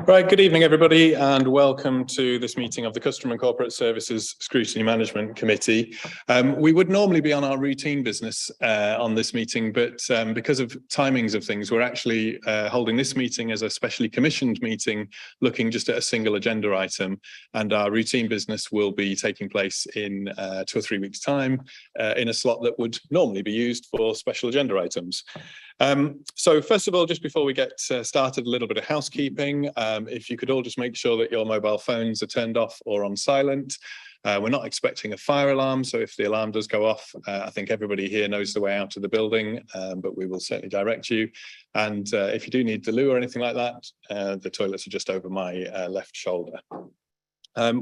Right, good evening, everybody, and welcome to this meeting of the Customer and Corporate Services Scrutiny Management Committee. We would normally be on our routine business on this meeting, but because of timings of things, we're actually holding this meeting as a specially commissioned meeting, looking just at a single agenda item, and our routine business will be taking place in 2 or 3 weeks' time in a slot that would normally be used for special agenda items. So first of all, just before we get started, a little bit of housekeeping. If you could all just make sure that your mobile phones are turned off or on silent. We're not expecting a fire alarm, so if the alarm does go off, I think everybody here knows the way out of the building, but we will certainly direct you. And if you do need the loo or anything like that, the toilets are just over my left shoulder.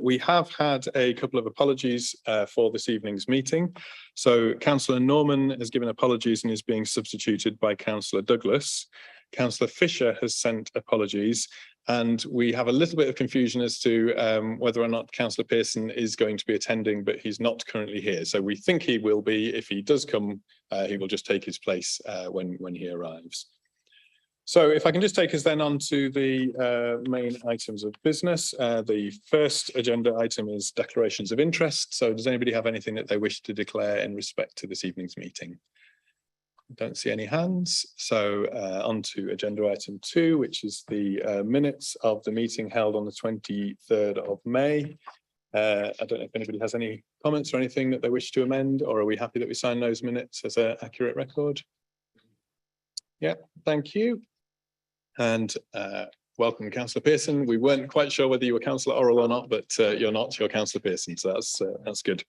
We have had a couple of apologies for this evening's meeting. So Councillor Norman has given apologies and is being substituted by Councillor Douglas. Councillor Fisher has sent apologies, and we have a little bit of confusion as to whether or not Councillor Pearson is going to be attending, but he's not currently here. So we think he will be. If he does come, he will just take his place when he arrives. So if I can just take us then on to the main items of business. The first agenda item is declarations of interest. So does anybody have anything that they wish to declare in respect to this evening's meeting? Don't see any hands. So on to agenda item 2, which is the minutes of the meeting held on the 23rd of May. I don't know if anybody has any comments or anything that they wish to amend, or are we happy that we sign those minutes as an accurate record? Yeah, thank you. And welcome, Councillor Pearson. We weren't quite sure whether you were Councillor Orrell or not, but you're not, you're Councillor Pearson, so that's good.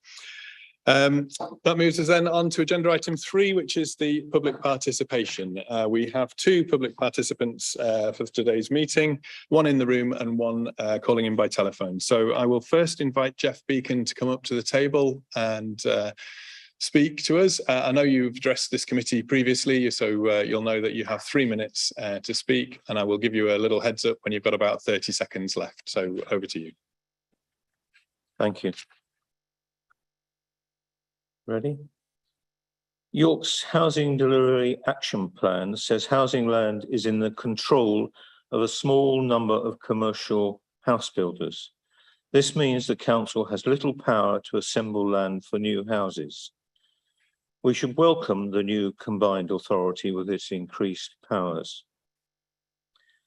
That moves us then on to agenda item 3, which is the public participation. We have 2 public participants for today's meeting, one in the room and one calling in by telephone. So I will first invite Jeff Beacon to come up to the table and speak to us. I know you've addressed this committee previously, so you'll know that you have 3 minutes to speak, and I will give you a little heads up when you've got about 30 seconds left. So over to you. Thank you. Ready? York's Housing Delivery Action Plan says housing land is in the control of a small number of commercial house builders. This means the council has little power to assemble land for new houses. We should welcome the new combined authority with its increased powers.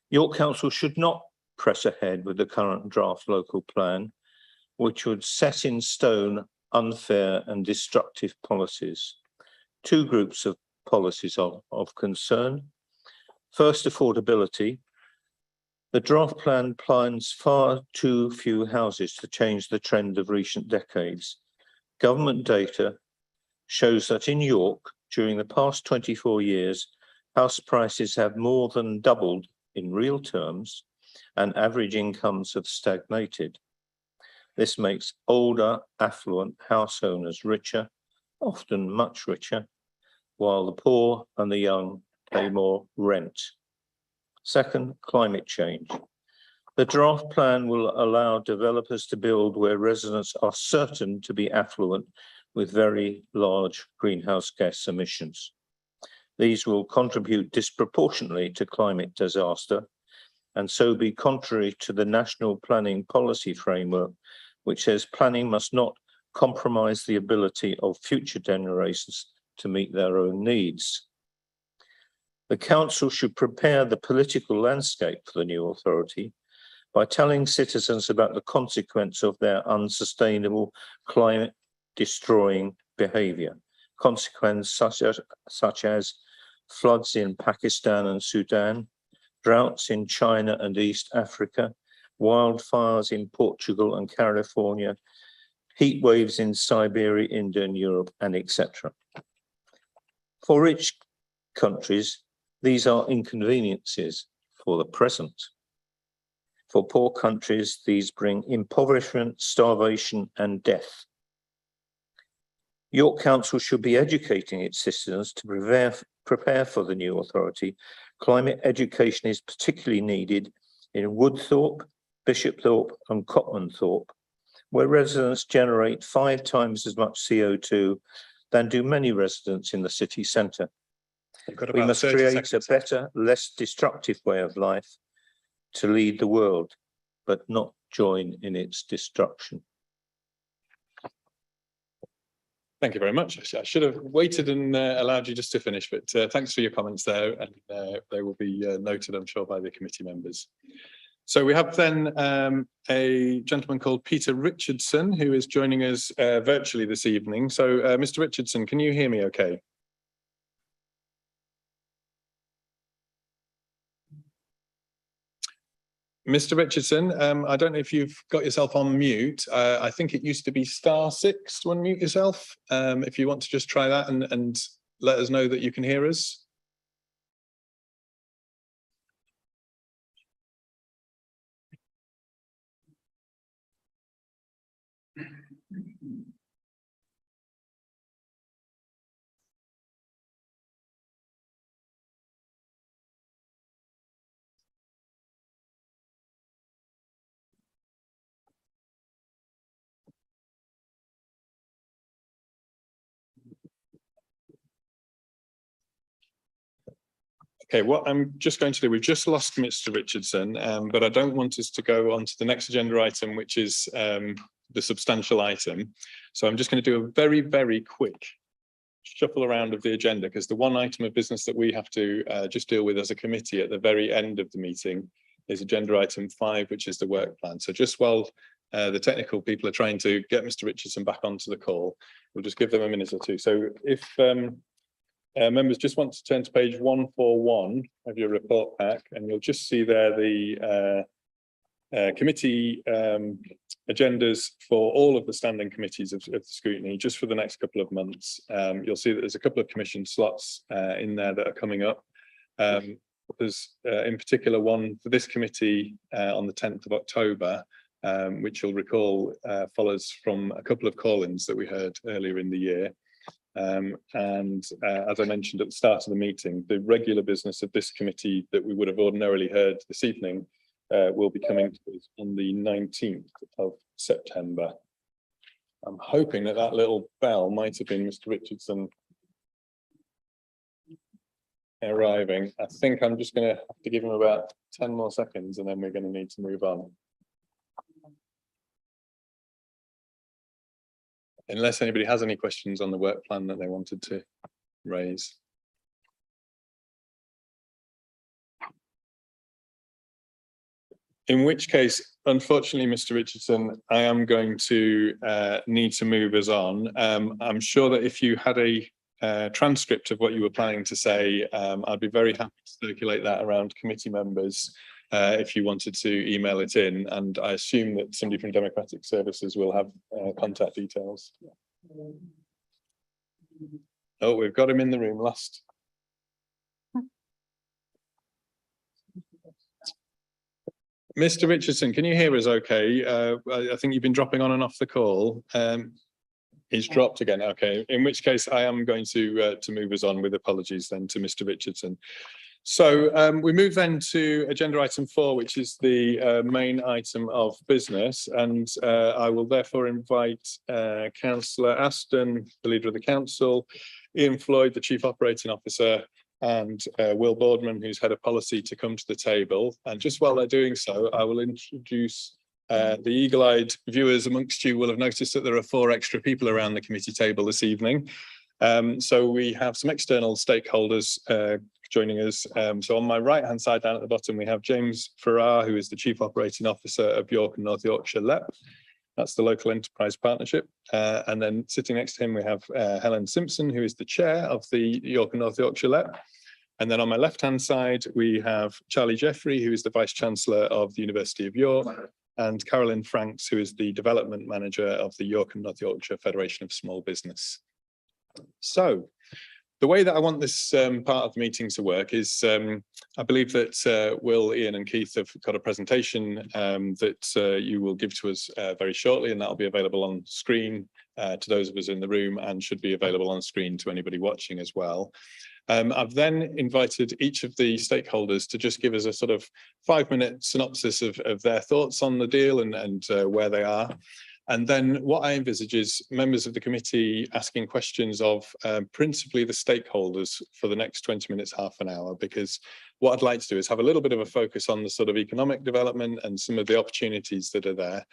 York Council should not press ahead with the current draft local plan, which would set in stone unfair and destructive policies. 2 groups of policies of concern. First, affordability. The draft plan plans far too few houses to change the trend of recent decades. Government data shows that in York, during the past 24 years, house prices have more than doubled in real terms, and average incomes have stagnated. This makes older, affluent house owners richer, often much richer, while the poor and the young pay more rent. Second, climate change. The draft plan will allow developers to build where residents are certain to be affluent with very large greenhouse gas emissions. These will contribute disproportionately to climate disaster, and so be contrary to the National Planning Policy Framework, which says planning must not compromise the ability of future generations to meet their own needs. The council should prepare the political landscape for the new authority by telling citizens about the consequence of their unsustainable climate destroying behaviour, consequences such as floods in Pakistan and Sudan, droughts in China and East Africa, wildfires in Portugal and California, heat waves in Siberia, India and Europe, and etc. For rich countries, these are inconveniences for the present. For poor countries, these bring impoverishment, starvation and death. York Council should be educating its citizens to prepare for the new authority. Climate education is particularly needed in Woodthorpe, Bishopthorpe and Copmanthorpe, where residents generate 5 times as much CO2 than do many residents in the city centre. We must create a better, less destructive way of life to lead the world, but not join in its destruction. Thank you very much. I should have waited and allowed you just to finish, but thanks for your comments there, and they will be noted, I'm sure, by the committee members. So we have then a gentleman called Peter Richardson, who is joining us virtually this evening. So Mr. Richardson, can you hear me okay? Mr. Richardson, I don't know if you've got yourself on mute. I think it used to be *6 to unmute yourself. If you want to just try that and let us know that you can hear us. Okay, what I'm just going to do, we've just lost Mr. Richardson, but I don't want us to go on to the next agenda item, which is the substantial item. So I'm just going to do a very, very quick shuffle around of the agenda, because the one item of business that we have to just deal with as a committee at the very end of the meeting is agenda item 5, which is the work plan. So just while the technical people are trying to get Mr. Richardson back onto the call, we'll just give them a minute or two. So if members just want to turn to page 141 of your report pack, and you'll just see there the committee agendas for all of the standing committees of the scrutiny just for the next couple of months. You'll see that there's a couple of commission slots in there that are coming up. There's in particular one for this committee on the 10th of October, which you'll recall follows from a couple of call-ins that we heard earlier in the year. As I mentioned at the start of the meeting, the regular business of this committee that we would have ordinarily heard this evening will be coming to us on the 19th of September. I'm hoping that that little bell might have been Mr. Richardson arriving. I think I'm just going to have to give him about 10 more seconds, and then we're going to need to move on. Unless anybody has any questions on the work plan that they wanted to raise. In which case, unfortunately, Mr. Richardson, I am going to need to move us on. I'm sure that if you had a transcript of what you were planning to say, I'd be very happy to circulate that around committee members if you wanted to email it in, and I assume that somebody from Democratic Services will have contact details. Oh, we've got him in the room last. Mr. Richardson, can you hear us okay? I think you've been dropping on and off the call. He's dropped again. Okay, in which case I am going to move us on, with apologies then to Mr. Richardson. So we move then to agenda item 4, which is the main item of business, and I will therefore invite Councillor Aston, the leader of the council, Ian Floyd, the Chief Operating Officer, and Will Boardman, who's head of policy, to come to the table. And just while they're doing so, I will introduce the eagle-eyed viewers amongst you will have noticed that there are 4 extra people around the committee table this evening. So we have some external stakeholders joining us. So on my right-hand side down at the bottom, we have James Farrar, who is the Chief Operating Officer of York and North Yorkshire LEP. That's the Local Enterprise Partnership. And then sitting next to him, we have Helen Simpson, who is the Chair of the York and North Yorkshire LEP. And then on my left-hand side, we have Charlie Jeffrey, who is the Vice-Chancellor of the University of York, and Carolyn Franks, who is the Development Manager of the York and North Yorkshire Federation of Small Business. So the way that I want this part of the meeting to work is I believe that Will, Ian and Keith have got a presentation that you will give to us very shortly, and that'll be available on screen to those of us in the room, and should be available on screen to anybody watching as well. I've then invited each of the stakeholders to just give us a sort of 5-minute synopsis of their thoughts on the deal and where they are. And then what I envisage is members of the committee asking questions of principally the stakeholders for the next 20 minutes, half an hour, because what I'd like to do is have a little bit of a focus on the sort of economic development and some of the opportunities that are there.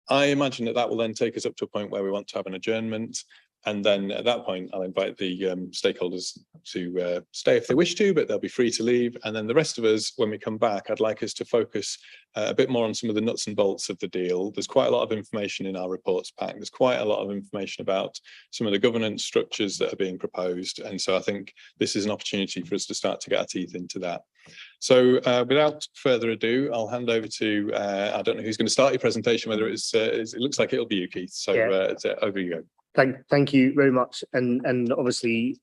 I imagine that that will then take us up to a point where we want to have an adjournment. And then at that point, I'll invite the stakeholders to stay if they wish to, but they'll be free to leave. And then the rest of us, when we come back, I'd like us to focus a bit more on some of the nuts and bolts of the deal. There's quite a lot of information in our reports pack. There's quite a lot of information about some of the governance structures that are being proposed. And so I think this is an opportunity for us to start to get our teeth into that. So without further ado, I'll hand over to, I don't know who's going to start your presentation, whether it looks like it'll be you, Keith. So over you go. Thank you very much, and obviously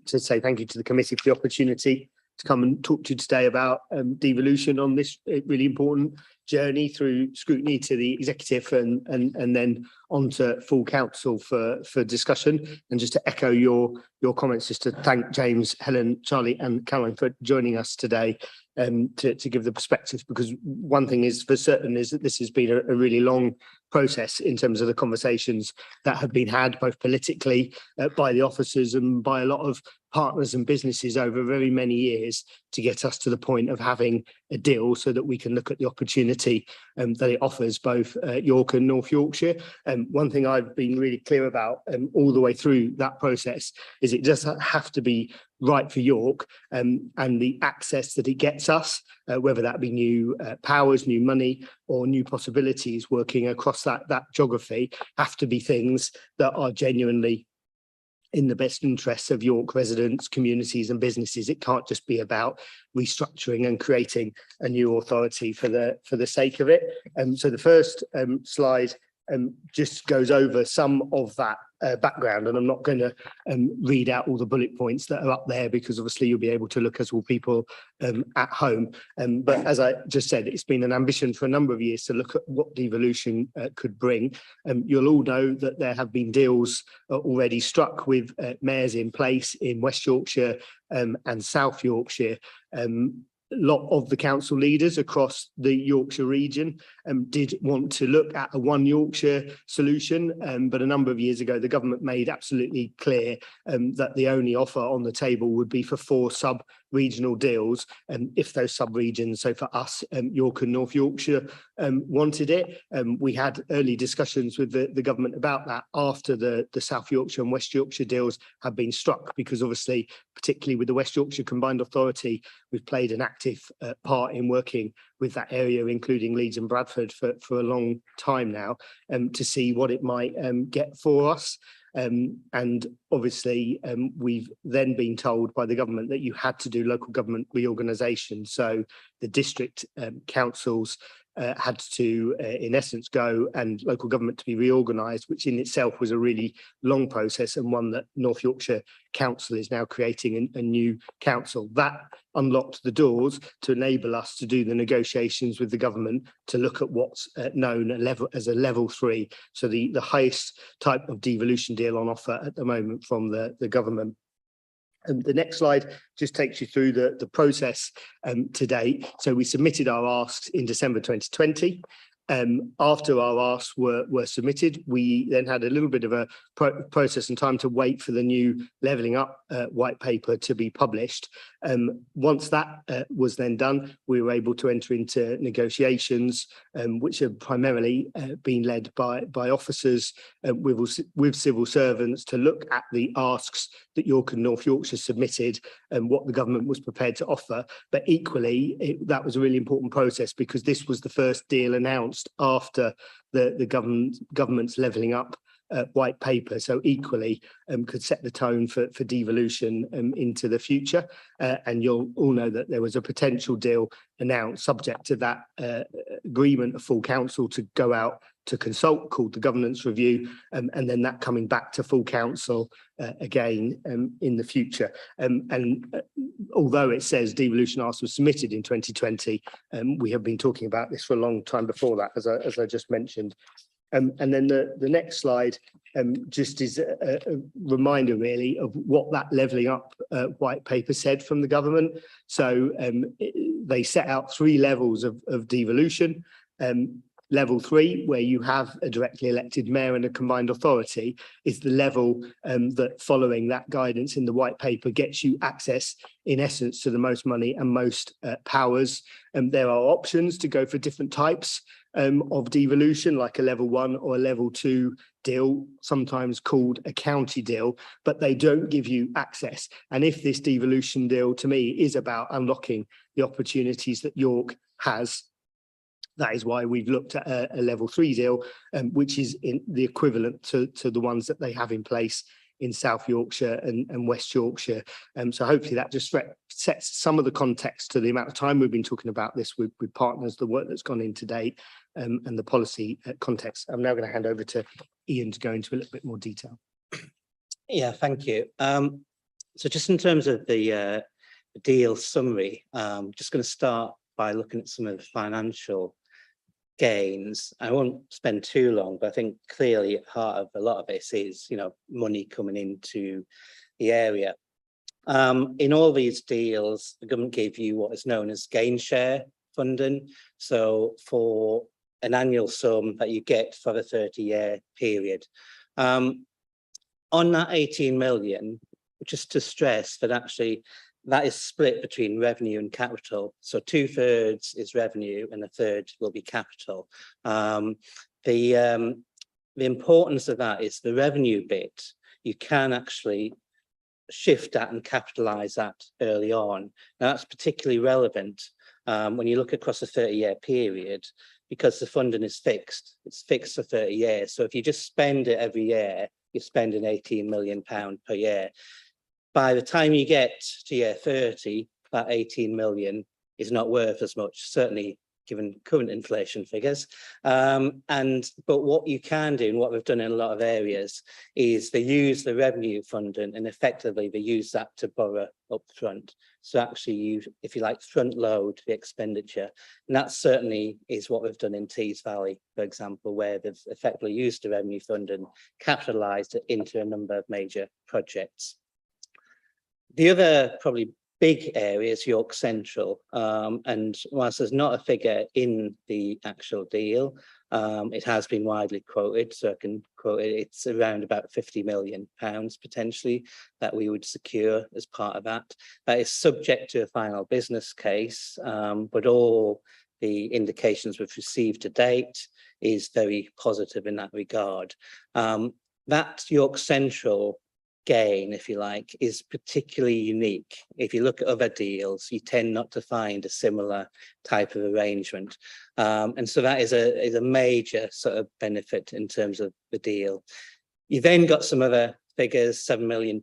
to say thank you to the committee for the opportunity to come and talk to you today about devolution on this really important journey through scrutiny to the executive and then on to full council for discussion. And just to echo your comments, just to thank James, Helen, Charlie and Caroline for joining us today to give the perspective, because one thing is for certain is that this has been a really long process in terms of the conversations that have been had both politically by the officers and by a lot of partners and businesses over very many years to get us to the point of having a deal so that we can look at the opportunity that it offers both York and North Yorkshire. One thing I've been really clear about all the way through that process is it does have to be right for York, and the access that it gets us, whether that be new powers, new money or new possibilities working across that geography, have to be things that are genuinely in the best interests of York residents, communities and businesses. It can't just be about restructuring and creating a new authority for the sake of it. So the first slide just goes over some of that background, and I'm not going to read out all the bullet points that are up there because obviously you'll be able to look as will people at home. But as I just said, it's been an ambition for a number of years to look at what devolution could bring. You'll all know that there have been deals already struck with mayors in place in West Yorkshire and South Yorkshire. A lot of the council leaders across the Yorkshire region did want to look at a one Yorkshire solution, but a number of years ago the government made absolutely clear that the only offer on the table would be for 4 sub-regional deals, if those sub-regions, so for us, York and North Yorkshire, wanted it. We had early discussions with the government about that after the South Yorkshire and West Yorkshire deals had been struck, because obviously, particularly with the West Yorkshire Combined Authority, we've played an active part in working with that area, including Leeds and Bradford for a long time now, to see what it might get for us. And obviously we've then been told by the government that you had to do local government reorganisation. So the district councils had to, in essence, go and local government to be reorganised, which in itself was a really long process and one that North Yorkshire Council is now creating a new council. That unlocked the doors to enable us to do the negotiations with the government to look at what's known as a level 3, so the highest type of devolution deal on offer at the moment from the government. And the next slide just takes you through the process to date. So we submitted our asks in December 2020. After our asks were submitted, we then had a little bit of a process and time to wait for the new Levelling Up white paper to be published. Once that was then done, we were able to enter into negotiations, which have primarily been led by officers with civil servants to look at the asks that York and North Yorkshire submitted and what the government was prepared to offer. But equally, that was a really important process because this was the first deal announced after the government's Levelling Up white paper, so equally could set the tone for devolution into the future. And you'll all know that there was a potential deal announced subject to that agreement of full council to go out to consult, called the governance review, and then that coming back to full council again in the future. And although it says devolution asks was submitted in 2020, we have been talking about this for a long time before that, as I just mentioned. And then the next slide just is a reminder really of what that Levelling Up white paper said from the government. So they set out 3 levels of devolution. Level 3, where you have a directly elected mayor and a combined authority, is the level that, following that guidance in the white paper, gets you access, in essence, to the most money and most powers. There are options to go for different types of devolution, like a level 1 or a level 2 deal, sometimes called a county deal, but they don't give you access. And if this devolution deal, to me, is about unlocking the opportunities that York has, that is why we've looked at a level 3 deal, which is in the equivalent to the ones that they have in place in South Yorkshire and West Yorkshire. So hopefully that just sets some of the context to the amount of time we've been talking about this with partners, the work that's gone in to date, and the policy context. I'm now going to hand over to Ian to go into a little bit more detail. Yeah, thank you. So just in terms of the deal summary, just going to start by looking at some of the financial gains. I won't spend too long, but I think clearly at heart of a lot of this is, money coming into the area. In all these deals, the government gave you what is known as gain share funding. So for an annual sum that you get for the 30-year period. On that 18 million, just to stress that actually that is split between revenue and capital. So 2/3 is revenue and 1/3 will be capital. The importance of that is the revenue bit, you can actually shift that and capitalize that early on. Now that's particularly relevant when you look across a 30-year period, because the funding is fixed. It's fixed for 30 years. So if you just spend it every year, you're spending £18 million per year. By the time you get to year 30, that 18 million is not worth as much, certainly given current inflation figures. But what you can do, and what we've done in a lot of areas, is they use the revenue funding and effectively they use that to borrow up front. So actually you, if you like, front load the expenditure. And that certainly is what we've done in Tees Valley, for example, where they've effectively used the revenue funding, capitalised it into a number of major projects. The other probably big area is York Central, and whilst there's not a figure in the actual deal, it has been widely quoted, so I can quote it. It's around about £50 million potentially that we would secure as part of that. That is subject to a final business case, but all the indications we've received to date is very positive in that regard. That York Central gain, if you like, is particularly unique. If you look at other deals, you tend not to find a similar type of arrangement. And so that is a major sort of benefit in terms of the deal. You then got some other figures, £7 million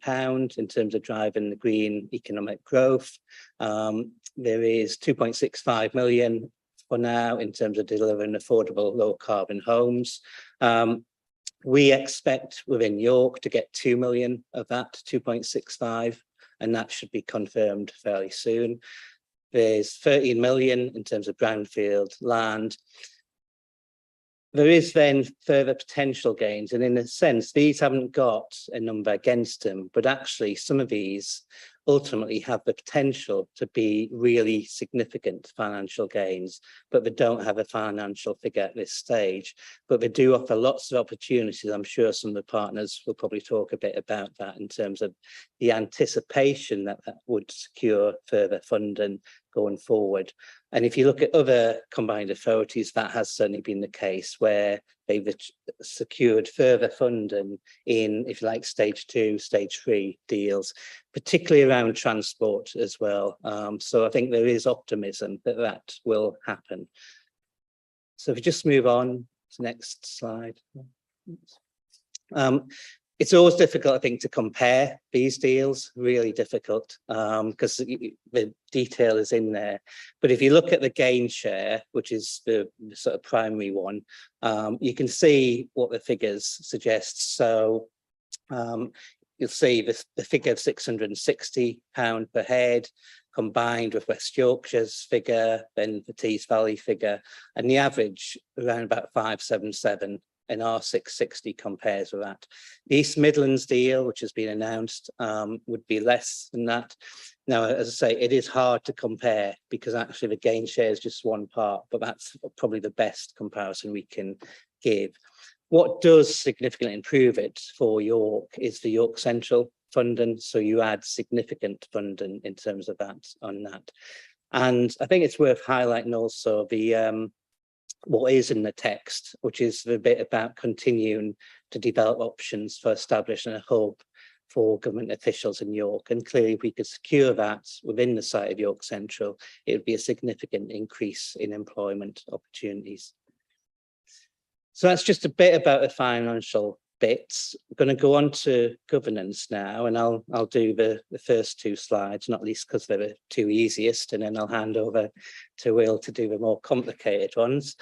in terms of driving the green economic growth. There is 2.65 million for now in terms of delivering affordable low carbon homes. We expect within York to get 2 million of that 2.65, and that should be confirmed fairly soon. There's 13 million in terms of brownfield land. There is then further potential gains, and in a sense, these haven't got a number against them, but actually some of these ultimately have the potential to be really significant financial gains, but they don't have a financial figure at this stage. But they do offer lots of opportunities. I'm sure some of the partners will probably talk a bit about that in terms of the anticipation that that would secure further funding going forward. And if you look at other combined authorities, that has certainly been the case where they've secured further funding in, if you like, stage 2, stage 3 deals, particularly around transport as well. So I think there is optimism that that will happen. So if you just move on to the next slide. It's always difficult, I think, to compare these deals, really difficult, because the detail is in there. But if you look at the gain share, which is the sort of primary one, you can see what the figures suggest. So you'll see the figure of £660 per head, combined with West Yorkshire's figure, then the Tees Valley figure, and the average around about 577. and R660 compares with that. The East Midlands deal, which has been announced, would be less than that. Now, as I say, it is hard to compare because actually the gain share is just one part, but that's probably the best comparison we can give. What does significantly improve it for York is the York Central funding. So you add significant funding in terms of that on that. And I think it's worth highlighting also the what is in the text, which is the bit about continuing to develop options for establishing a hub for government officials in York. And clearly, if we could secure that within the site of York Central, it would be a significant increase in employment opportunities. So that's just a bit about the financial bits. I'm going to go on to governance now, and I'll do the first two slides, not least because they're the two easiest, and then I'll hand over to Will to do the more complicated ones.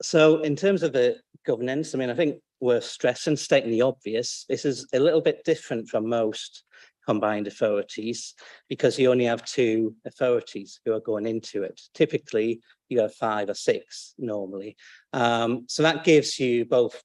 So in terms of the governance, I mean, I think worth stressing, stating the obvious, this is a little bit different from most combined authorities because you only have 2 authorities who are going into it. Typically, you have 5 or 6 normally. So that gives you both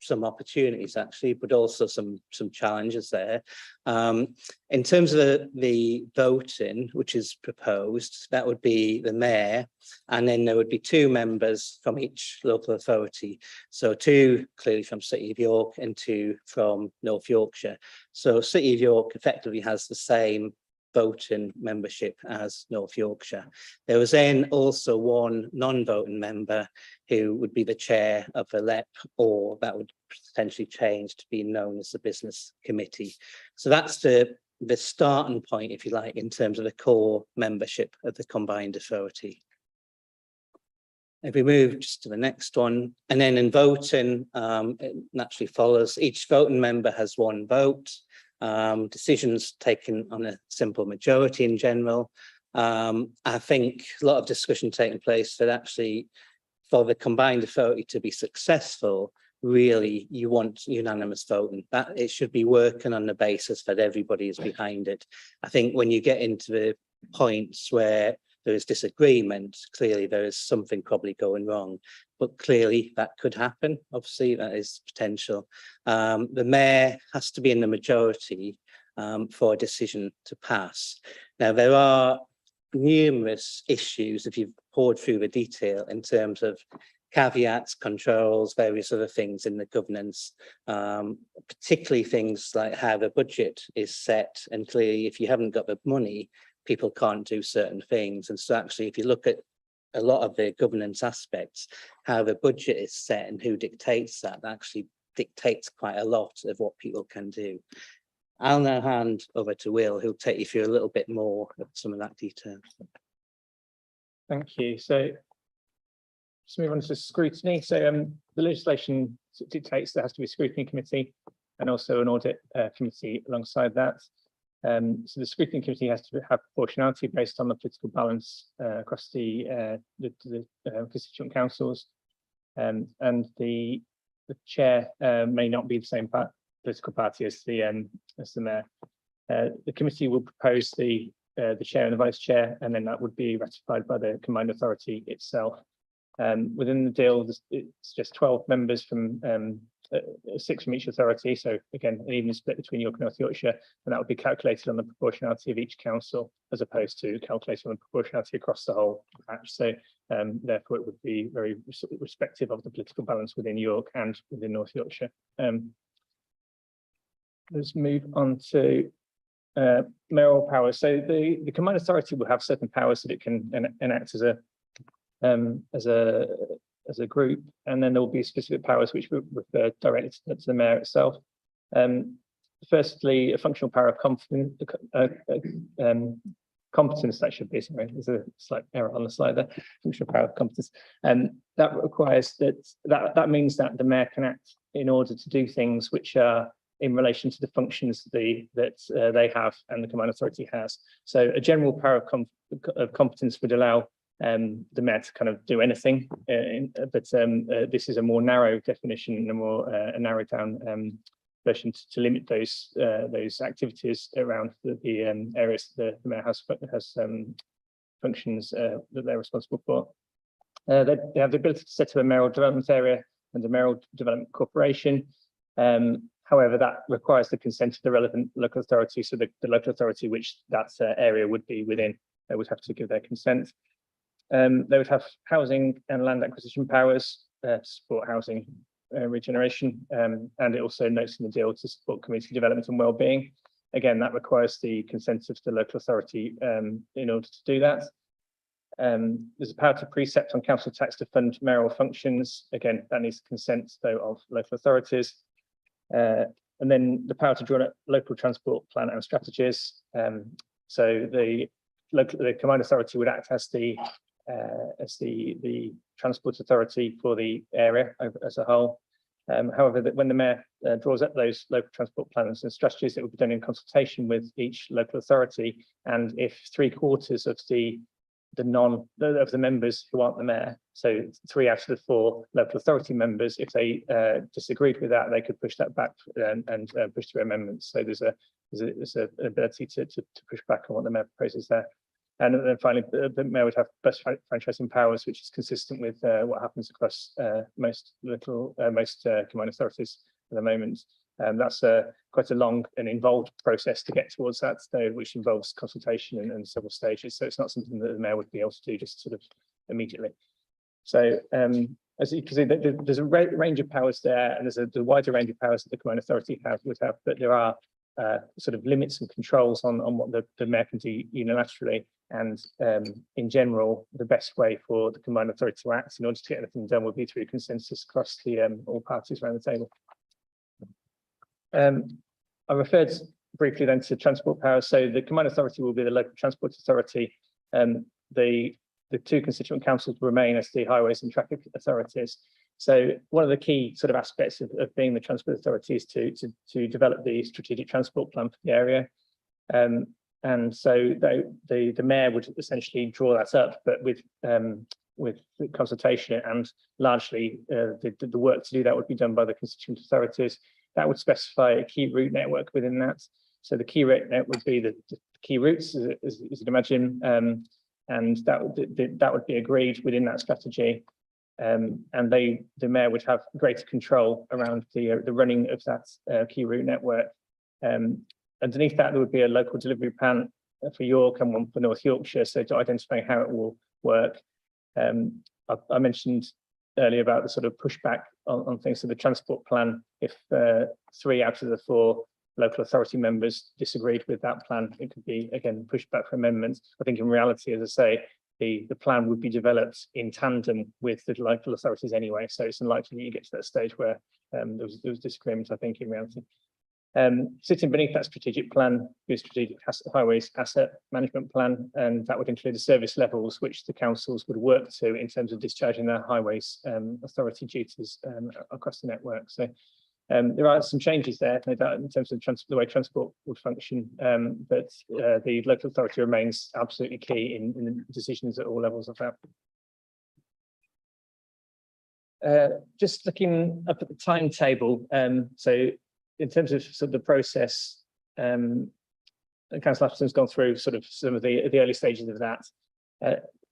some opportunities actually, but also some challenges there. In terms of the voting, which is proposed, that would be the mayor, and then there would be 2 members from each local authority. So 2 clearly from City of York and 2 from North Yorkshire. So City of York effectively has the same voting membership as North Yorkshire. There was then also 1 non-voting member who would be the chair of the LEP, or that would potentially change to be known as the business committee. So that's the starting point, if you like, in terms of the core membership of the combined authority. If we move just to the next one, and then in voting, it naturally follows each voting member has 1 vote. Decisions taken on a simple majority in general. I think a lot of discussion taking place that actually for the combined authority to be successful, really you want unanimous voting. That it should be working on the basis that everybody is behind it. I think when you get into the points where there is disagreement, clearly there is something probably going wrong, but clearly that could happen. Obviously, that is potential. The mayor has to be in the majority for a decision to pass. Now, there are numerous issues, if you've poured through the detail, in terms of caveats, controls, various other things in the governance, particularly things like how the budget is set. And clearly, if you haven't got the money, people can't do certain things. And so actually, if you look at a lot of the governance aspects, how the budget is set and who dictates that actually dictates quite a lot of what people can do. I'll now hand over to Will, who'll take you through a little bit more of some of that detail. Thank you. So let's move on to scrutiny. So the legislation dictates there has to be a scrutiny committee and also an audit committee alongside that. So the scrutiny committee has to have proportionality based on the political balance across the constituent councils, and the chair may not be the same political party as the mayor. The committee will propose the chair and the vice chair, and then that would be ratified by the combined authority itself. Within the deal, it's just 12 members from 6 from each authority. So again, an even split between York and North Yorkshire, and that would be calculated on the proportionality of each council, as opposed to calculating on the proportionality across the whole patch. So therefore, it would be very respective of the political balance within York and within North Yorkshire. Let's move on to mayoral powers. So the combined authority will have certain powers that it can enact as a group, and then there will be specific powers which will refer directly to the mayor itself. Firstly, a functional power of competence, that should be, sorry, there's a slight error on the slide there, functional power of competence. That requires that means that the mayor can act in order to do things which are in relation to the functions that they have and the combined authority has. So a general power of competence would allow the mayor to kind of do anything, but this is a more narrow definition and a more narrowed down version to limit those activities around the areas the mayor has functions that they're responsible for. They have the ability to set up a mayoral development area under Mayoral Development Corporation. However, that requires the consent of the relevant local authority. So the local authority which that area would be within, they would have to give their consent. They would have housing and land acquisition powers to support housing regeneration, and it also notes in the deal to support community development and well-being. Again, that requires the consent of the local authority in order to do that. There's a power to precept on council tax to fund mayoral functions. Again, that needs consent though of local authorities. And then the power to draw up local transport plan and strategies. So the combined authority would act as the transport authority for the area as a whole. However, when the mayor draws up those local transport plans and strategies, it will be done in consultation with each local authority. And if 3/4 of the members who aren't the mayor, so 3 out of the 4 local authority members, if they disagreed with that, they could push that back and push through amendments. So there's an ability to push back on what the mayor proposes there. And then finally, the mayor would have best franchising powers, which is consistent with what happens across most combined authorities at the moment. That's quite a long and involved process to get towards that, though, which involves consultation and several stages. So it's not something that the mayor would be able to do just sort of immediately. So as you can see, there's a range of powers there, and there's a wider range of powers that the combined authority would have, but there are sort of limits and controls on what the mayor can do unilaterally. And in general, the best way for the combined authority to act in order to get anything done would be through consensus across the all parties around the table. I referred briefly then to transport powers. So the combined authority will be the local transport authority. The 2 constituent councils remain as the highways and traffic authorities. So one of the key sort of aspects of being the transport authority is to develop the strategic transport plan for the area. And so the mayor would essentially draw that up, but with consultation, and largely the work to do that would be done by the constituent authorities. That would specify a key route network within that. So the key route network would be the key routes, as you'd imagine, and that would be agreed within that strategy. And the mayor would have greater control around the running of that key route network. Underneath that, there would be a local delivery plan for York and one for North Yorkshire, so to identify how it will work. I mentioned earlier about the sort of pushback on things. So the transport plan, if 3 out of the 4 local authority members disagreed with that plan, it could be, again, pushed back for amendments. I think in reality, as I say, the plan would be developed in tandem with the local authorities anyway, so it's unlikely that you get to that stage where there was disagreement, I think, in reality. Sitting beneath that strategic plan is strategic highways asset management plan, and that would include the service levels which the councils would work to in terms of discharging their highways authority duties across the network. So there are some changes there, no doubt, in terms of the way transport would function, but the local authority remains absolutely key in the decisions at all levels of that. Just looking up at the timetable, so in terms of sort of the process, Councillor Atkinson's gone through sort of some of the early stages of that.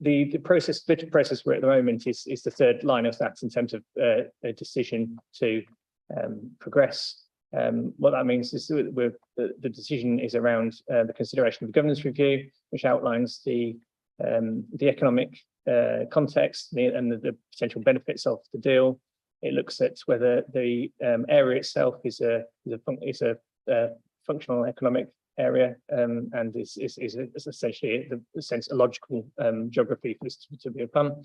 The process we're at the moment is the third line of that in terms of a decision to progress. What that means is that the decision is around the consideration of a governance review, which outlines the economic context and the potential benefits of the deal. It looks at whether the area itself is a functional economic area and is essentially a logical geography for this to be upon.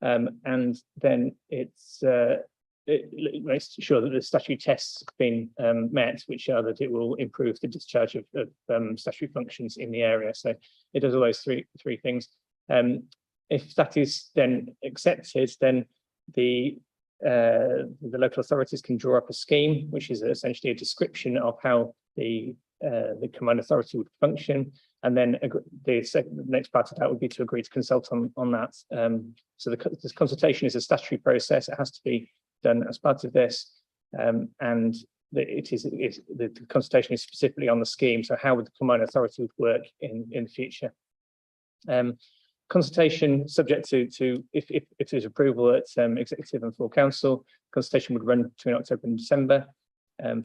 And then it makes sure that the statutory tests have been met, which are that it will improve the discharge of statutory functions in the area. So it does all those three things. If that is then accepted, then the local authorities can draw up a scheme, which is essentially a description of how the combined authority would function, and then the next part of that would be to agree to consult on that. So this consultation is a statutory process; it has to be done as part of this, and the consultation is specifically on the scheme. So how would the combined authority would work in the future? Consultation subject to if there's approval at executive and full council. Consultation would run between October and December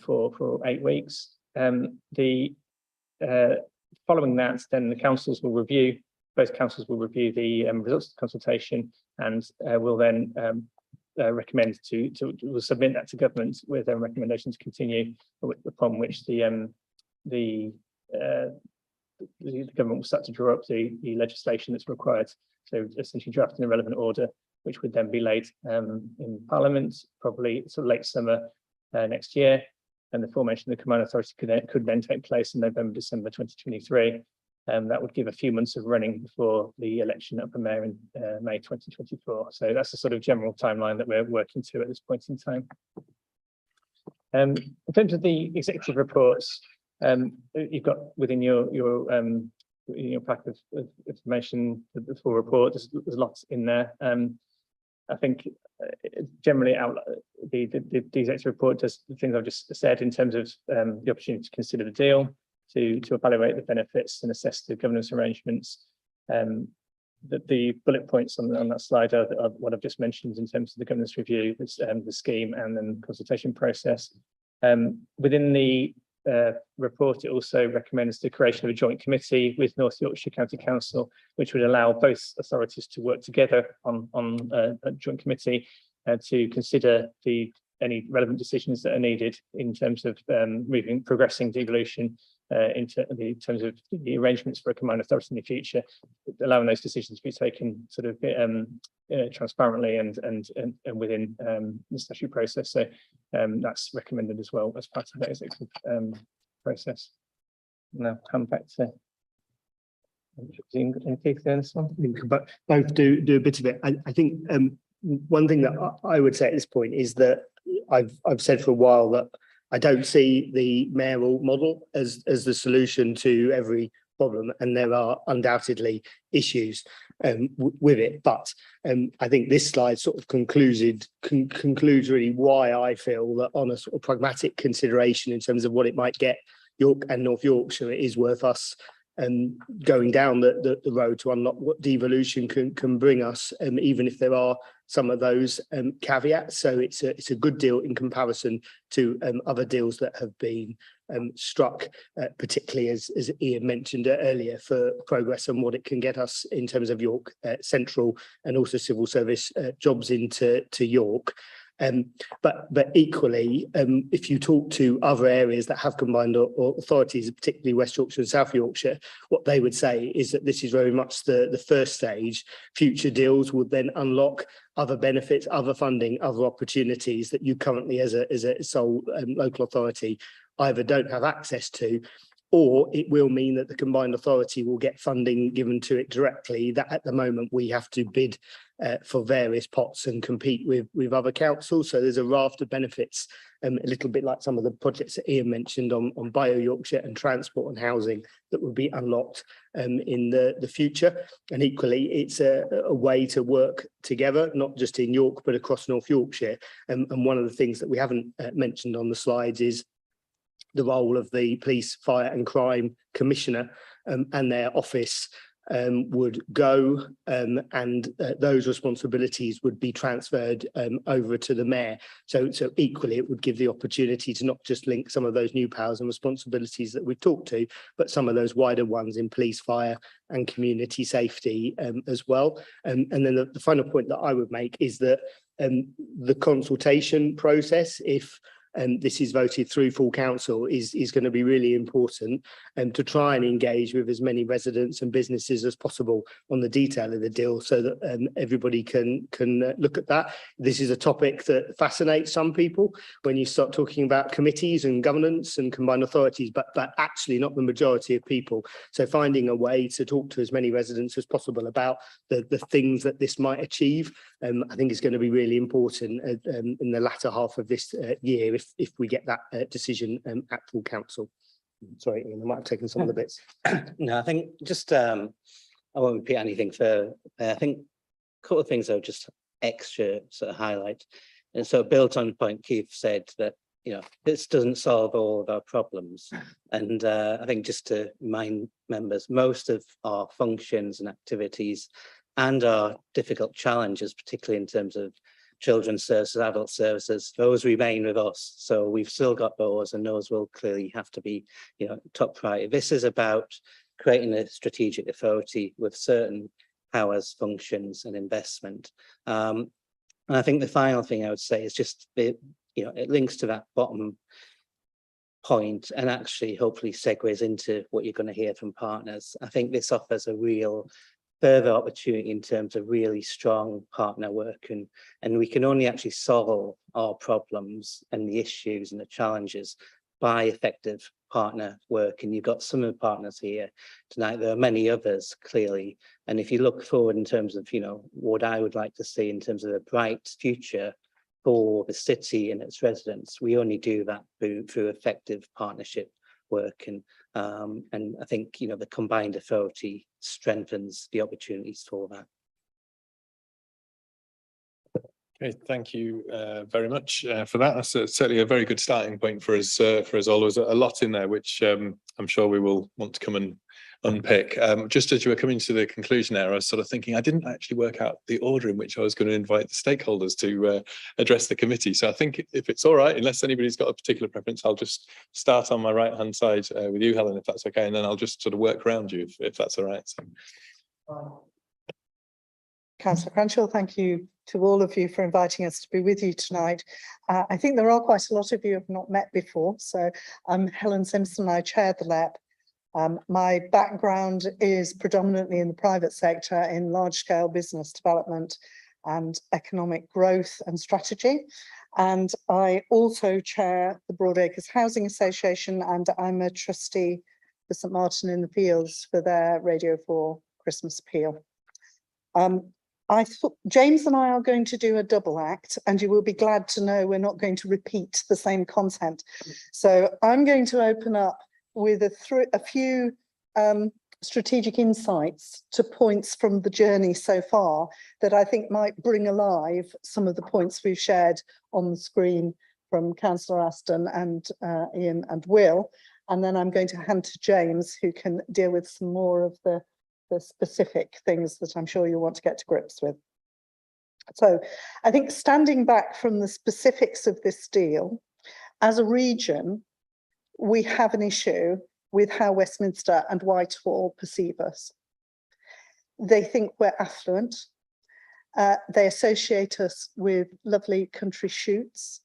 for 8 weeks. Following that, then the councils will review. Both councils will review the results of the consultation and will then recommend will submit that to government with a recommendation to continue, upon which the government will start to draw up the legislation that's required. So essentially drafting a relevant order, which would then be laid in Parliament, probably sort of late summer next year. And the formation of the Combined Authority could then take place in November, December 2023. That would give a few months of running before the election of the mayor in May 2024. So that's the sort of general timeline that we're working to at this point in time. In terms of the executive reports, you've got within your pack of information, the full report. There's lots in there. I think generally the executive report does the things I've just said in terms of the opportunity to consider the deal, to evaluate the benefits and assess the governance arrangements. The bullet points on that slide are what I've just mentioned in terms of the governance review, the scheme, and then consultation process. Within the report, it also recommends the creation of a joint committee with North Yorkshire County Council, which would allow both authorities to work together on a joint committee to consider any relevant decisions that are needed in terms of progressing devolution in terms of the arrangements for a combined authority in the future, allowing those decisions to be taken sort of transparently and within the statutory process. So that's recommended as well as part of that executive process. Now come back to Keith on this one. But both do a bit of it. I think one thing that I would say at this point is that I've said for a while that I don't see the mayoral model as the solution to every problem, and there are undoubtedly issues with it. But I think this slide sort of concludes really why I feel that on a sort of pragmatic consideration in terms of what it might get York and North Yorkshire, it is worth us going down the road to unlock what devolution can bring us, even if there are some of those caveats. So it's a good deal in comparison to other deals that have been struck, particularly as Ian mentioned earlier, for progress and what it can get us in terms of York Central and also civil service jobs into York. But equally, if you talk to other areas that have combined authorities, particularly West Yorkshire and South Yorkshire, what they would say is that this is very much the first stage. Future deals would then unlock other benefits, other funding, other opportunities that you currently as a sole local authority either don't have access to, or it will mean that the combined authority will get funding given to it directly that at the moment we have to bid for various pots and compete with other councils. So there's a raft of benefits, a little bit like some of the projects that Ian mentioned on Bio Yorkshire and transport and housing, that would be unlocked in the future. And equally, it's a way to work together, not just in York, but across North Yorkshire. And one of the things that we haven't mentioned on the slides is the role of the Police, Fire and Crime Commissioner and their office would go, and those responsibilities would be transferred over to the mayor. So equally, it would give the opportunity to not just link some of those new powers and responsibilities that we've talked to, but some of those wider ones in police, fire and community safety as well. And then the final point that I would make is that the consultation process, if this is voted through full council, is going to be really important, and to try and engage with as many residents and businesses as possible on the detail of the deal, so that everybody can look at that. This is a topic that fascinates some people when you start talking about committees and governance and combined authorities, but actually not the majority of people. So finding a way to talk to as many residents as possible about the things that this might achieve, I think is going to be really important in the latter half of this year, if we get that decision at full council. Sorry, Ian, I might have taken some of the bits. No, I think just I won't repeat anything for. I think a couple of things I would just extra sort of highlight, and so built on the point Keith said, that this doesn't solve all of our problems. And I think just to remind members, most of our functions and activities and our difficult challenges, particularly in terms of children's services, adult services, those remain with us. So we've still got those, and those will clearly have to be, top priority. This is about creating a strategic authority with certain powers, functions, and investment. And I think the final thing I would say is just it links to that bottom point, and actually hopefully segues into what you're going to hear from partners. I think this offers a real further opportunity in terms of really strong partner work, and we can only actually solve our problems and the issues and the challenges by effective partner work. And you've got some of the partners here tonight. There are many others, clearly. And if you look forward in terms of, what I would like to see in terms of a bright future for the city and its residents, we only do that through effective partnership work. And I think, the combined authority strengthens the opportunities for that. Okay, thank you very much for that. That's certainly a very good starting point for us all. There's a lot in there which I'm sure we will want to come and unpick. Just as you were coming to the conclusion there, I was sort of thinking I didn't actually work out the order in which I was going to invite the stakeholders to address the committee. So I think if it's all right, unless anybody's got a particular preference, I'll just start on my right hand side with you, Helen, if that's okay, and then I'll just sort of work around you if that's all right. So. Councillor Crenshaw, thank you to all of you for inviting us to be with you tonight. I think there are quite a lot of you who have not met before. So I'm Helen Simpson, I chair the LEP. My background is predominantly in the private sector in large-scale business development and economic growth and strategy. And I also chair the Broadacres Housing Association, and I'm a trustee for St Martin in the Fields for their Radio 4 Christmas appeal. I thought James and I are going to do a double act, and you will be glad to know we're not going to repeat the same content. So I'm going to open up with a few strategic insights to points from the journey so far that I think might bring alive some of the points we've shared on the screen from Councillor Aston and Ian and Will. And then I'm going to hand to James, who can deal with some more of the specific things that I'm sure you'll want to get to grips with. So I think standing back from the specifics of this deal, as a region, we have an issue with how Westminster and Whitehall perceive us. They think we're affluent. They associate us with lovely country shoots.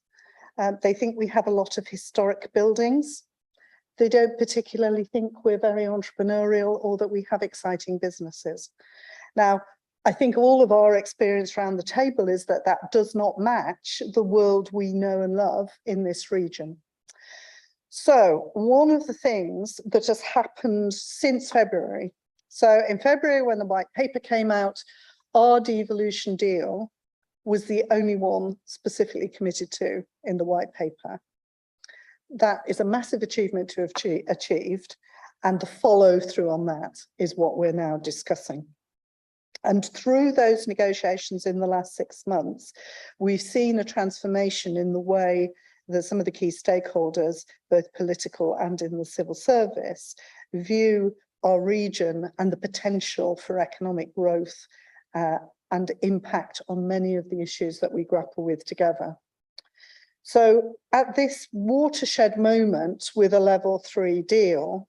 They think we have a lot of historic buildings. They don't particularly think we're very entrepreneurial or that we have exciting businesses. Now, I think all of our experience around the table is that that does not match the world we know and love in this region. So one of the things that has happened since February, so in February when the white paper came out, our devolution deal was the only one specifically committed to in the white paper. That is a massive achievement to have achieved, and the follow through on that is what we're now discussing. And through those negotiations in the last 6 months, we've seen a transformation in the way that some of the key stakeholders, both political and in the civil service, view our region and the potential for economic growth and impact on many of the issues that we grapple with together. So at this watershed moment with a level 3 deal,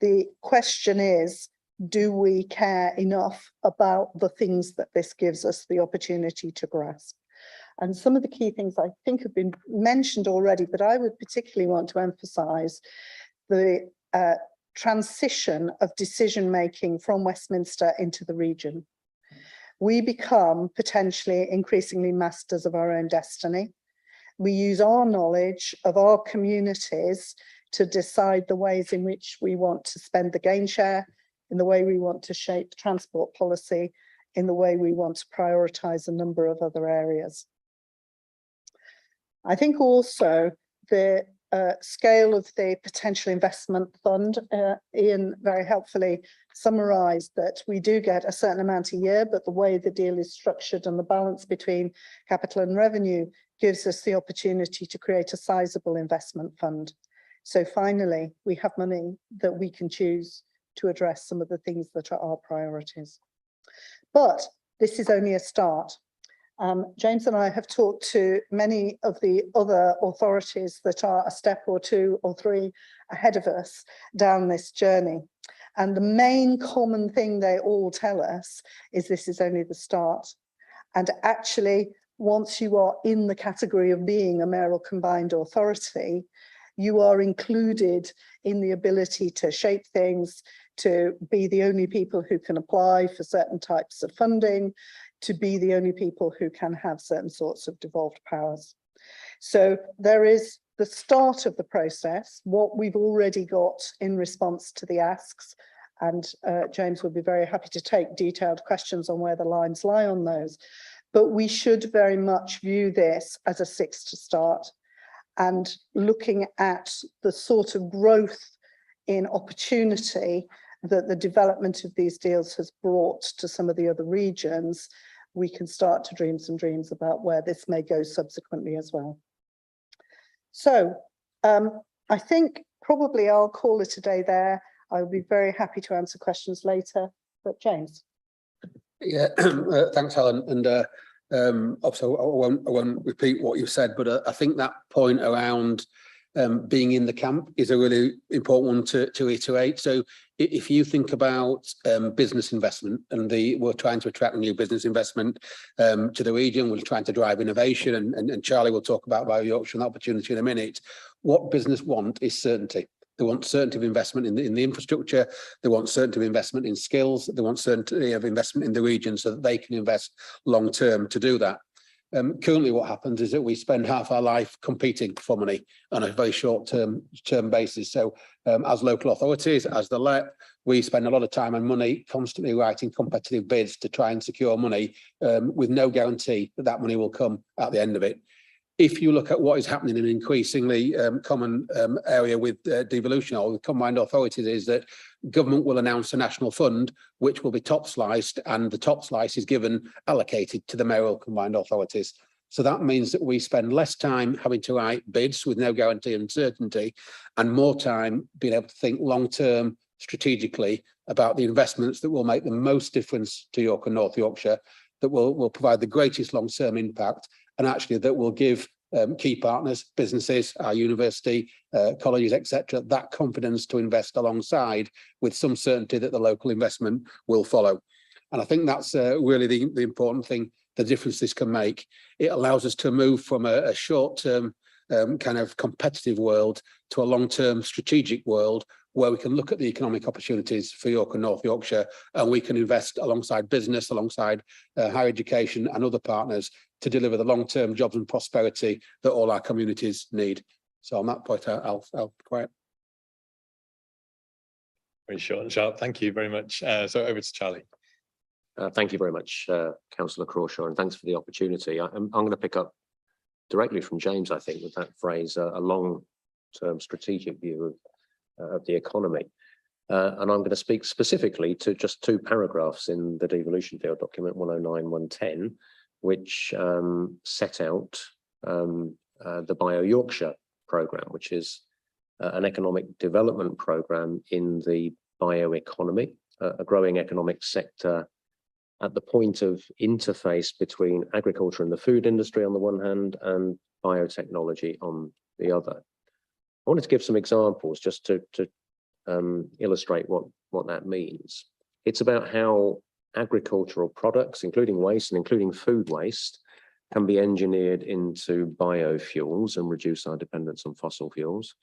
the question is, do we care enough about the things that this gives us the opportunity to grasp? And some of the key things I think have been mentioned already, but I would particularly want to emphasise the transition of decision-making from Westminster into the region. We become potentially increasingly masters of our own destiny. We use our knowledge of our communities to decide the ways in which we want to spend the gain share, in the way we want to shape transport policy, in the way we want to prioritise a number of other areas. I think also the scale of the potential investment fund, Ian very helpfully summarised that we do get a certain amount a year, but the way the deal is structured and the balance between capital and revenue gives us the opportunity to create a sizable investment fund. So finally, we have money that we can choose to address some of the things that are our priorities. But this is only a start. James and I have talked to many of the other authorities that are a step or two or three ahead of us down this journey. And the main common thing they all tell us is this is only the start. And actually, once you are in the category of being a mayoral combined authority, you are included in the ability to shape things, to be the only people who can apply for certain types of funding, to be the only people who can have certain sorts of devolved powers. So there is the start of the process, what we've already got in response to the asks, and James will be very happy to take detailed questions on where the lines lie on those. But we should very much view this as a six to start, and looking at the sort of growth in opportunity that the development of these deals has brought to some of the other regions, we can start to dream some dreams about where this may go subsequently as well. So I think probably I'll call it a day there. I'll be very happy to answer questions later, but James. Yeah, thanks, Helen. And obviously, I won't repeat what you've said, but I think that point around being in the camp is a really important one to reiterate. So if you think about business investment, and we're trying to attract new business investment to the region, we're trying to drive innovation, and Charlie will talk about Bio Yorkshire and opportunity in a minute. What business want is certainty. They want certainty of investment in the infrastructure. They want certainty of investment in skills. They want certainty of investment in the region so that they can invest long term to do that. Currently, what happens is that we spend half our life competing for money on a very short term basis. So as local authorities, as the LEP, we spend a lot of time and money constantly writing competitive bids to try and secure money with no guarantee that that money will come at the end of it. If you look at what is happening in an increasingly common area with devolution or with combined authorities, is that government will announce a national fund which will be top sliced, and the top slice is allocated to the mayoral combined authorities. So that means that we spend less time having to write bids with no guarantee and certainty, and more time being able to think long term strategically about the investments that will make the most difference to York and North Yorkshire, that will provide the greatest long term impact, and actually that will give key partners, businesses, our university, colleges, etc., that confidence to invest alongside with some certainty that the local investment will follow. And I think that's really the important thing, the difference this can make. It allows us to move from a short-term kind of competitive world to a long-term strategic world where we can look at the economic opportunities for York and North Yorkshire, and we can invest alongside business, alongside higher education and other partners to deliver the long-term jobs and prosperity that all our communities need. So on that point, I'll be quiet. Very short and sharp. Thank you very much. So over to Charlie. Thank you very much, Councillor Crawshaw, and thanks for the opportunity. I'm going to pick up directly from James, I think, with that phrase, a long-term strategic view of the economy. And I'm going to speak specifically to just two paragraphs in the devolution field document 109, 110, which set out the Bio Yorkshire programme, which is an economic development programme in the bioeconomy, a growing economic sector at the point of interface between agriculture and the food industry on the one hand and biotechnology on the other. I wanted to give some examples just to illustrate what that means. It's about how agricultural products, including waste and including food waste, can be engineered into biofuels and reduce our dependence on fossil fuels.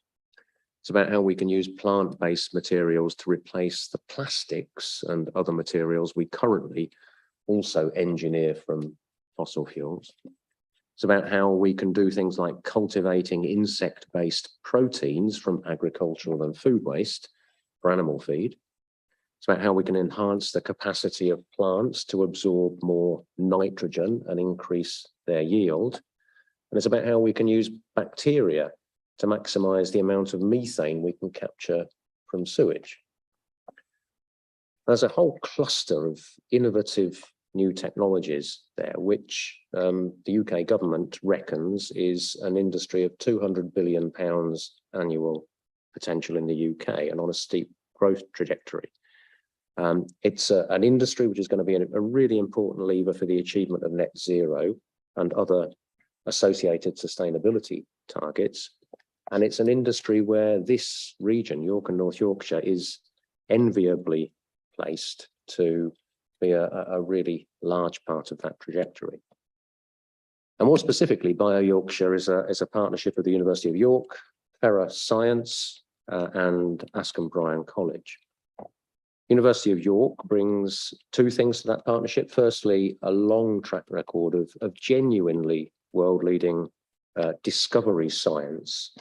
It's about how we can use plant-based materials to replace the plastics and other materials we currently also engineer from fossil fuels. It's about how we can do things like cultivating insect-based proteins from agricultural and food waste for animal feed. It's about how we can enhance the capacity of plants to absorb more nitrogen and increase their yield. And it's about how we can use bacteria to maximize the amount of methane we can capture from sewage. There's a whole cluster of innovative new technologies there, which the UK government reckons is an industry of £200 billion annual potential in the UK and on a steep growth trajectory. It's an industry which is going to be a really important lever for the achievement of net zero and other associated sustainability targets. And it's an industry where this region, York and North Yorkshire, is enviably placed to be a really large part of that trajectory. And more specifically, Bio Yorkshire is a partnership of the University of York, Ferrer Science, and Askham Bryan College. University of York brings two things to that partnership. Firstly, a long track record of genuinely world-leading discovery science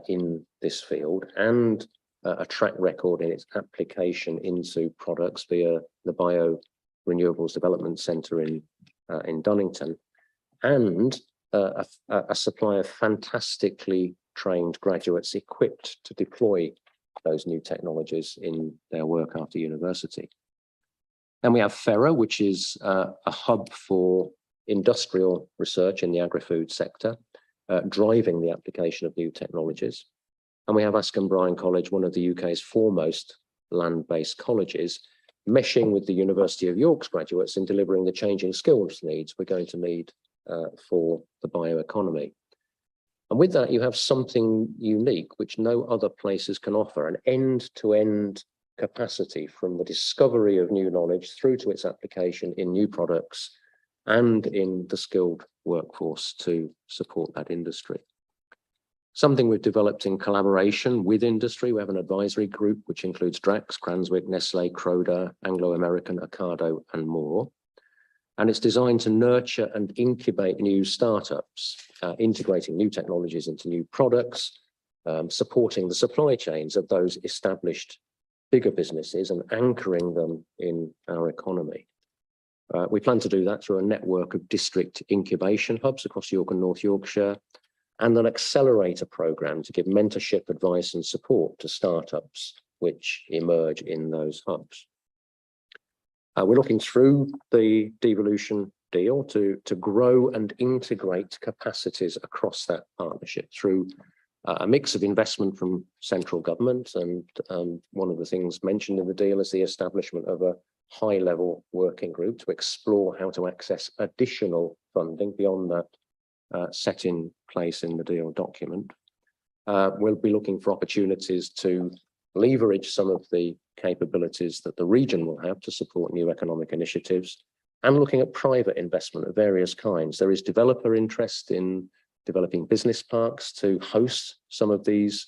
in this field, and a track record in its application into products via the Bio Renewables Development Centre in Dunnington, and a supply of fantastically trained graduates equipped to deploy those new technologies in their work after university. And we have Ferrer, which is a hub for industrial research in the agri-food sector, driving the application of new technologies. And we have Askham Bryan College, one of the UK's foremost land-based colleges, meshing with the University of York's graduates in delivering the changing skills needs we're going to need for the bioeconomy. And with that, you have something unique, which no other places can offer, an end-to-end capacity from the discovery of new knowledge through to its application in new products and in the skilled workforce to support that industry. Something we've developed in collaboration with industry. We have an advisory group, which includes Drax, Cranswick, Nestle, Croda, Anglo-American, Ocado, and more. And it's designed to nurture and incubate new startups, integrating new technologies into new products, supporting the supply chains of those established bigger businesses and anchoring them in our economy. We plan to do that through a network of district incubation hubs across York and North Yorkshire, and an accelerator programme to give mentorship, advice and support to startups which emerge in those hubs. We're looking through the Devolution deal to grow and integrate capacities across that partnership through a mix of investment from central government, and one of the things mentioned in the deal is the establishment of a high-level working group to explore how to access additional funding beyond that set in place in the deal document. We'll be looking for opportunities to leverage some of the capabilities that the region will have to support new economic initiatives, and looking at private investment of various kinds. There is developer interest in developing business parks to host some of these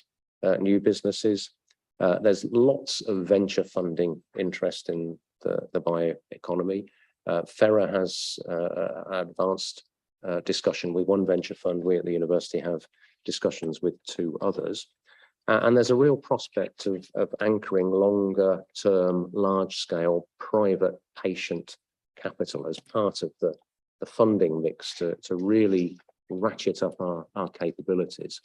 new businesses. There's lots of venture funding interest in the bioeconomy. Ferrer has advanced discussion with one venture fund. We at the university have discussions with two others. And there's a real prospect of anchoring longer term, large scale private patient capital as part of the funding mix to really ratchet up our capabilities.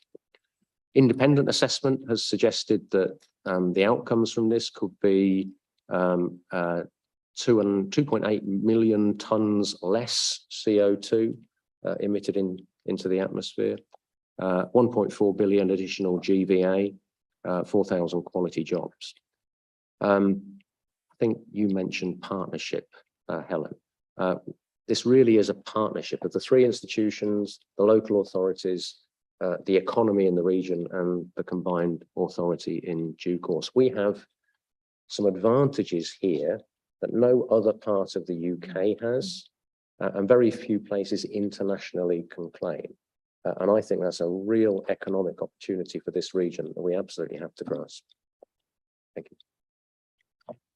Independent assessment has suggested that the outcomes from this could be 2.8 million tonnes less CO2 emitted into the atmosphere, 1.4 billion additional GVA, 4,000 quality jobs. I think you mentioned partnership, Helen. This really is a partnership of the three institutions, the local authorities, the economy in the region, and the combined authority in due course. We have some advantages here that no other part of the UK has, and very few places internationally can claim. And I think that's a real economic opportunity for this region that we absolutely have to grasp. Thank you.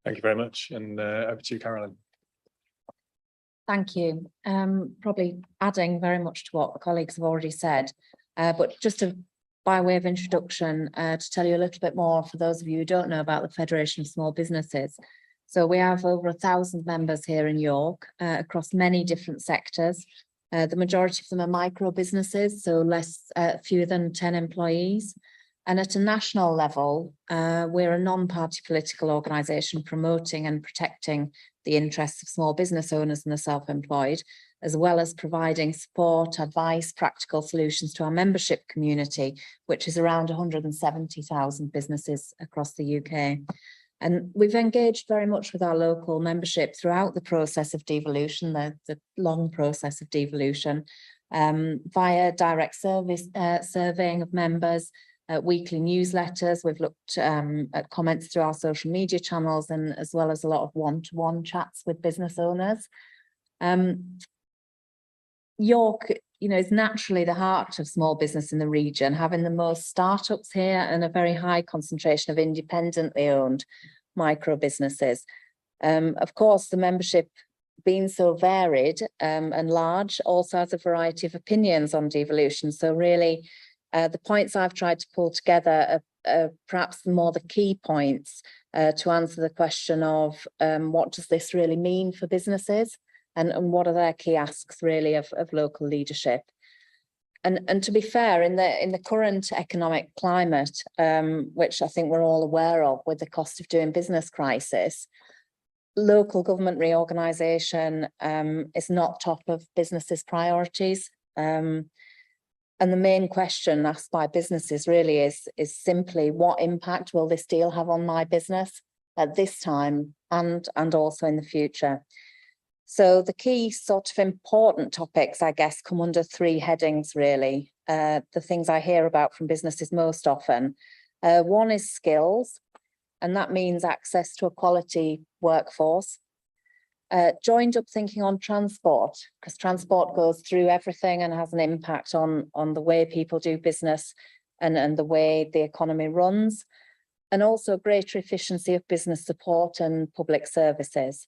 Thank you very much. And over to you, Carolyn. Thank you. Probably adding very much to what the colleagues have already said, but just by way of introduction, to tell you a little bit more for those of you who don't know about the Federation of Small Businesses. So we have over 1,000 members here in York across many different sectors. The majority of them are micro businesses, so fewer than 10 employees. And at a national level, we're a non-party political organisation promoting and protecting the interests of small business owners and the self-employed, as well as providing support, advice, practical solutions to our membership community, which is around 170,000 businesses across the UK. And we've engaged very much with our local membership throughout the process of devolution, the long process of devolution, via direct service surveying of members, weekly newsletters. We've looked at comments through our social media channels, and as well as a lot of one-to-one chats with business owners. York, is naturally the heart of small business in the region, having the most startups here and a very high concentration of independently owned micro businesses. Of course, the membership being so varied and large also has a variety of opinions on devolution. So really, the points I've tried to pull together are perhaps more the key points to answer the question of what does this really mean for businesses, and what are their key asks really of local leadership. And to be fair, in the current economic climate, which I think we're all aware of with the cost of doing business crisis, local government reorganisation is not top of businesses' priorities. And the main question asked by businesses really is simply, what impact will this deal have on my business at this time and also in the future? So the key sort of important topics, I guess, come under three headings really. The things I hear about from businesses most often. One is skills, and that means access to a quality workforce. Joined up thinking on transport, because transport goes through everything and has an impact on the way people do business and the way the economy runs, and also greater efficiency of business support and public services.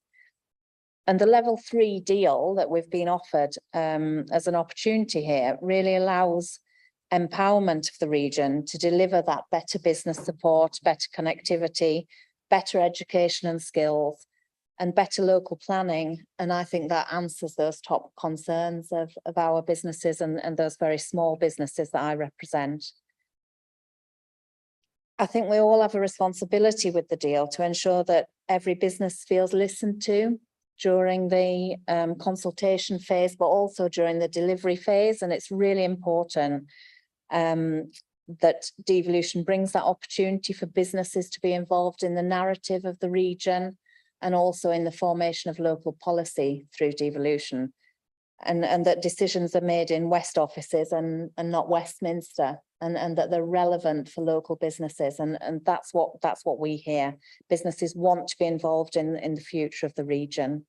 And the level 3 deal that we've been offered as an opportunity here really allows empowerment of the region to deliver that better business support, better connectivity, better education and skills, and better local planning. And I think that answers those top concerns of our businesses and those very small businesses that I represent. I think we all have a responsibility with the deal to ensure that every business feels listened to during the consultation phase, but also during the delivery phase. And it's really important that devolution brings that opportunity for businesses to be involved in the narrative of the region, and also in the formation of local policy through devolution, and that decisions are made in West offices and not Westminster, and that they're relevant for local businesses. And that's what we hear. Businesses want to be involved in the future of the region.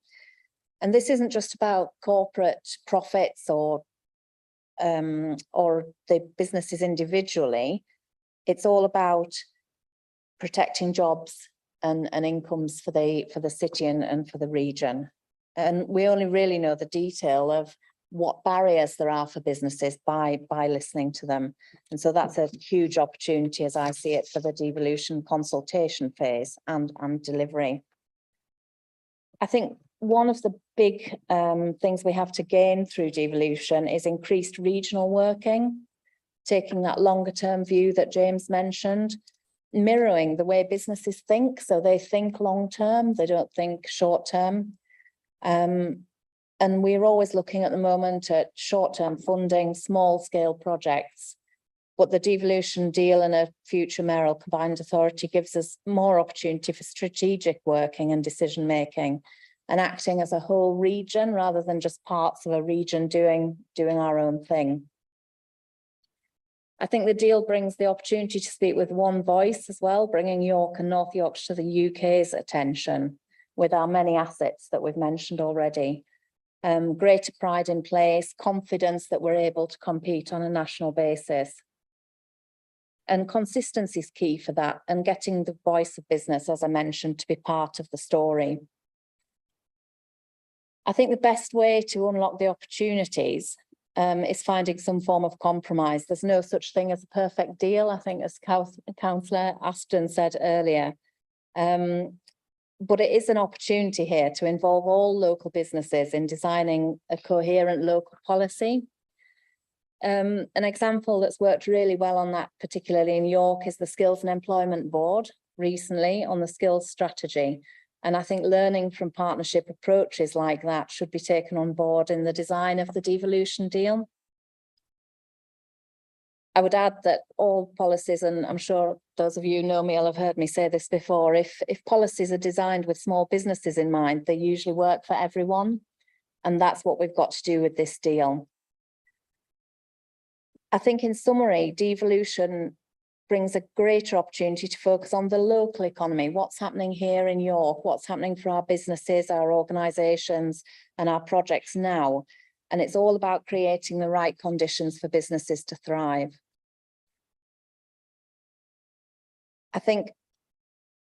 And this isn't just about corporate profits or the businesses individually. It's all about protecting jobs and incomes for the city and for the region. And we only really know the detail of what barriers there are for businesses by listening to them. And so that's a huge opportunity, as I see it, for the devolution consultation phase and delivery. I think one of the big things we have to gain through devolution is increased regional working, taking that longer term view that James mentioned, mirroring the way businesses think. So they think long term, they don't think short term. And we're always looking at the moment at short term funding, small scale projects. But the devolution deal and a future mayoral combined authority gives us more opportunity for strategic working and decision making, and acting as a whole region rather than just parts of a region doing our own thing. I think the deal brings the opportunity to speak with one voice as well, bringing York and North Yorkshire to the UK's attention with our many assets that we've mentioned already. Greater pride in place, confidence that we're able to compete on a national basis. And consistency is key for that, and getting the voice of business, as I mentioned, to be part of the story. I think the best way to unlock the opportunities is finding some form of compromise. There's no such thing as a perfect deal, I think, as Councillor Aston said earlier. But it is an opportunity here to involve all local businesses in designing a coherent local policy. An example that's worked really well on that, particularly in York, is the Skills and Employment Board recently on the skills strategy. And I think learning from partnership approaches like that should be taken on board in the design of the devolution deal. I would add that all policies, and I'm sure those of you who know me will have heard me say this before, if policies are designed with small businesses in mind, they usually work for everyone. And that's what we've got to do with this deal. I think in summary, devolution brings a greater opportunity to focus on the local economy, what's happening here in York, what's happening for our businesses, our organisations and our projects now. And it's all about creating the right conditions for businesses to thrive. I think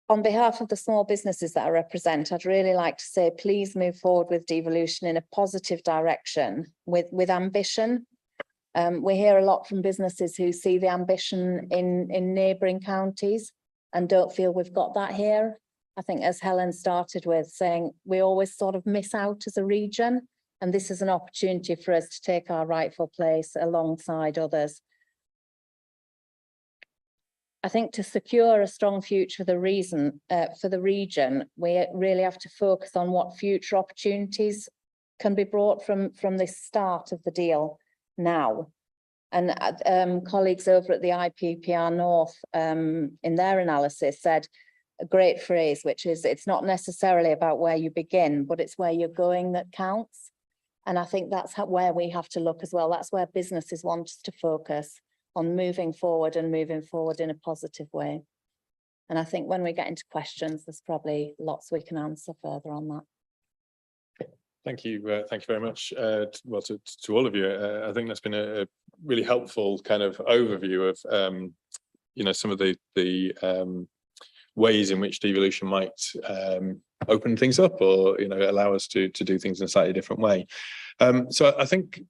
on behalf of the small businesses that I represent, I'd really like to say, please move forward with devolution in a positive direction with ambition. We hear a lot from businesses who see the ambition in neighbouring counties and don't feel we've got that here. I think, as Helen started with saying, we always sort of miss out as a region, and this is an opportunity for us to take our rightful place alongside others. I think to secure a strong future for the region, we really have to focus on what future opportunities can be brought from this start of the deal now. And colleagues over at the IPPR North in their analysis said a great phrase, which is, it's not necessarily about where you begin, but it's where you're going that counts. And I think that's where we have to look as well. That's where businesses want us to focus on moving forward and moving forward in a positive way. And I think when we get into questions, there's probably lots we can answer further on that. Thank you very much. Well, to all of you, I think that's been a really helpful kind of overview of you know, some of the ways in which devolution might open things up, or you know, allow us to do things in a slightly different way. So I think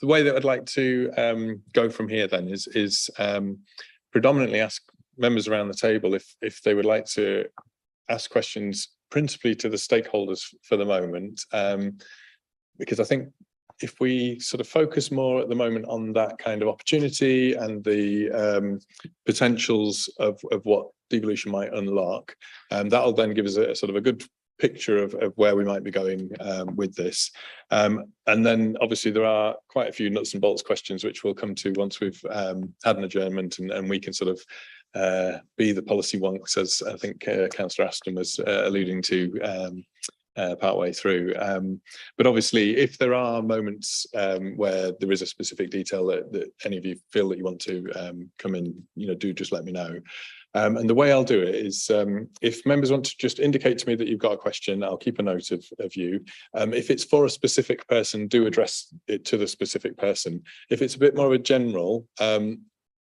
the way that I'd like to go from here then is predominantly ask members around the table if they would like to ask questions principally to the stakeholders for the moment, because I think if we sort of focus more at the moment on that kind of opportunity and the potentials of what devolution might unlock, that'll then give us a sort of a good picture of where we might be going with this. And then obviously there are quite a few nuts and bolts questions which we'll come to once we've had an adjournment, and we can sort of be the policy wonks, as I think Councillor Aston was alluding to partway through. But obviously, if there are moments where there is a specific detail that any of you feel that you want to come in, you know, do just let me know. And the way I'll do it is, if members want to just indicate to me that you've got a question, I'll keep a note of you. If it's for a specific person, do address it to the specific person. If it's a bit more of a general,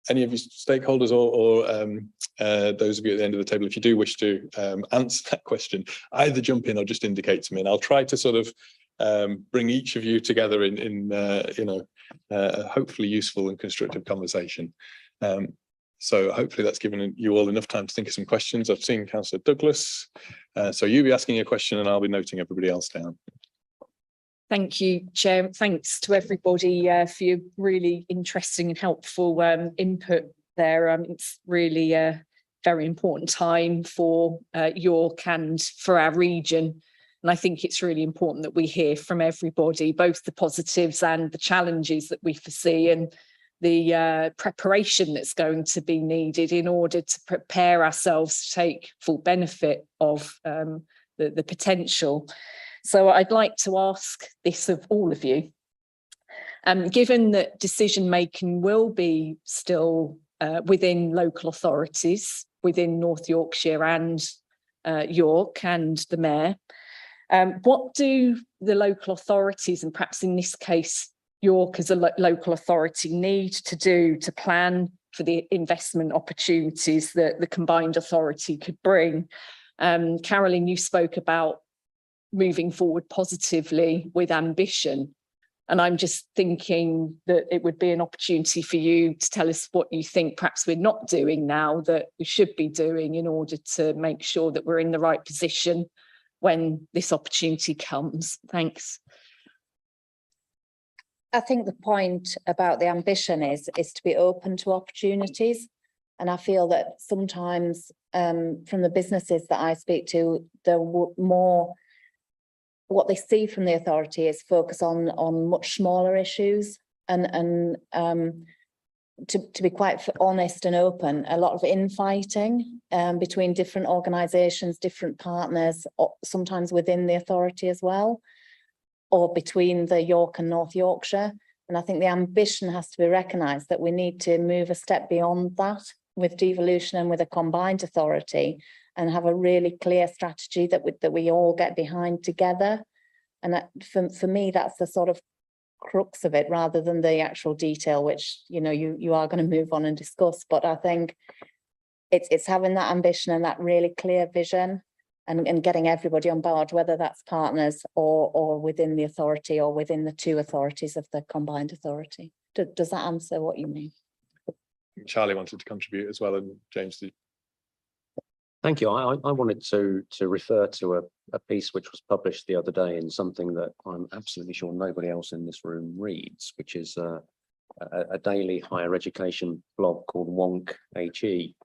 any of you stakeholders or those of you at the end of the table, if you do wish to answer that question, either jump in or just indicate to me, and I'll try to sort of bring each of you together in you know, a hopefully useful and constructive conversation. So hopefully that's given you all enough time to think of some questions. I've seen Councillor Douglas, so you'll be asking a question and I'll be noting everybody else down. Thank you, Chair. Thanks to everybody for your really interesting and helpful input there. It's really a very important time for York and for our region. And I think it's really important that we hear from everybody, both the positives and the challenges that we foresee, and the preparation that's going to be needed in order to prepare ourselves to take full benefit of the potential. So I'd like to ask this of all of you. Given that decision making will be still within local authorities, within North Yorkshire and York and the Mayor, what do the local authorities, and perhaps in this case York as a local authority, need to do to plan for the investment opportunities that the combined authority could bring? Carolyn, you spoke about moving forward positively with ambition. And I'm just thinking that it would be an opportunity for you to tell us what you think perhaps we're not doing now that we should be doing in order to make sure that we're in the right position when this opportunity comes. Thanks. I think the point about the ambition is to be open to opportunities. And I feel that sometimes from the businesses that I speak to, they're more, what they see from the authority is focus on much smaller issues and to be quite honest and open, a lot of infighting between different organisations, different partners, sometimes within the authority as well, or between the York and North Yorkshire. And I think the ambition has to be recognised that we need to move a step beyond that with devolution and with a combined authority, and have a really clear strategy that we all get behind together. And that, for me, that's the sort of crux of it, rather than the actual detail, which you are going to move on and discuss. But I think it's having that ambition and that really clear vision, and getting everybody on board, whether that's partners or within the authority or within the two authorities of the combined authority. Does that answer what you mean? Charlie wanted to contribute as well, and James did. Thank you. I wanted to refer to a piece which was published the other day in something that I'm absolutely sure nobody else in this room reads, which is a daily higher education blog called Wonk HE.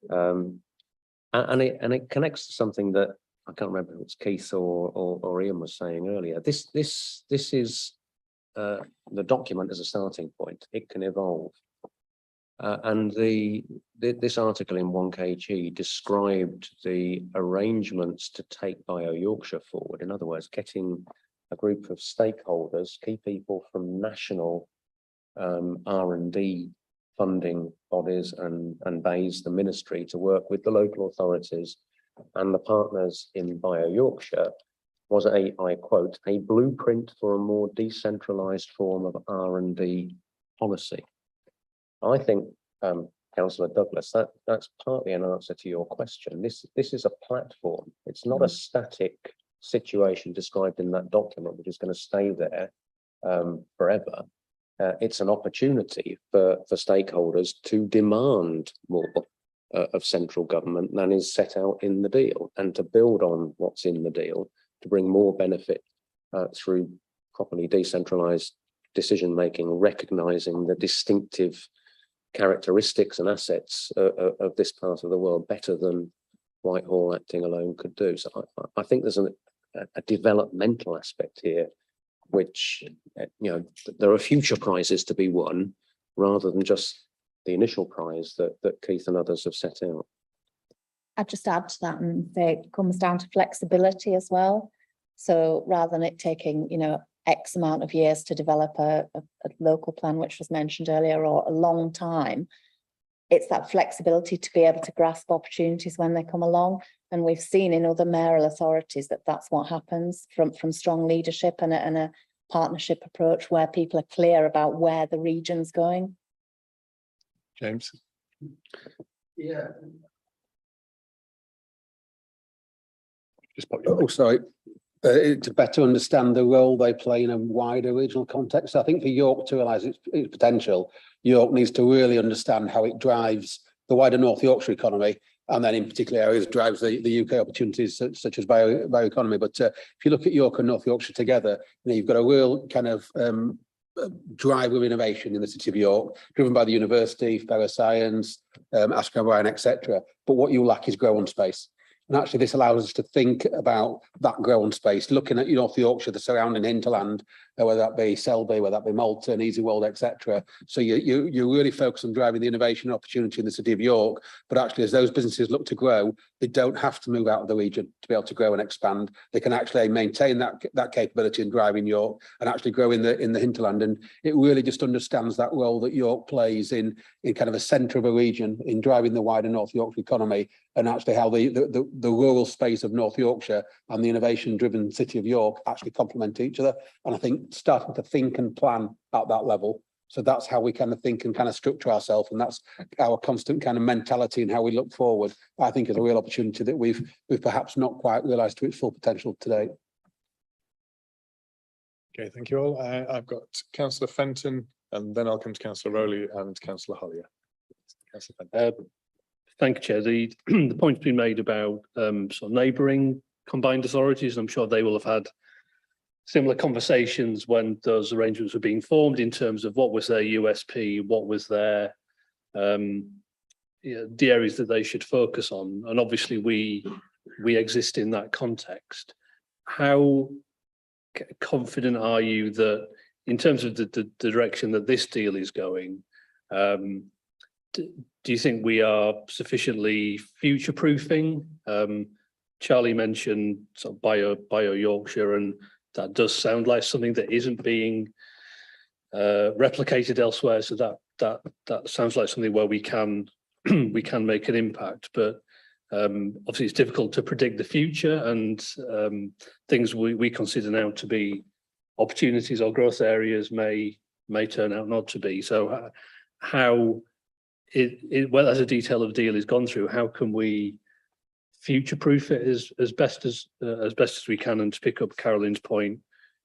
And it connects to something that I can't remember if it's Keith or Ian was saying earlier. This is the document as a starting point. It can evolve. And this article in 1KG described the arrangements to take Bio Yorkshire forward. In other words, getting a group of stakeholders, key people from national R&D funding bodies and BAYS, the ministry, to work with the local authorities and the partners in Bio Yorkshire was I quote, a blueprint for a more decentralised form of R&D policy. I think, Councillor Douglas, that's partly an answer to your question. This is a platform. It's not a static situation described in that document, which is going to stay there forever. It's an opportunity for stakeholders to demand more of central government than is set out in the deal, and to build on what's in the deal to bring more benefit through properly decentralised decision making, recognising the distinctive characteristics and assets of this part of the world better than Whitehall acting alone could do. So I think there's a developmental aspect here, which there are future prizes to be won rather than just the initial prize that Keith and others have set out. I'd just add to that and say it comes down to flexibility as well. So rather than it taking, X amount of years to develop a local plan, which was mentioned earlier, or a long time, it's that flexibility to be able to grasp opportunities when they come along. And we've seen in other mayoral authorities that that's what happens from strong leadership and a partnership approach where people are clear about where the region's going. James? Yeah. Just pop your Oh, sorry. To better understand the role they play in a wider regional context. I think for York to realise its potential, York needs to really understand how it drives the wider North Yorkshire economy, and then in particular areas drives the UK opportunities such as bioeconomy. But if you look at York and North Yorkshire together, you've got a real kind of drive of innovation in the city of York, driven by the university, Ferro Science, Ashcan Bryan, etc. But what you lack is grow-on space. And actually, this allows us to think about that grown space, looking at North Yorkshire, the surrounding hinterland, whether that be Selby, whether that be Malton, Easy World, etc. So you really focus on driving the innovation opportunity in the city of York. But actually, as those businesses look to grow, they don't have to move out of the region to be able to grow and expand. They can actually maintain that capability in driving York and actually grow in the hinterland. And it really just understands that role that York plays in kind of a centre of a region in driving the wider North Yorkshire economy, and actually how the rural space of North Yorkshire and the innovation-driven city of York actually complement each other. And I think starting to think and plan at that level. So that's how we kind of think and kind of structure ourselves, and that's our constant kind of mentality and how we look forward. I think is a real opportunity that we've perhaps not quite realised to its full potential today. Okay, thank you all. I've got Councillor Fenton, and then I'll come to Councillor Rowley and Councillor Hollier. Councillor Fenton. Thank you, Chair. The point's been made about sort of neighbouring combined authorities. I'm sure they will have had similar conversations when those arrangements were being formed in terms of what was their USP, what was their the areas that they should focus on, and obviously we exist in that context. How confident are you that, in terms of the direction that this deal is going, do you think we are sufficiently future-proofing? Charlie mentioned sort of bio Yorkshire, and that does sound like something that isn't being replicated elsewhere. So that sounds like something where we can we can make an impact. But obviously, it's difficult to predict the future, and things we consider now to be opportunities or growth areas may turn out not to be. So how well, as a detail of the deal is gone through, how can we future-proof it as best as we can, and to pick up Carolyn's point,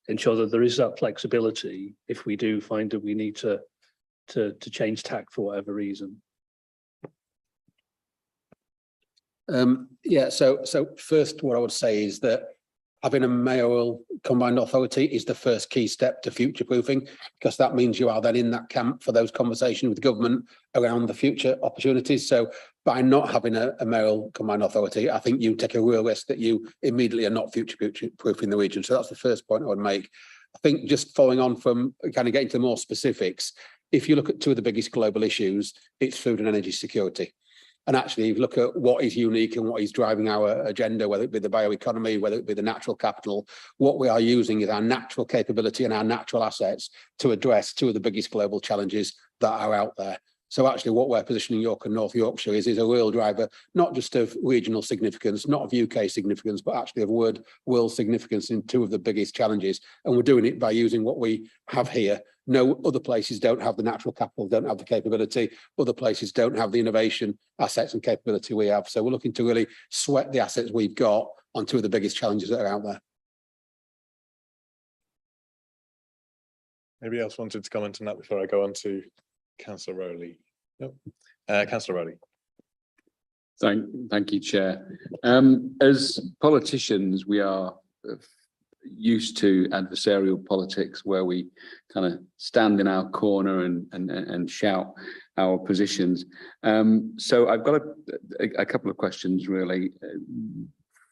ensure that there is that flexibility if we do find that we need to change tack for whatever reason. Yeah, so first, what I would say is that having a mayoral combined authority is the first key step to future-proofing, because that means you are then in that camp for those conversations with government around the future opportunities. So by not having a mayoral combined authority, I think you take a real risk that you immediately are not future-proofing the region. So that's the first point I would make. I think just following on from kind of getting to more specifics, if you look at two of the biggest global issues, it's food and energy security. And actually, if you look at what is unique and what is driving our agenda, whether it be the bioeconomy, whether it be the natural capital, what we are using is our natural capability and our natural assets to address two of the biggest global challenges that are out there. So actually what we're positioning York and North Yorkshire is a real driver, not just of regional significance, not of UK significance, but actually of world significance in two of the biggest challenges. And we're doing it by using what we have here. No other places don't have the natural capital, don't have the capability. Other places don't have the innovation, assets and capability we have. So we're looking to really sweat the assets we've got on two of the biggest challenges that are out there. Anybody else wanted to comment on that before I go on to Councillor Rowley? No. Councillor Rowley. Thank you, Chair. As politicians, we are used to adversarial politics where we kind of stand in our corner and shout our positions. So I've got a couple of questions really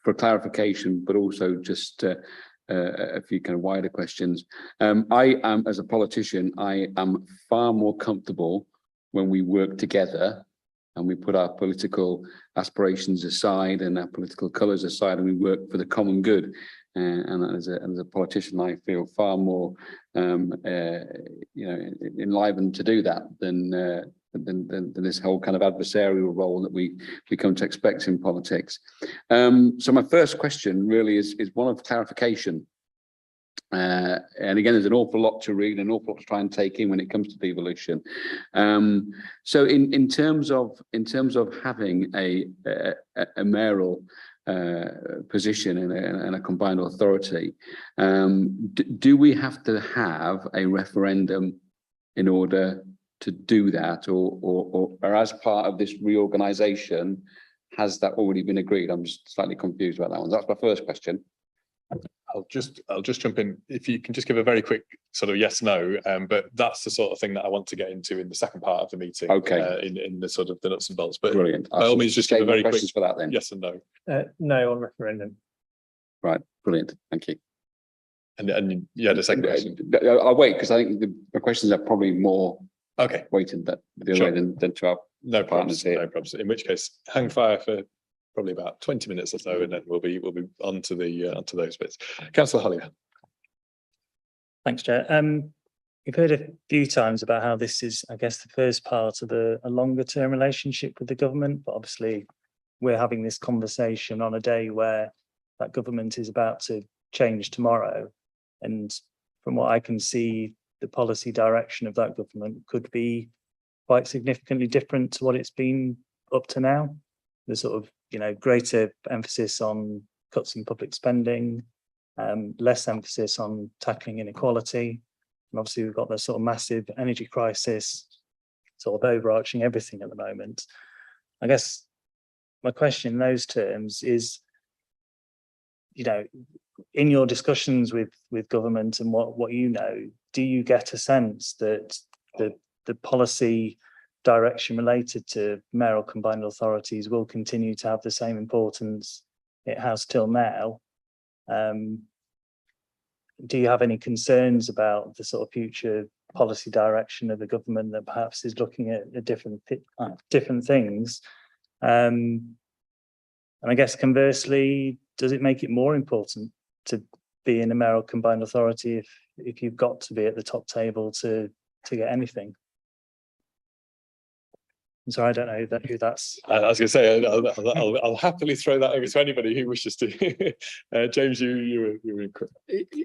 for clarification, but also just a few kind of wider questions. I am, as a politician, I am far more comfortable when we work together and we put our political aspirations aside and our political colours aside, and we work for the common good. And as a politician, I feel far more, enlivened to do that than this whole kind of adversarial role that we come to expect in politics. So my first question really is one of clarification. And again, there's an awful lot to read, an awful lot to try and take in when it comes to devolution. So in terms of having a mayoral position and a combined authority, do we have to have a referendum in order to do that, or as part of this reorganisation, has that already been agreed? I'm just slightly confused about that one. That's my first question. I'll just jump in. If you can just give a very quick sort of yes, no, but that's the sort of thing that I want to get into in the second part of the meeting. Okay. In the sort of the nuts and bolts. But brilliant. By all means, just give a very quick for that then. Yes and no. No on referendum. Right. Brilliant. Thank you. And yeah, the second question. I'll wait because I think the questions are probably more weighted the other way than to our partners here. No problems. In which case, hang fire for probably about 20 minutes or so, and then we'll be on to onto those bits. Councillor Hollier. Thanks, Chair. We've heard a few times about how this is, I guess, the first part of a longer term relationship with the government, but obviously we're having this conversation on a day where that government is about to change tomorrow. And from what I can see, the policy direction of that government could be quite significantly different to what it's been up to now. The sort of, greater emphasis on cuts in public spending, less emphasis on tackling inequality. And obviously we've got the sort of massive energy crisis sort of overarching everything at the moment. I guess my question in those terms is, in your discussions with government and what you know, do you get a sense that the policy direction related to mayoral combined authorities will continue to have the same importance it has till now? Do you have any concerns about the sort of future policy direction of the government that perhaps is looking at different things? And I guess conversely, does it make it more important to be in a mayoral combined authority if you've got to be at the top table to get anything? So I don't know who that's. I was going to say I'll happily throw that over to anybody who wishes to. James, you were.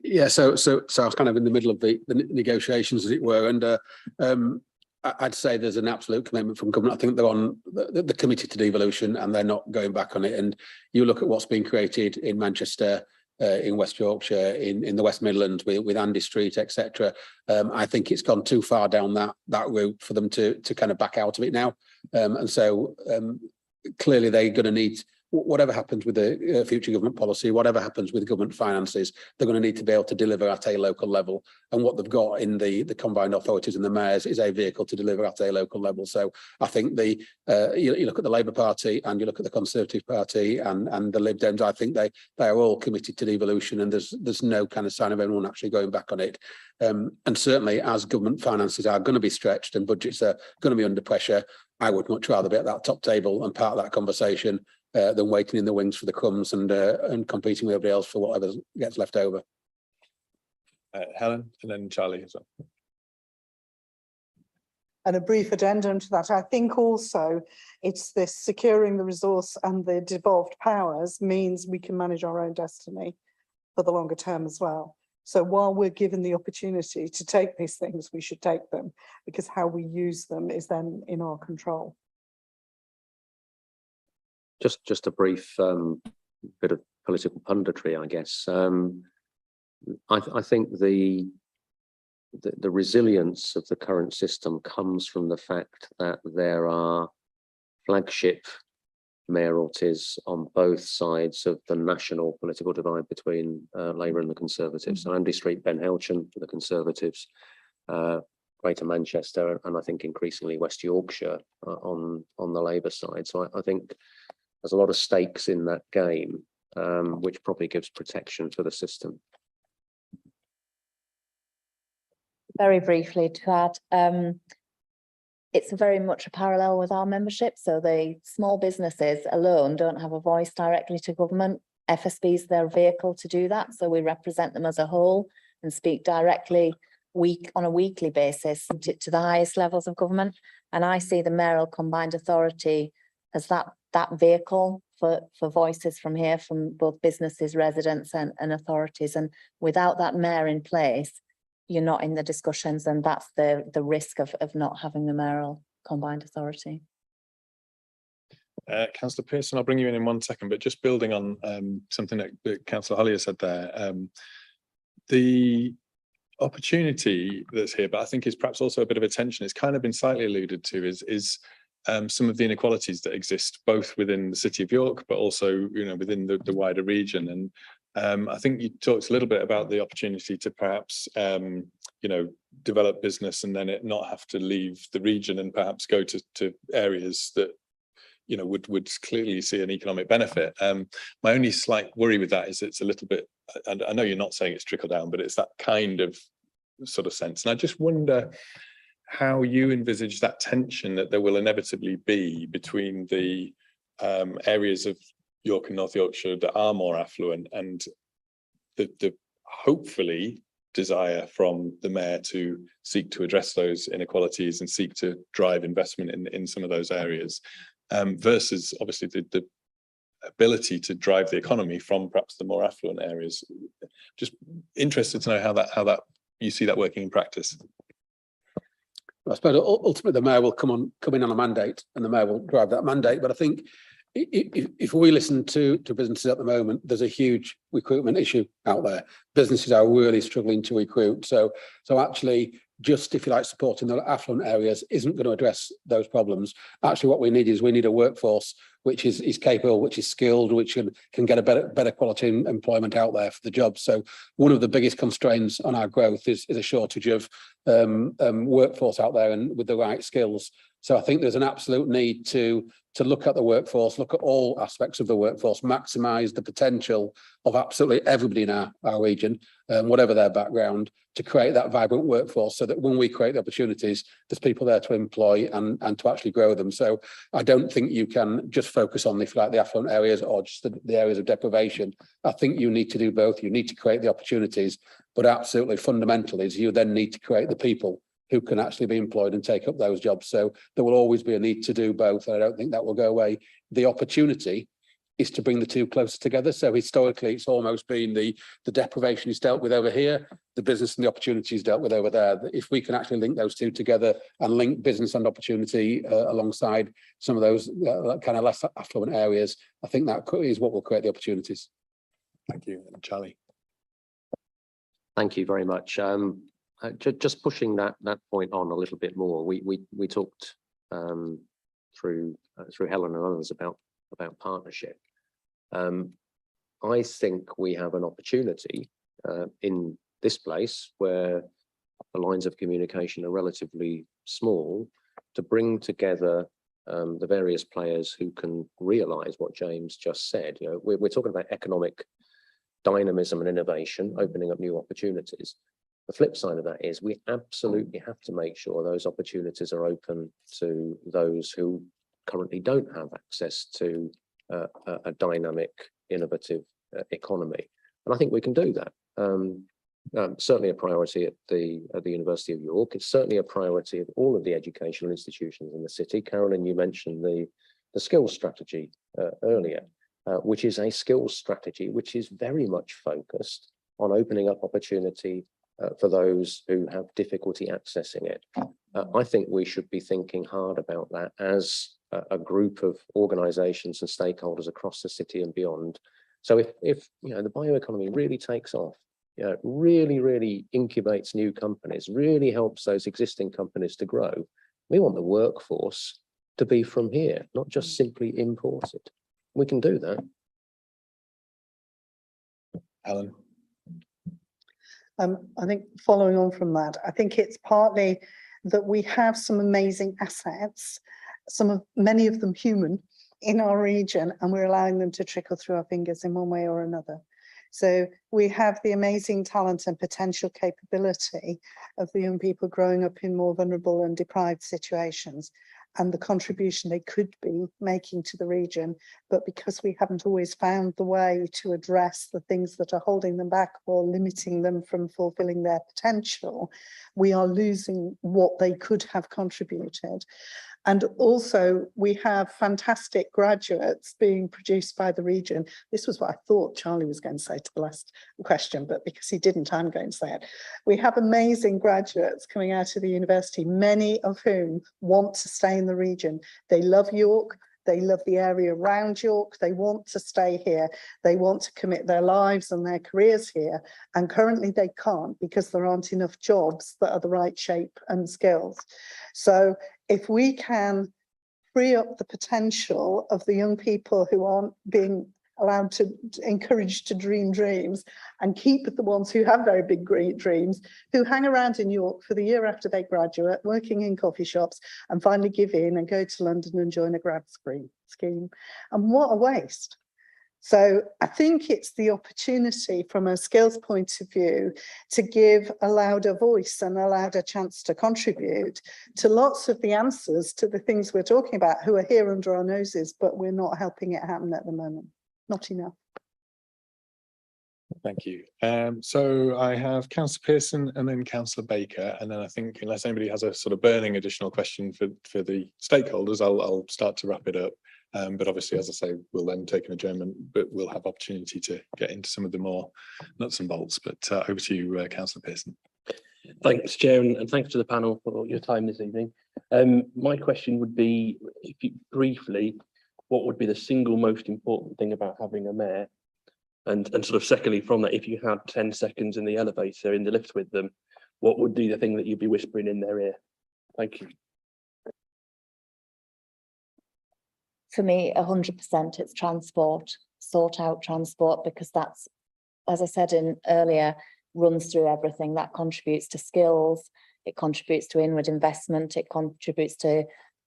Yeah, so I was kind of in the middle of the negotiations, as it were, and I'd say there's an absolute commitment from government. I think they're on the committee to devolution, and they're not going back on it. And you look at what's been created in Manchester, in West Yorkshire, in the West Midlands with Andy Street, etc. I think it's gone too far down that route for them to kind of back out of it now. And so clearly they're going to need, whatever happens with the future government policy, whatever happens with government finances, they're going to need to be able to deliver at a local level. And what they've got in the combined authorities and the mayors is a vehicle to deliver at a local level. So I think you look at the Labour Party and you look at the Conservative Party and the Lib Dems, I think they are all committed to devolution, and there's no kind of sign of anyone actually going back on it. And certainly as government finances are going to be stretched and budgets are going to be under pressure, I would much rather be at that top table and part of that conversation than waiting in the wings for the crumbs and competing with everybody else for whatever gets left over. Helen, and then Charlie as well. And a brief addendum to that, I think also it's this securing the resource and the devolved powers means we can manage our own destiny for the longer term as well. So while we're given the opportunity to take these things, we should take them, because how we use them is then in our control. Just a brief bit of political punditry, I guess. I think the resilience of the current system comes from the fact that there are flagship mayoralties on both sides of the national political divide between Labour and the Conservatives. So Andy Street, Ben Helchan for the Conservatives, Greater Manchester, and I think increasingly West Yorkshire on the Labour side. So I think there's a lot of stakes in that game, which probably gives protection for the system. Very briefly to add, it's very much a parallel with our membership. So the small businesses alone don't have a voice directly to government. FSB is their vehicle to do that. So we represent them as a whole and speak directly on a weekly basis to the highest levels of government. And I see the mayoral combined authority as that vehicle for voices from here, from both businesses, residents and authorities. And without that mayor in place, you're not in the discussions, and that's the risk of not having the mayoral combined authority. Councillor Pearson, I'll bring you in 1 second, but just building on something that Councillor Hollier said there, the opportunity that's here, but I think is perhaps also a bit of a tension, it's kind of been slightly alluded to, is some of the inequalities that exist both within the City of York, but also within the wider region. And I think you talked a little bit about the opportunity to perhaps develop business and then it not have to leave the region and perhaps go to areas that would clearly see an economic benefit. My only slight worry with that is it's a little bit, and I know you're not saying it's trickle down, but it's that kind of sort of sense. And I just wonder how you envisage that tension that there will inevitably be between the areas of York and North Yorkshire that are more affluent and the hopefully desire from the mayor to seek to address those inequalities and seek to drive investment in some of those areas, versus obviously the ability to drive the economy from perhaps the more affluent areas. Just interested to know how that you see that working in practice. I suppose ultimately the mayor will come in on a mandate, and the mayor will drive that mandate. But I think if we listen to businesses at the moment, there's a huge recruitment issue out there. Businesses are really struggling to recruit. So actually, just, if you like, supporting the affluent areas isn't going to address those problems. Actually, what we need is a workforce which is capable, which is skilled, which can get a better quality employment out there for the jobs. So one of the biggest constraints on our growth is a shortage of workforce out there and with the right skills. So I think there's an absolute need to look at the workforce, look at all aspects of the workforce, maximise the potential of absolutely everybody in our region, whatever their background, to create that vibrant workforce so that when we create the opportunities, there's people there to employ and to actually grow them. So I don't think you can just focus on the affluent areas or just the areas of deprivation. I think you need to do both. You need to create the opportunities, but absolutely fundamental is you then need to create the people who can actually be employed and take up those jobs. So there will always be a need to do both. And I don't think that will go away. The opportunity is to bring the two closer together. So historically, it's almost been the deprivation is dealt with over here, the business and the opportunity is dealt with over there. If we can actually link those two together and link business and opportunity alongside some of those kind of less affluent areas, I think that is what will create the opportunities. Thank you, Charlie. Thank you very much. Just pushing that point on a little bit more. We talked through Helen and others about partnership. I think we have an opportunity in this place where the lines of communication are relatively small to bring together the various players who can realise what James just said. You know, we're talking about economic dynamism and innovation, opening up new opportunities. The flip side of that is we absolutely have to make sure those opportunities are open to those who currently don't have access to a dynamic, innovative economy. And I think we can do that. Certainly a priority at the University of York. It's certainly a priority of all of the educational institutions in the city. Carolyn, you mentioned the skills strategy earlier, which is a skills strategy which is very much focused on opening up opportunity for those who have difficulty accessing it. I think we should be thinking hard about that as a group of organisations and stakeholders across the city and beyond. So if you know the bioeconomy really takes off, you know, really incubates new companies, really helps those existing companies to grow, we want the workforce to be from here, not just simply imported. We can do that. Helen. I think following on from that, I think it's partly that we have some amazing assets, many of them human, in our region, and we're allowing them to trickle through our fingers in one way or another. So we have the amazing talent and potential capability of the young people growing up in more vulnerable and deprived situations, and the contribution they could be making to the region. But because we haven't always found the way to address the things that are holding them back or limiting them from fulfilling their potential, we are losing what they could have contributed. And also we have fantastic graduates being produced by the region. This was what I thought Charlie was going to say to the last question, but because he didn't, I'm going to say it. We have amazing graduates coming out of the university, many of whom want to stay in the region. They love York. They love the area around York. They want to stay here. They want to commit their lives and their careers here. And currently they can't because there aren't enough jobs that are the right shape and skills. So if we can free up the potential of the young people who aren't being allowed to encouraged to dream dreams, and keep the ones who have very big great dreams, who hang around in York for the year after they graduate, working in coffee shops, and finally give in and go to London and join a grad scheme. And what a waste. So I think it's the opportunity from a skills point of view to give a louder voice and a louder chance to contribute to lots of the answers to the things we're talking about, who are here under our noses, but we're not helping it happen at the moment. Not enough. Thank you. So I have Councillor Pearson and then Councillor Baker, and then I think unless anybody has a sort of burning additional question for the stakeholders, I'll start to wrap it up. But obviously, as I say, we'll then take an adjournment, but we'll have opportunity to get into some of the more nuts and bolts. But over to you, Councillor Pearson. Thanks, Chair, and thanks to the panel for your time this evening. My question would be, if you briefly, what would be the single most important thing about having a mayor? And sort of secondly, from that, if you had 10 seconds in the elevator, in the lift with them, what would be the thing that you'd be whispering in their ear? Thank you. For me, 100% it's transport, sort out transport, because that's, as I said in earlier, runs through everything. That contributes to skills, it contributes to inward investment, it contributes to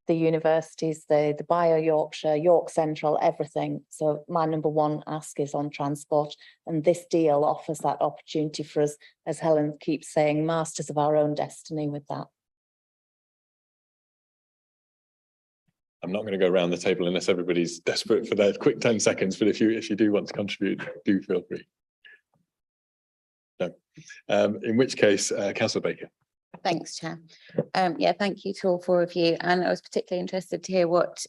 the universities, the Bio Yorkshire, York Central, everything. So my number one ask is on transport, and this deal offers that opportunity for us, as Helen keeps saying, masters of our own destiny with that. I'm not going to go around the table unless everybody's desperate for their quick 10 seconds, but if you do want to contribute, do feel free. No. In which case, Councillor Baker. Thanks, Chair. Yeah, thank you to all four of you. And I was particularly interested to hear what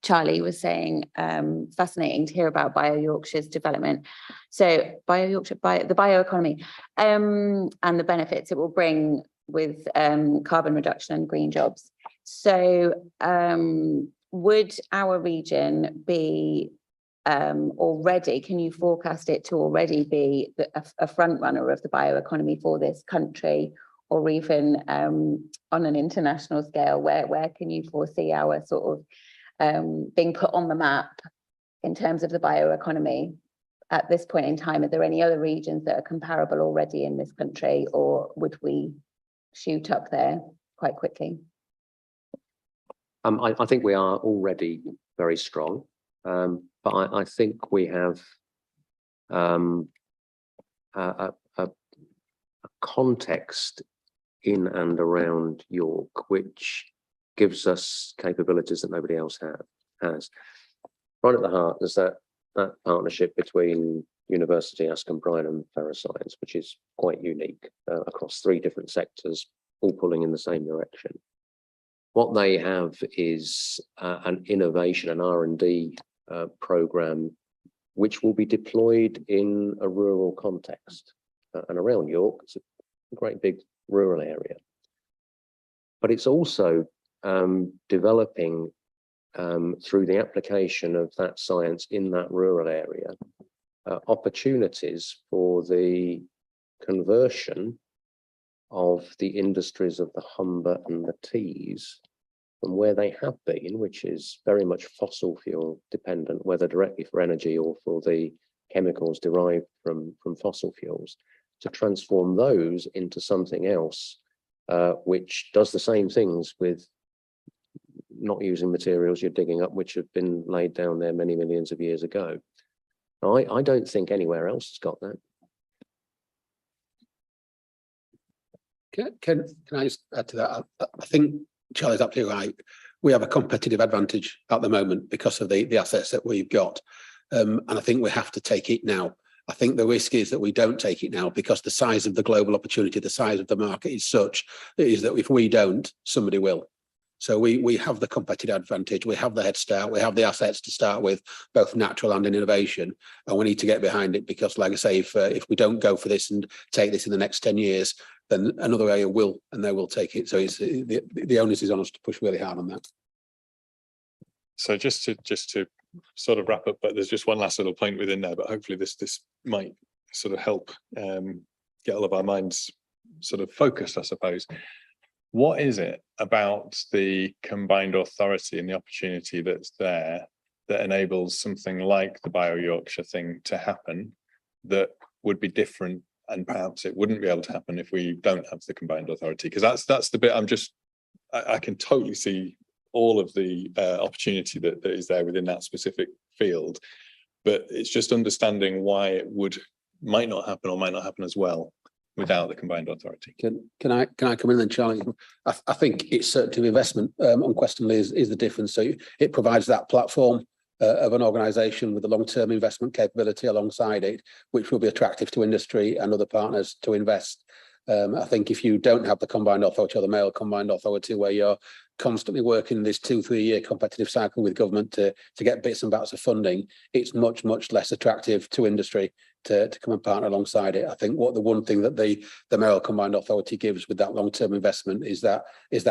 Charlie was saying. Fascinating to hear about Bio Yorkshire's development. So Bio Yorkshire, the bioeconomy and the benefits it will bring with carbon reduction and green jobs. So would our region be already, can you forecast it to already be a front runner of the bioeconomy for this country, or even on an international scale? Where can you foresee our sort of being put on the map in terms of the bioeconomy at this point in time? Are there any other regions that are comparable already in this country, or would we shoot up there quite quickly? I think we are already very strong, but I think we have a context in and around York which gives us capabilities that nobody else has. Right at the heart, there's that partnership between University, Askham Bryan and Ferroscience, which is quite unique across 3 different sectors, all pulling in the same direction. What they have is an innovation, an R&D program, which will be deployed in a rural context. And around York, it's a great big rural area. But it's also developing through the application of that science in that rural area, opportunities for the conversion of the industries of the Humber and the Tees from where they have been, which is very much fossil fuel dependent, whether directly for energy or for the chemicals derived from fossil fuels, to transform those into something else, which does the same things with not using materials you're digging up, which have been laid down there many millions of years ago. I don't think anywhere else has got that. Can I just add to that? I think Charlie's absolutely right. We have a competitive advantage at the moment because of the assets that we've got. And I think we have to take it now. I think the risk is that we don't take it now because the size of the global opportunity, the size of the market is such that if we don't, somebody will. So we have the competitive advantage, we have the head start, we have the assets to start with, both natural and in innovation, and we need to get behind it because, like I say, if we don't go for this and take this in the next 10 years, then another area will, and they will take it. So it's the onus is on us to push really hard on that. So just to sort of wrap up, but there's just one last little point within there, but hopefully this might sort of help get all of our minds sort of focused, I suppose. What is it about the combined authority and the opportunity that's there that enables something like the Bio Yorkshire thing to happen that would be different, and perhaps it wouldn't be able to happen if we don't have the combined authority? Because that's the bit I can totally see all of the opportunity that is there within that specific field, but it's just understanding why it might not happen or might not happen as well without the combined authority. Can I come in then, Charlie? I think it's certainty of investment unquestionably is the difference. So it provides that platform of an organisation with a long-term investment capability alongside it, which will be attractive to industry and other partners to invest. I think if you don't have the combined authority or the male combined authority, where you're constantly working this 2-3 year competitive cycle with government to get bits and bats of funding, it's much less attractive to industry to come and partner alongside it. I think the one thing that the male combined authority gives with that long-term investment is that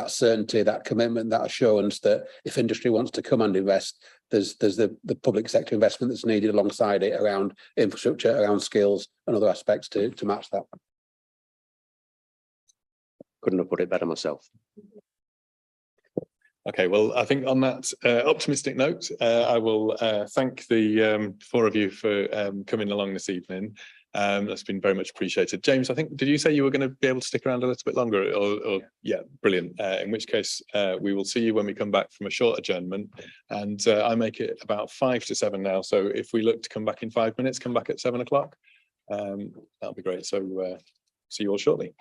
certainty, that commitment, that assurance that if industry wants to come and invest, there's the public sector investment that's needed alongside it around infrastructure, around skills and other aspects to match that. Couldn't have put it better myself. Okay, well, I think on that optimistic note, I will thank the four of you for coming along this evening. That's been very much appreciated. James, I think, did you say you were going to be able to stick around a little bit longer? Or yeah, brilliant. In which case, we will see you when we come back from a short adjournment. And I make it about 5 to 7 now. So if we look to come back in 5 minutes, come back at 7 o'clock. That'll be great. So see you all shortly.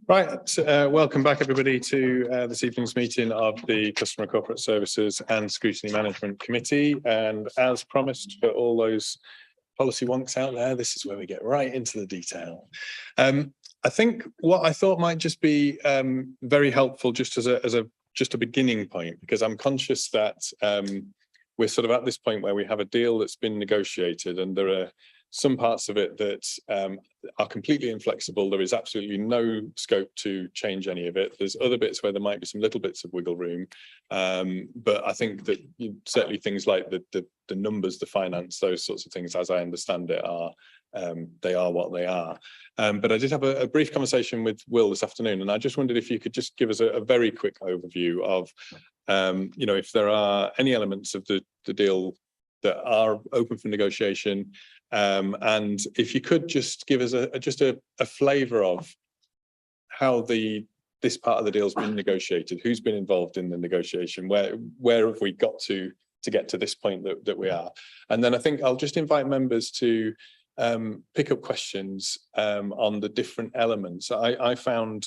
Right, welcome back everybody to this evening's meeting of the Customer Corporate Services and Scrutiny Management Committee. And as promised for all those policy wonks out there, this is where we get right into the detail. I think what I thought might just be very helpful just as a beginning point, because I'm conscious that we're sort of at this point where we have a deal that's been negotiated and there are some parts of it that are completely inflexible. There is absolutely no scope to change any of it. There's other bits where there might be some little bits of wiggle room. But I think that certainly things like the numbers, the finance, those sorts of things, as I understand it, are they are what they are. But I did have a brief conversation with Will this afternoon, and I just wondered if you could just give us a very quick overview of, if there are any elements of the deal that are open for negotiation, and if you could just give us a flavour of how this part of the deal has been negotiated, who's been involved in the negotiation, where have we got to get to this point that we are. And then I think I'll just invite members to pick up questions on the different elements. I found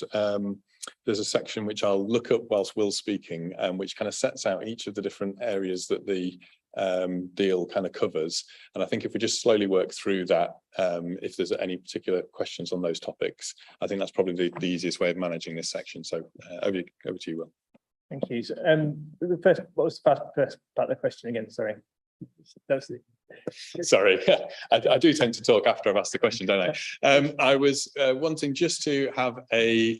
there's a section which I'll look up whilst Will's speaking, which kind of sets out each of the different areas that the deal kind of covers. And I think if we just slowly work through that, if there's any particular questions on those topics, I think that's probably the easiest way of managing this section. So over to you, Will. Thank you. So, what was the first part of the question again? Sorry. Sorry, I do tend to talk after I've asked the question, don't I? I was wanting just to have a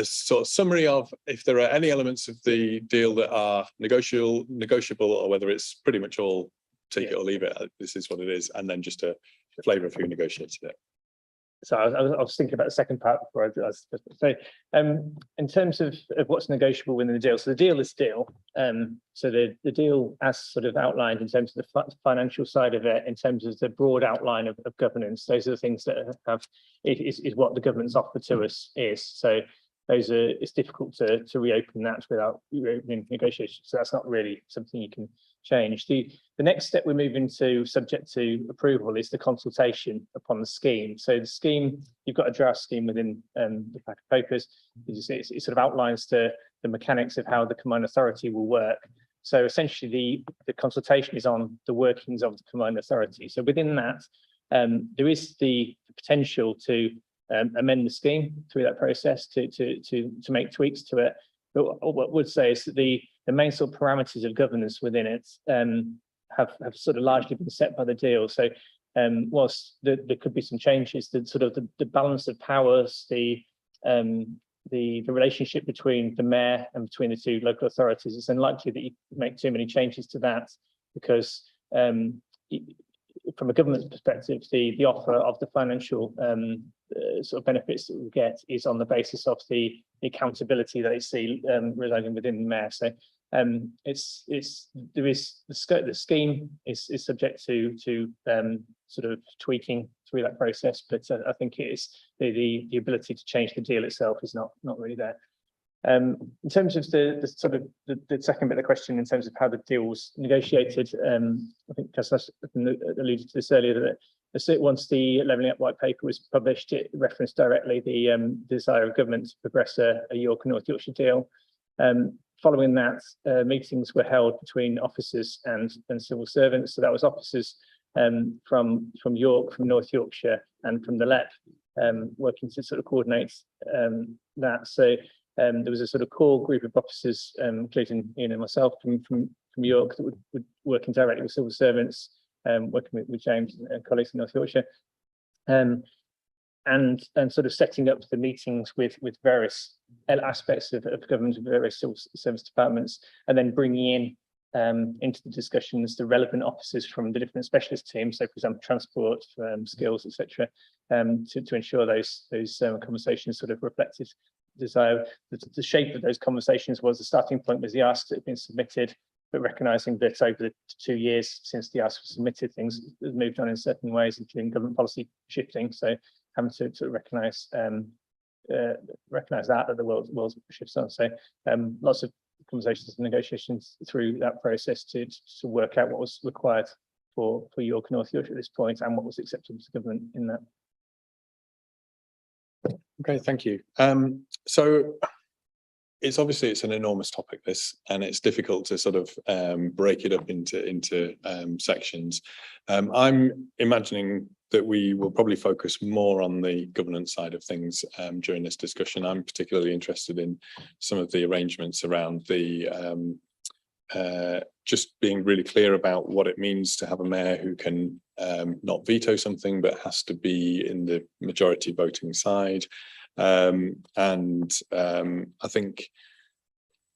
sort of summary of if there are any elements of the deal that are negotiable, or whether it's pretty much all take it or leave it. This is what it is, and then just a flavour of who negotiated it. So I was thinking about the second part before I was so in terms of what's negotiable within the deal. So the deal is still so the deal as sort of outlined in terms of the financial side of it, in terms of the broad outline of governance, those are the things that is what the government's offer to us is. So those are, it's difficult to reopen that without reopening negotiations. So that's not really something you can change. The next step we're moving to, subject to approval, is the consultation upon the scheme. So the scheme, you've got a draft scheme within the pack of papers. It sort of outlines the mechanics of how the Combined Authority will work. So essentially the consultation is on the workings of the Combined Authority. So within that, there is the potential to amend the scheme through that process to make tweaks to it. But what I would say is that the main sort of parameters of governance within it have sort of largely been set by the deal. So whilst there could be some changes, the balance of powers, the relationship between the mayor and between the two local authorities, it's unlikely that you make too many changes to that, because from a government perspective, the offer of the financial sort of benefits that we get is on the basis of the accountability that they see residing within the mayor. So the scheme is subject to sort of tweaking through that process, but I think it is the ability to change the deal itself is not really there. In terms of the second bit of the question, in terms of how the deal was negotiated, I think Councillor alluded to this earlier, that once the Levelling Up White Paper was published, it referenced directly the desire of government to progress a York and North Yorkshire deal. Following that, meetings were held between officers and civil servants. So that was officers from York, from North Yorkshire, and from the LEP, working to sort of coordinate that. So there was a sort of core group of officers, including myself from York, that would working directly with civil servants, working with James and colleagues in North Yorkshire, and sort of setting up the meetings with various aspects of government, various civil service departments, and then bringing in into the discussions the relevant officers from the different specialist teams. So, for example, transport, skills, etc., to ensure those conversations sort of reflected desire. The shape of those conversations was, the starting point was the asks that had been submitted, but recognising that over the 2 years since the asks were submitted, things have moved on in certain ways, including government policy shifting. So having to recognise that the world's shifts on. So lots of conversations and negotiations through that process to work out what was required for York and North Yorkshire at this point, and what was acceptable to government in that. Okay, thank you. So it's an enormous topic, this, and it's difficult to sort of break it up into sections. I'm imagining that we will probably focus more on the governance side of things during this discussion. I'm particularly interested in some of the arrangements around the just being really clear about what it means to have a mayor who can not veto something, but has to be in the majority voting side. I think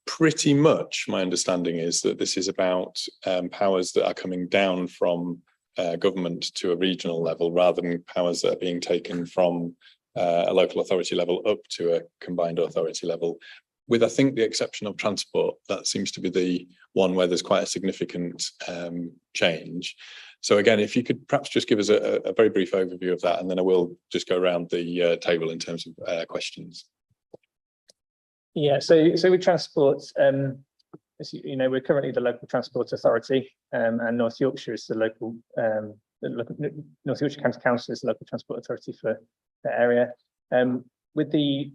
pretty much my understanding is that this is about powers that are coming down from government to a regional level, rather than powers that are being taken from a local authority level up to a combined authority level. With, I think, the exception of transport, that seems to be the one where there's quite a significant change. So again, if you could perhaps just give us a very brief overview of that, and then I will just go around the table in terms of questions. Yeah, so with transport, as you know, we're currently the local transport authority, and North Yorkshire is the local, North Yorkshire County Council is the local transport authority for the area. With the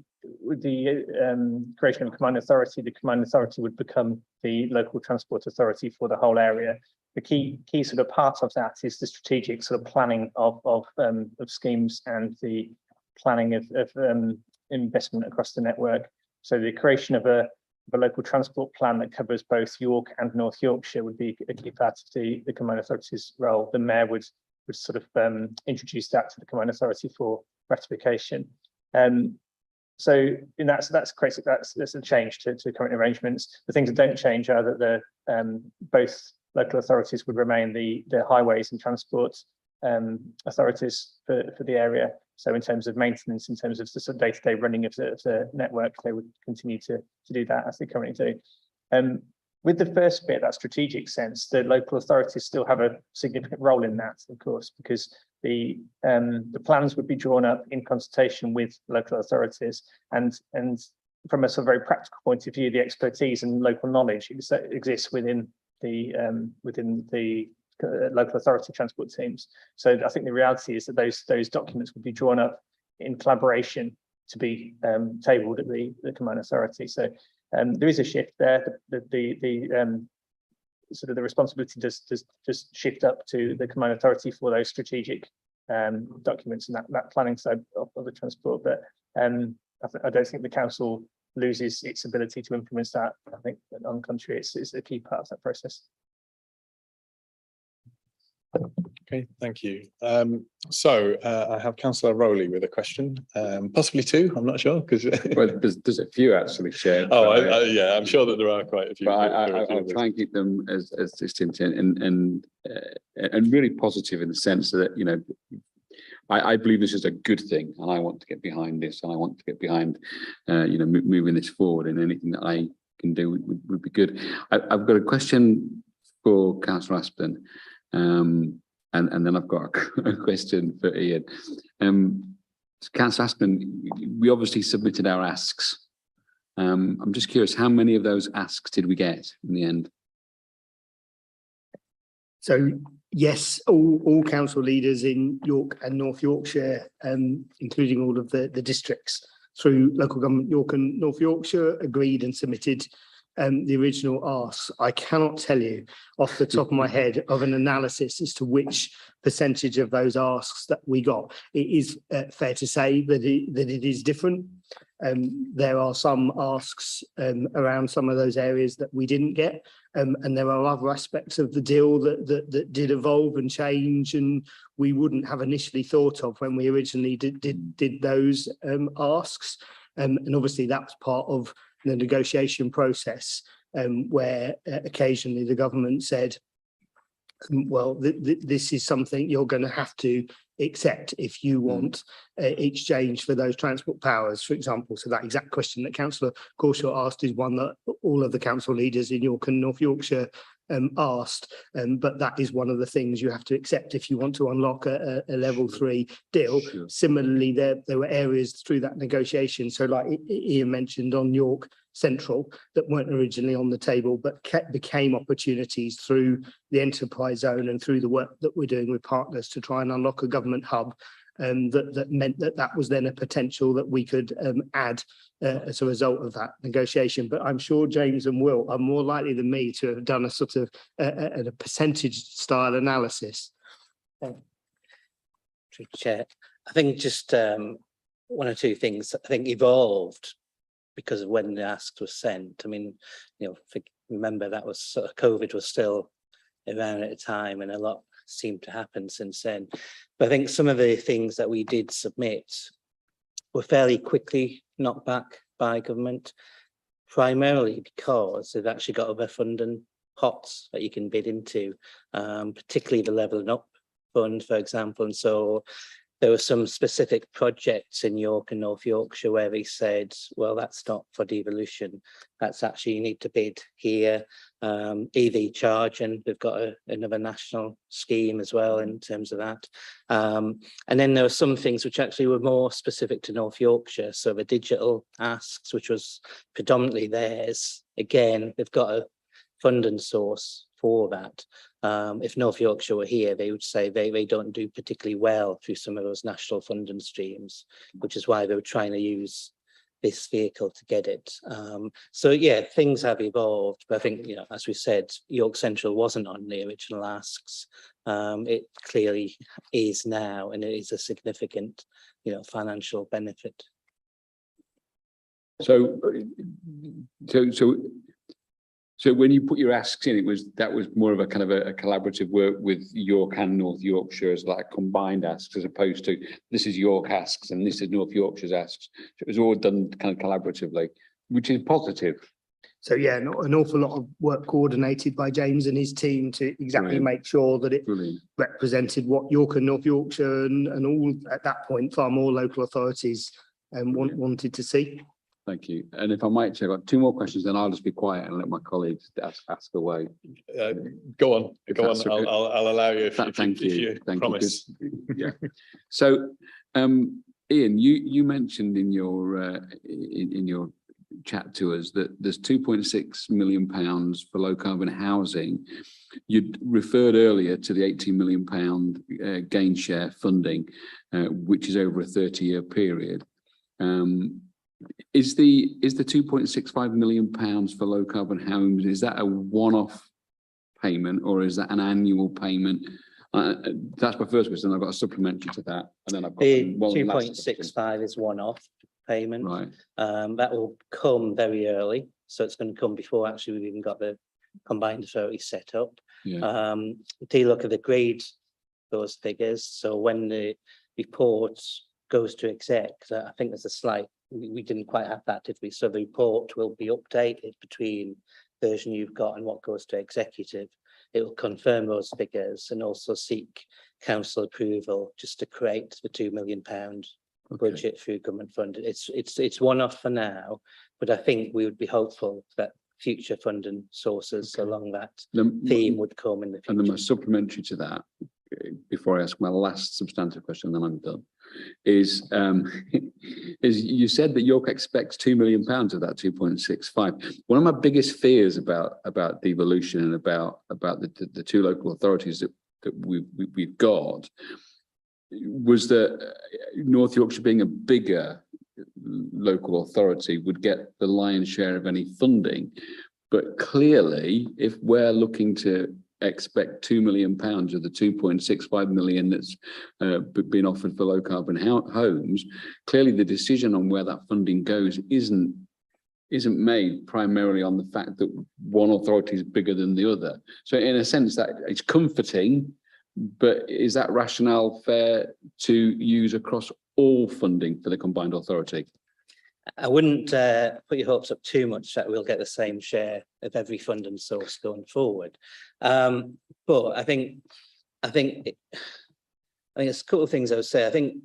creation of a combined authority, the combined authority would become the local transport authority for the whole area. The key sort of part of that is the strategic sort of planning of schemes and the planning of investment across the network. So the creation of a local transport plan that covers both York and North Yorkshire would be a key part of the combined authority's role. The mayor would sort of introduce that to the combined authority for ratification. So in that's a change to current arrangements. The things that don't change are that both local authorities would remain the highways and transport authorities for the area. So in terms of maintenance, in terms of the sort of day-to-day running of the network, they would continue to do that as they currently do. With the first bit, that strategic sense, the local authorities still have a significant role in that, of course, because the plans would be drawn up in consultation with local authorities, and from a sort of very practical point of view, the expertise and local knowledge exists within the local authority transport teams. So I think the reality is that those documents would be drawn up in collaboration to be tabled at the combined authority. So there is a shift there. The sort of the responsibility does shift up to the combined authority for those strategic documents and that planning side of the transport. But I don't think the council loses its ability to influence that. I think that on the contrary, it's a key part of that process. Okay, thank you. So I have Councillor Rowley with a question, possibly two, I'm not sure, because well, there's a few actually, Chair. Oh, yeah, I'm sure that there are quite a few. But I'll try and keep them as distinct and really positive in the sense that, you know, I believe this is a good thing, and I want to get behind this, and I want to get behind, you know, moving this forward, and anything that I can do would be good. I've got a question for Councillor Aspden. And then I've got a question for Ian. Councillor Aspden, we obviously submitted our asks. I'm just curious, how many of those asks did we get in the end? So yes, all council leaders in York and North Yorkshire, including all of the districts through local government York and North Yorkshire, agreed and submitted the original asks. I cannot tell you off the top of my head of an analysis as to which percentage of those asks that we got. It is fair to say that it is different. There are some asks around some of those areas that we didn't get, and there are other aspects of the deal that did evolve and change, and we wouldn't have initially thought of when we originally did those asks. And obviously that's part of the negotiation process, where occasionally the government said, well, this is something you're going to have to accept if you want exchange for those transport powers, for example. So that exact question that Councillor Crawshaw asked is one that all of the council leaders in York and North Yorkshire asked, but that is one of the things you have to accept if you want to unlock a level 3 deal. Sure. Similarly, there were areas through that negotiation, so like Ian mentioned on York Central, that weren't originally on the table but became opportunities through the enterprise zone and through the work that we're doing with partners to try and unlock a government hub. that meant that was then a potential that we could add as a result of that negotiation. But I'm sure James and Will are more likely than me to have done a sort of a percentage style analysis. Chair, I think just one or two things I think evolved because of when the asks were sent. I mean, remember that was sort of COVID was still around at the time, and a lot seemed to happen since then. But I think some of the things that we did submit were fairly quickly knocked back by government, primarily because they've actually got other funding pots that you can bid into, particularly the Levelling Up Fund, for example. And so there were some specific projects in York and North Yorkshire where they said, well, that's not for devolution. That's actually, you need to bid here. EV charging, they've got another national scheme as well in terms of that. And then there were some things which actually were more specific to North Yorkshire. So the digital asks, which was predominantly theirs, again, they've got a funding source for that. If North Yorkshire were here, they would say they don't do particularly well through some of those national funding streams, which is why they were trying to use this vehicle to get it. So yeah, things have evolved, but I think, as we said, York Central wasn't on the original asks. It clearly is now, and it is a significant, financial benefit. So when you put your asks in, that was more of a kind of a collaborative work with York and North Yorkshire as like combined asks, as opposed to this is York asks and this is North Yorkshire's asks. So it was all done kind of collaboratively, which is positive. So yeah, not an awful lot of work coordinated by James and his team to exactly make sure that it represented what York and North Yorkshire and all at that point far more local authorities wanted to see. Thank you. And if I might, I've got two more questions, then I'll just be quiet and let my colleagues ask away. Go on. I'll allow you if you promise. Yeah. So, Ian, you mentioned in your chat to us that there's £2.6 million for low carbon housing. You referred earlier to the £18 million gain share funding, which is over a 30-year period. Is the £2.65 million for low carbon homes, is that a one-off payment or is that an annual payment? That's my first question. I've got a supplementary to that, and then I've got the 2.65 is one-off payment. Right. That will come very early, so it's going to come before actually we've even got the combined authority set up. Yeah. Do you look at the grade those figures? So when the report goes to exec, I think there's a slight. We didn't quite have that, did we? So the report will be updated between version you've got and what goes to executive. It will confirm those figures and also seek council approval just to create the £2 million budget through government funding. It's one off for now, but I think we would be hopeful that future funding sources along that theme would come in the future. And then my supplementary to that, before I ask my last substantive question, then I'm done, is you said that York expects £2 million of that 2.65. One of my biggest fears about devolution and about the two local authorities that we've got was that North Yorkshire, being a bigger local authority, would get the lion's share of any funding. But clearly, if we're looking to expect £2 million of the 2.65 million that's been offered for low carbon homes, clearly the decision on where that funding goes isn't made primarily on the fact that one authority is bigger than the other. So in a sense, that it's comforting, but is that rationale fair to use across all funding for the combined authority? I wouldn't put your hopes up too much that we'll get the same share of every funding source going forward. But I think there's a couple of things I would say. I think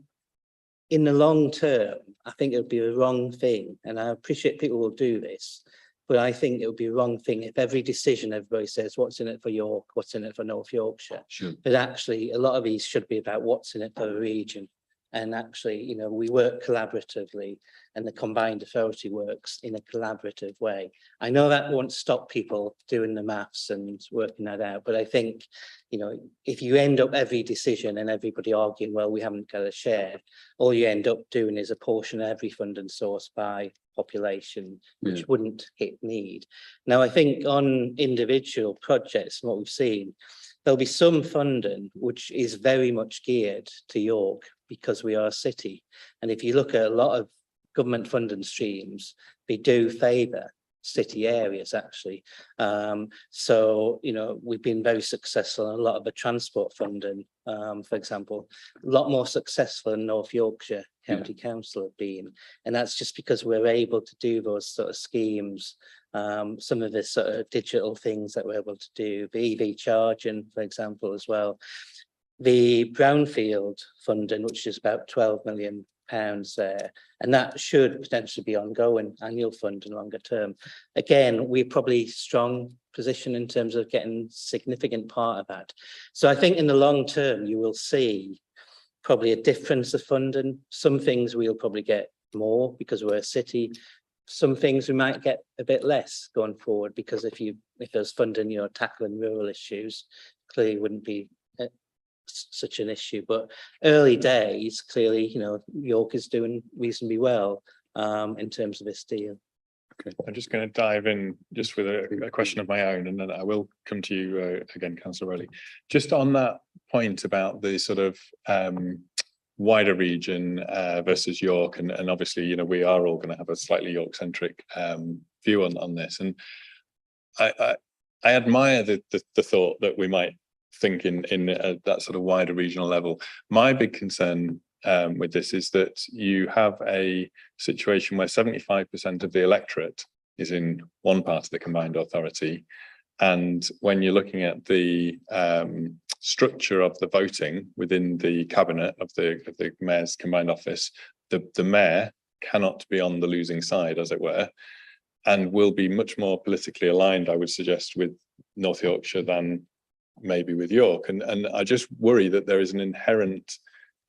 in the long term, I think it would be a wrong thing, and I appreciate people will do this, but I think it would be a wrong thing if every decision everybody says what's in it for York, what's in it for North Yorkshire. Sure. But actually, a lot of these should be about what's in it for a region. And actually, you know, we work collaboratively, and the combined authority works in a collaborative way. I know that won't stop people doing the maths and working that out, but I think, you know, if you end up every decision and everybody arguing, well, we haven't got a share, all you end up doing is apportion every funding source by population, which wouldn't hit need. Now, I think on individual projects, what we've seen, there'll be some funding which is very much geared to York because we are a city. And if you look at a lot of government funding streams, they do favour city areas actually. So, you know, we've been very successful in a lot of the transport funding, for example, a lot more successful in North Yorkshire County Council have been. And that's just because we're able to do those sort of schemes, some of the sort of digital things that we're able to do, the EV charging, for example, as well. The brownfield funding, which is about £12 million there, and that should potentially be ongoing annual funding longer term. Again, we're probably strong position in terms of getting significant part of that. So I think in the long term, you will see probably a difference of funding. Some things we'll probably get more because we're a city. Some things we might get a bit less going forward, because if there's funding, you know, tackling rural issues, clearly wouldn't be such an issue. But early days, clearly, you know, York is doing reasonably well in terms of this deal. Okay, I'm just going to dive in just with a question of my own, and then I will come to you again, Councillor Rowley. Just on that point about the sort of wider region versus York, and obviously, you know, we are all going to have a slightly York-centric view on this, and I admire the thought that we might think in that sort of wider regional level. My big concern with this is that you have a situation where 75% of the electorate is in one part of the combined authority, and when you're looking at the structure of the voting within the cabinet of the mayor's combined office, the mayor cannot be on the losing side, as it were, and will be much more politically aligned, I would suggest, with North Yorkshire than maybe with York, and I just worry that there is an inherent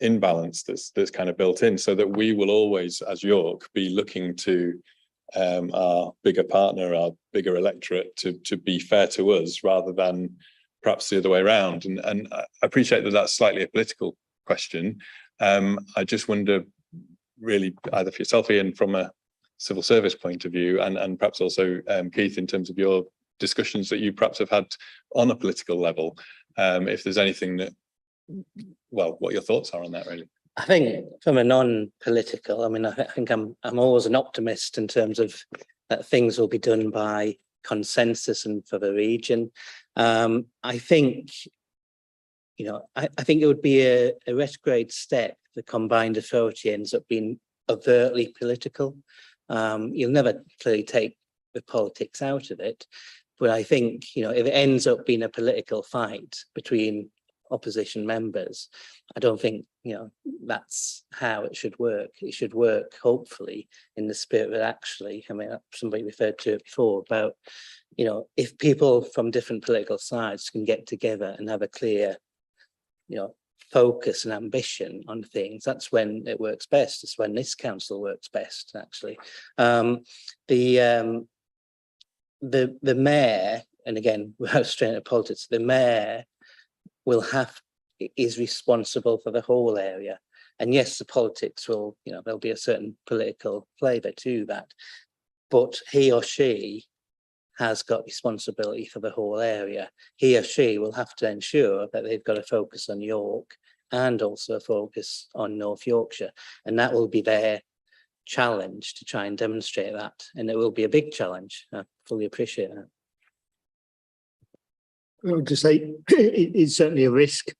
imbalance that's kind of built in, so that we will always, as York, be looking to our bigger partner, our bigger electorate, to be fair to us rather than perhaps the other way around. And I appreciate that that's slightly a political question. I just wonder, really, either for yourself, Ian, from a civil service point of view, and perhaps also Keith, in terms of your discussions that you perhaps have had on a political level, if there's anything that, well, what your thoughts are on that, really. I think from a non-political, I mean, I think I'm always an optimist in terms of that things will be done by consensus and for the region. I think, you know, I think it would be a retrograde step. The combined authority ends up being overtly political. You'll never clearly take the politics out of it, but I think, you know, if it ends up being a political fight between opposition members, I don't think, you know, that's how it should work. It should work, hopefully, in the spirit that actually, I mean, somebody referred to it before about, you know, if people from different political sides can get together and have a clear, you know, focus and ambition on things, that's when it works best. It's when this council works best, actually. The mayor, and again, without straight into politics, the mayor is responsible for the whole area. And yes, the politics will, you know, there'll be a certain political flavour to that, but he or she has got responsibility for the whole area. He or she will have to ensure that they've got a focus on York and also a focus on North Yorkshire. And that will be their challenge to try and demonstrate that. And it will be a big challenge. I fully appreciate that. I would just say it's certainly a risk.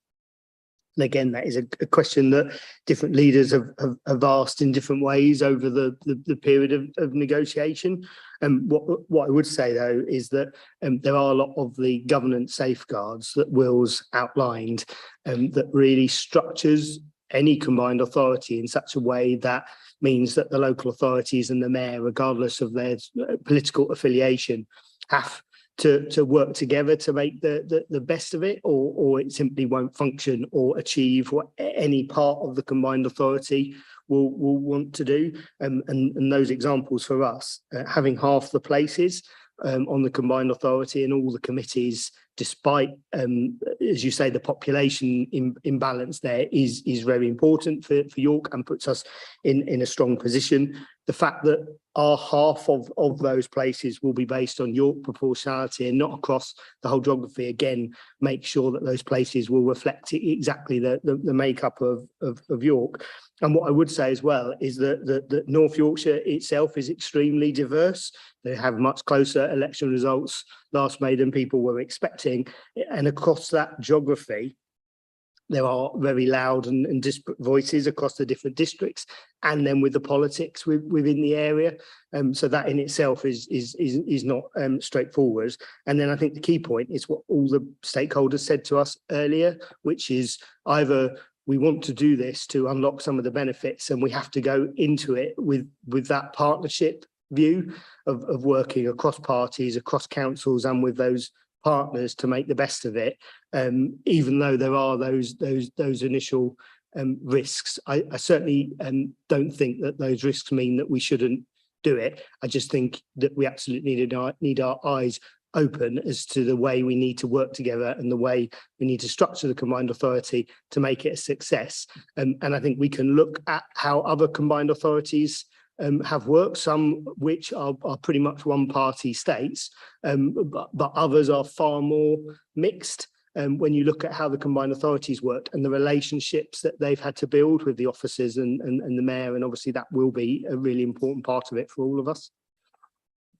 And again, that is a question that different leaders have asked in different ways over the period of negotiation. And what I would say, though, is that there are a lot of the governance safeguards that Will's outlined that really structures any combined authority in such a way that means that the local authorities and the mayor, regardless of their political affiliation, have to work together to make the best of it, or it simply won't function or achieve what any part of the combined authority will want to do. And those examples for us, having half the places on the combined authority and all the committees, despite, as you say, the population imbalance there is very important for York and puts us in a strong position. The fact that our half of those places will be based on York proportionality and not across the whole geography, again, make sure that those places will reflect exactly the makeup of York. And what I would say as well is that North Yorkshire itself is extremely diverse. They have much closer election results last May than people were expecting. And across that geography, there are very loud and disparate voices across the different districts, and then with the politics within the area. So that in itself is not straightforward. And then I think the key point is what all the stakeholders said to us earlier, which is either we want to do this to unlock some of the benefits, and we have to go into it with that partnership view of working across parties, across councils, and with those partners to make the best of it, even though there are those initial risks. I certainly don't think that those risks mean that we shouldn't do it. I just think that we absolutely need our eyes open as to the way we need to work together and the way we need to structure the combined authority to make it a success. And I think we can look at how other combined authorities have worked, some which are pretty much one-party states, but others are far more mixed. When you look at how the combined authorities worked and the relationships that they've had to build with the officers and the mayor, and obviously that will be a really important part of it for all of us.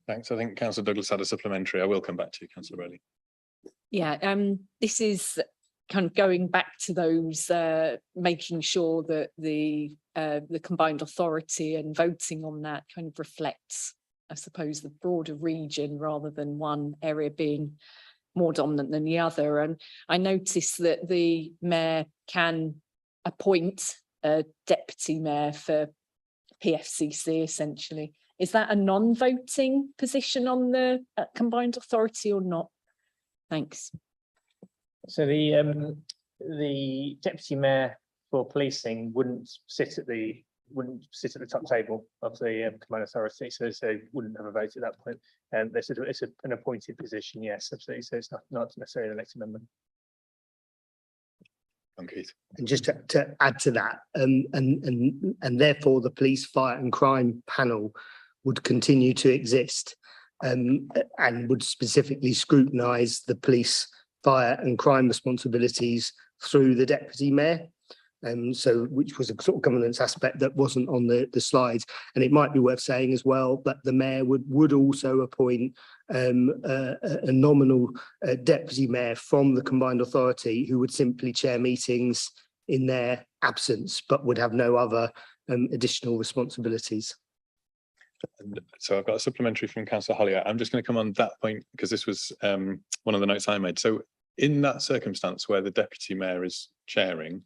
Thanks. I think Councillor Douglas had a supplementary. I will come back to you, Councillor Rowley. Yeah, this is kind of going back to those, making sure that the combined authority and voting on that kind of reflects, I suppose, the broader region rather than one area being more dominant than the other. And I noticed that the mayor can appoint a deputy mayor for PFCC essentially. Is that a non-voting position on the combined authority or not? Thanks. So the deputy mayor for policing wouldn't sit at the top table of the combined authority, so wouldn't have a vote at that point. And it's an appointed position, yes, absolutely. So it's not necessarily an elected member. And just to add to that, and therefore the police, fire and crime panel would continue to exist, and would specifically scrutinise the police, fire and crime responsibilities through the deputy mayor. So which was a sort of governance aspect that wasn't on the slides. And it might be worth saying as well that the mayor would also appoint a nominal deputy mayor from the combined authority who would simply chair meetings in their absence, but would have no other additional responsibilities. And so I've got a supplementary from Councillor Hollier. I'm just going to come on that point because this was one of the notes I made. So in that circumstance where the deputy mayor is chairing,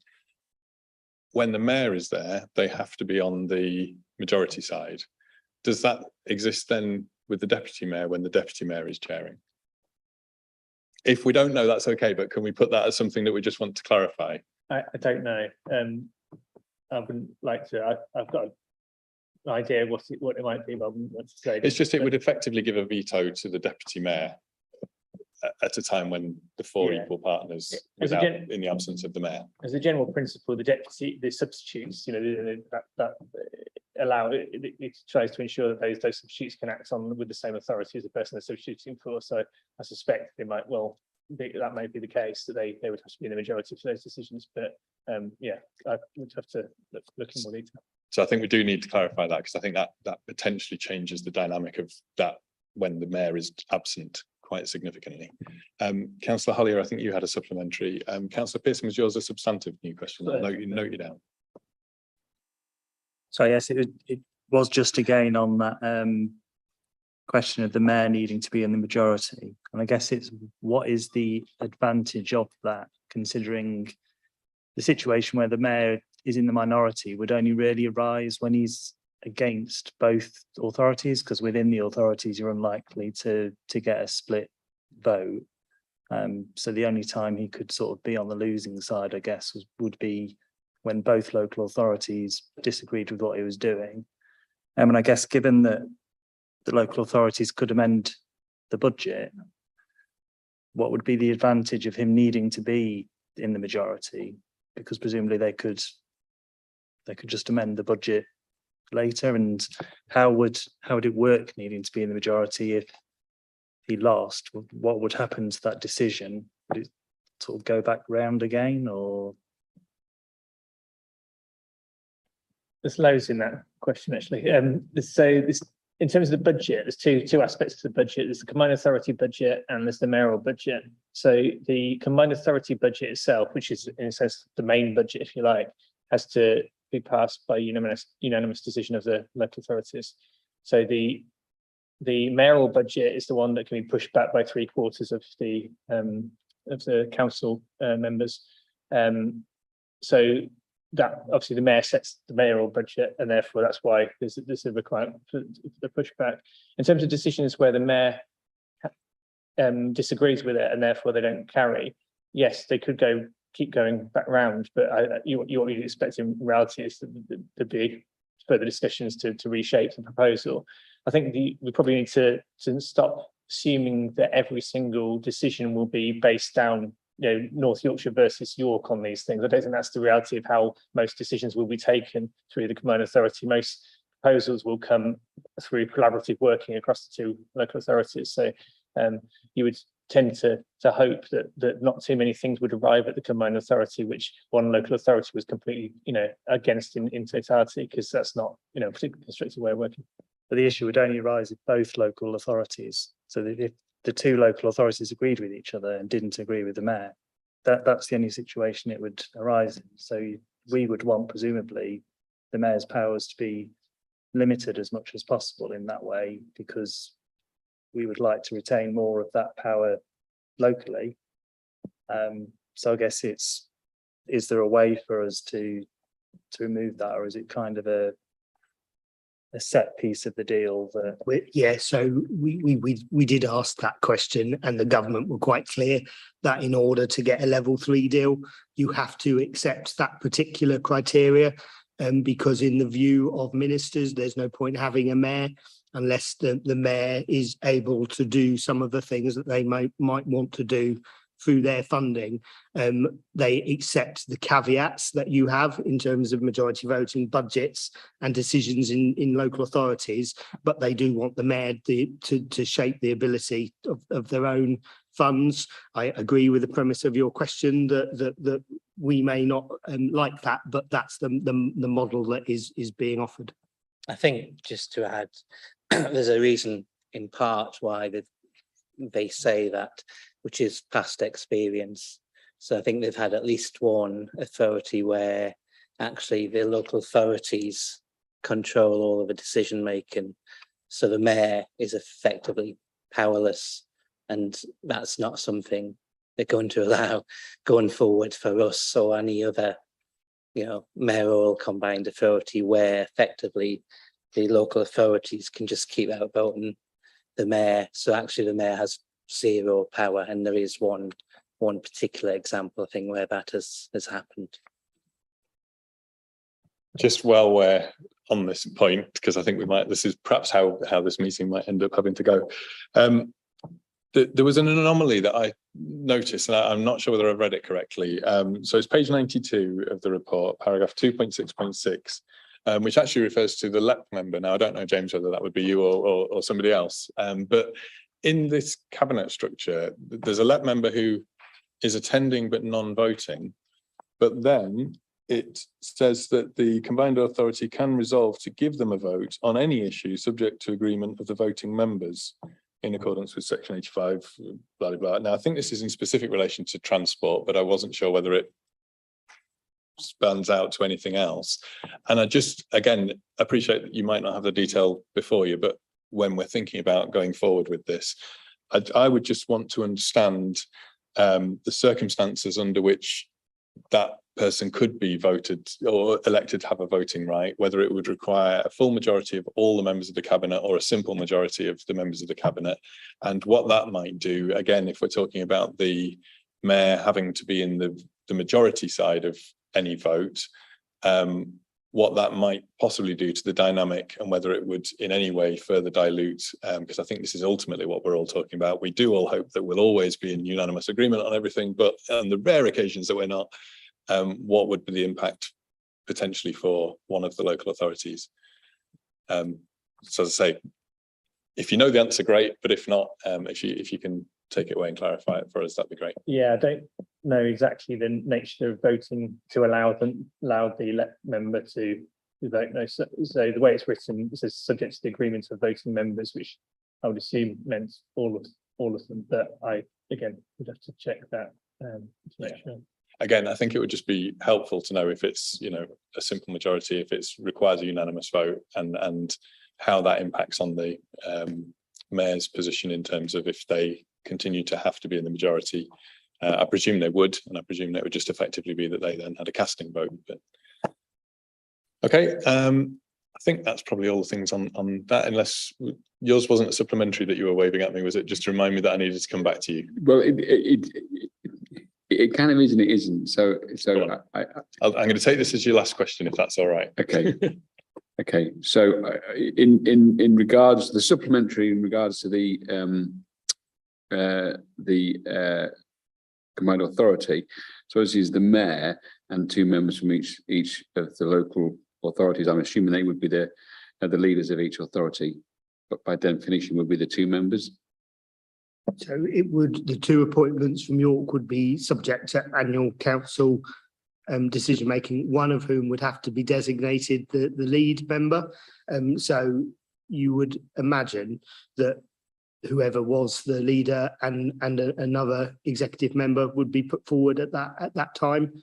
when the mayor is there, they have to be on the majority side. Does that exist then with the deputy mayor when the deputy mayor is chairing? If we don't know, that's okay, but can we put that as something that we just want to clarify? I don't know. I wouldn't like to. I've got an idea what it might be, but I wouldn't want to say. It's just it would effectively give a veto to the deputy mayor at a time when the four equal partners in the absence of the mayor. As a general principle, the substitutes, that allow it tries to ensure that those substitutes can act on with the same authority as the person they're substituting for. So I suspect they might that may be the case, that they would have to be in the majority for those decisions. But yeah, I would have to look in more detail. So I think we do need to clarify that, because I think that potentially changes the dynamic of that when the mayor is absent quite significantly. Councillor Hollier, I think you had a supplementary. Councillor Pearson, was yours a substantive new question? Note you down. So yes, it was just again on that question of the mayor needing to be in the majority. And I guess it's what is the advantage of that, considering the situation where the mayor is in the minority would only really arise when he's against both authorities, because within the authorities you're unlikely to get a split vote. So the only time he could sort of be on the losing side, I guess, would be when both local authorities disagreed with what he was doing. And I guess given that the local authorities could amend the budget, what would be the advantage of him needing to be in the majority? Because presumably they could just amend the budget later. And how would it work needing to be in the majority if he lost? What would happen to that decision? Would it sort of go back round again, or? There's loads in that question, actually. So this, in terms of the budget, there's two aspects to the budget. There's the combined authority budget and there's the mayoral budget. So the combined authority budget itself, which is in a sense the main budget, if you like, has to be passed by unanimous decision of the local authorities. So the mayoral budget is the one that can be pushed back by 3/4 of the council members. So that obviously the mayor sets the mayoral budget, and therefore that's why there's a requirement for the pushback. In terms of decisions where the mayor disagrees with it and therefore they don't carry, yes, they could keep going back round, but what you'd expect in reality is that there'd be further discussions to reshape the proposal. I think we probably need to stop assuming that every single decision will be based down, North Yorkshire versus York on these things. I don't think that's the reality of how most decisions will be taken through the combined authority. Most proposals will come through collaborative working across the two local authorities. So you would tend to hope that not too many things would arrive at the combined authority, which one local authority was completely, against in totality, because that's not, a particularly constructive way of working. But the issue would only arise if both local authorities, so that if the two local authorities agreed with each other and didn't agree with the mayor, that's the only situation it would arise in. So we would want, presumably, the mayor's powers to be limited as much as possible in that way, because we would like to retain more of that power locally. So I guess is there a way for us to remove that, or is it kind of a set piece of the deal that so we did ask that question, and the government were quite clear that in order to get a level 3 deal, you have to accept that particular criteria, because in the view of ministers, there's no point having a mayor unless the mayor is able to do some of the things that they might want to do through their funding. They accept the caveats that you have in terms of majority voting, budgets and decisions in local authorities, but they do want the mayor to shape the ability of their own funds. I agree with the premise of your question that we may not like that, but that's the model that is being offered. I think, just to add, there's a reason in part why they say that, which is past experience. So I think they've had at least one authority where actually the local authorities control all of the decision making. So the mayor is effectively powerless, and that's not something they're going to allow going forward for us or any other, mayoral combined authority, where effectively the local authorities can just keep outvoting the mayor. So actually the mayor has zero power, and there is one particular example, I think, where that has happened. Just while we're on this point, because I think this is perhaps how this meeting might end up having to go. There was an anomaly that I noticed, and I'm not sure whether I've read it correctly. So it's page 92 of the report, paragraph 2.6.6, which actually refers to the LEP member. Now, I don't know, James, whether that would be you or somebody else, but in this cabinet structure, there's a LEP member who is attending but non-voting, but then it says that the combined authority can resolve to give them a vote on any issue subject to agreement of the voting members in accordance with section 85, blah, blah, blah. Now, I think this is in specific relation to transport, but I wasn't sure whether it spans out to anything else. And I just, again, appreciate that you might not have the detail before you, but when we're thinking about going forward with this, I would just want to understand the circumstances under which that person could be voted or elected to have a voting right, whether it would require a full majority of all the members of the cabinet or a simple majority of the members of the cabinet, and what that might do, again, if we're talking about the mayor having to be in the majority side of any vote, what that might possibly do to the dynamic and whether it would in any way further dilute, because I think this is ultimately what we're all talking about. We do all hope that we'll always be in unanimous agreement on everything, but on the rare occasions that we're not, what would be the impact potentially for one of the local authorities? So as I say, if you know the answer, great, but if not, if you can take it away and clarify it for us, that'd be great. Yeah, I don't know exactly the nature of voting to allow the elect member to vote no. So the way it's written, it says subject to the agreement of voting members, which I would assume meant all of them. But I again would have to check that to make sure. Again, I think it would just be helpful to know if it's, you know, a simple majority, if it's requires a unanimous vote, and how that impacts on the mayor's position in terms of if they continue to have to be in the majority. I presume they would, and I presume that would just effectively be that they then had a casting vote. But okay, I think that's probably all the things on that, unless yours wasn't a supplementary that you were waving at me, was it? Just to remind me that I needed to come back to you. Well, it kind of is and it isn't. So I'm going to take this as your last question, if that's all right. Okay. Okay. So in regards to the supplementary, in regards to the combined authority, so as is the mayor and two members from each of the local authorities. I'm assuming they would be the leaders of each authority, but by definition would be the two members. So the two appointments from York would be subject to annual council decision making, one of whom would have to be designated the lead member. So you would imagine that whoever was the leader and another executive member would be put forward at that time.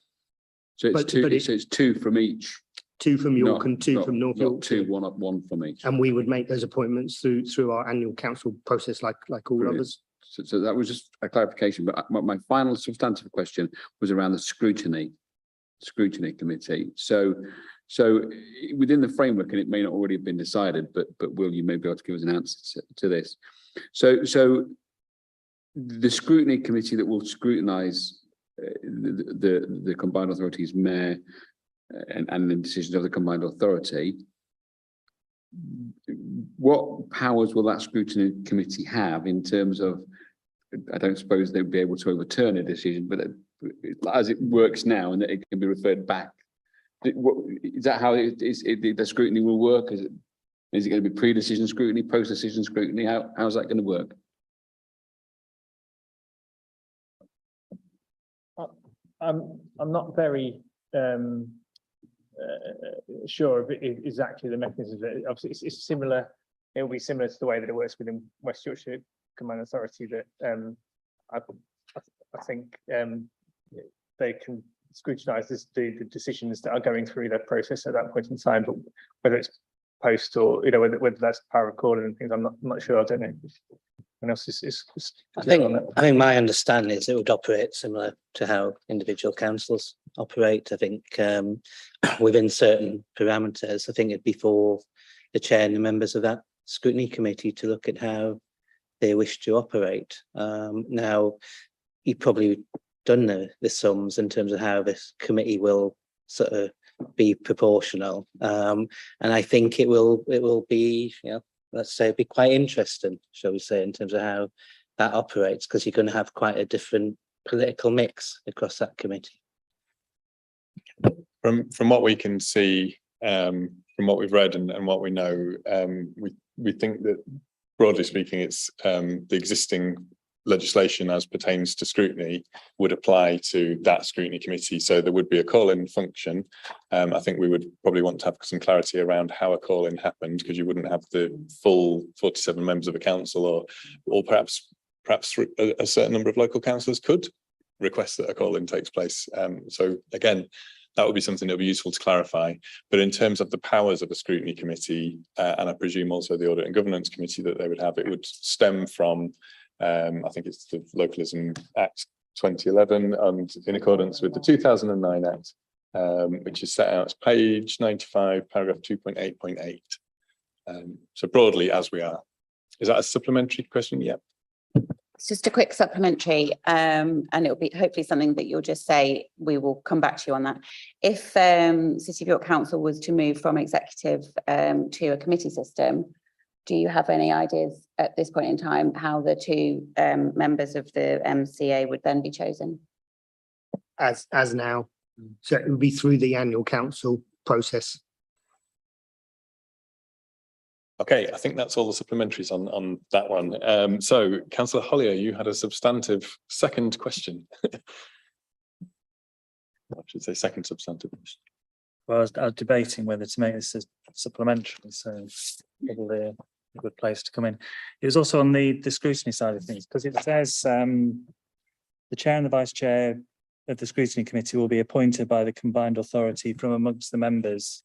So it's two from each. Two from York and two from North York. One from each. And we would make those appointments through our annual council process, like all Brilliant. others. So that was just a clarification, but my final substantive question was around the scrutiny committee. So within the framework, and it may not already have been decided, but Will, you may be able to give us an answer to this. So the scrutiny committee that will scrutinise the combined authorities mayor and the decisions of the combined authority, what powers will that scrutiny committee have in terms of, I don't suppose they'd be able to overturn a decision, but as it works now and that it can be referred back, is that how the scrutiny will work? Is it going to be pre-decision scrutiny, post-decision scrutiny? How's that going to work? I'm not very sure of exactly the mechanism. Obviously, it's similar. It will be similar to the way that it works within West Yorkshire Combined Authority. That I think they can scrutinise the decisions that are going through that process at that point in time. But whether it's post or whether that's power of calling and things, I'm not sure. I don't know. Else is I think my understanding is it would operate similar to how individual councils operate. I think within certain parameters, I think it'd be for the chair and the members of that scrutiny committee to look at how they wish to operate. Now, you've probably done the sums in terms of how this committee will sort of be proportional, and I think it will be, let's say, it'd be quite interesting, shall we say, in terms of how that operates, because you're going to have quite a different political mix across that committee. From what we can see, from what we've read and what we know, we think that broadly speaking, it's the existing legislation as pertains to scrutiny would apply to that scrutiny committee. So there would be a call-in function. I think we would probably want to have some clarity around how a call-in happened, because you wouldn't have the full 47 members of a council, or perhaps a certain number of local councillors could request that a call-in takes place. So again, that would be something that would be useful to clarify. But in terms of the powers of a scrutiny committee, and I presume also the Audit and Governance Committee that they would have, it would stem from I think it's the Localism Act 2011 and in accordance with the 2009 Act, which is set out as page 95, paragraph 2.8.8. So broadly, as we are. Is that a supplementary question? Yep. It's just a quick supplementary, and it'll be hopefully something that you'll just say, we will come back to you on that. If City of York Council was to move from executive to a committee system, do you have any ideas at this point in time how the two members of the MCA would then be chosen? As now, so it would be through the annual council process. Okay, I think that's all the supplementaries on that one. So Councillor Hollier, you had a substantive second question. I should say second substantive question. Well, I was debating whether to make this a supplementary, so probably a good place to come in. It was also on the scrutiny side of things, because it says the chair and the vice chair of the scrutiny committee will be appointed by the combined authority from amongst the members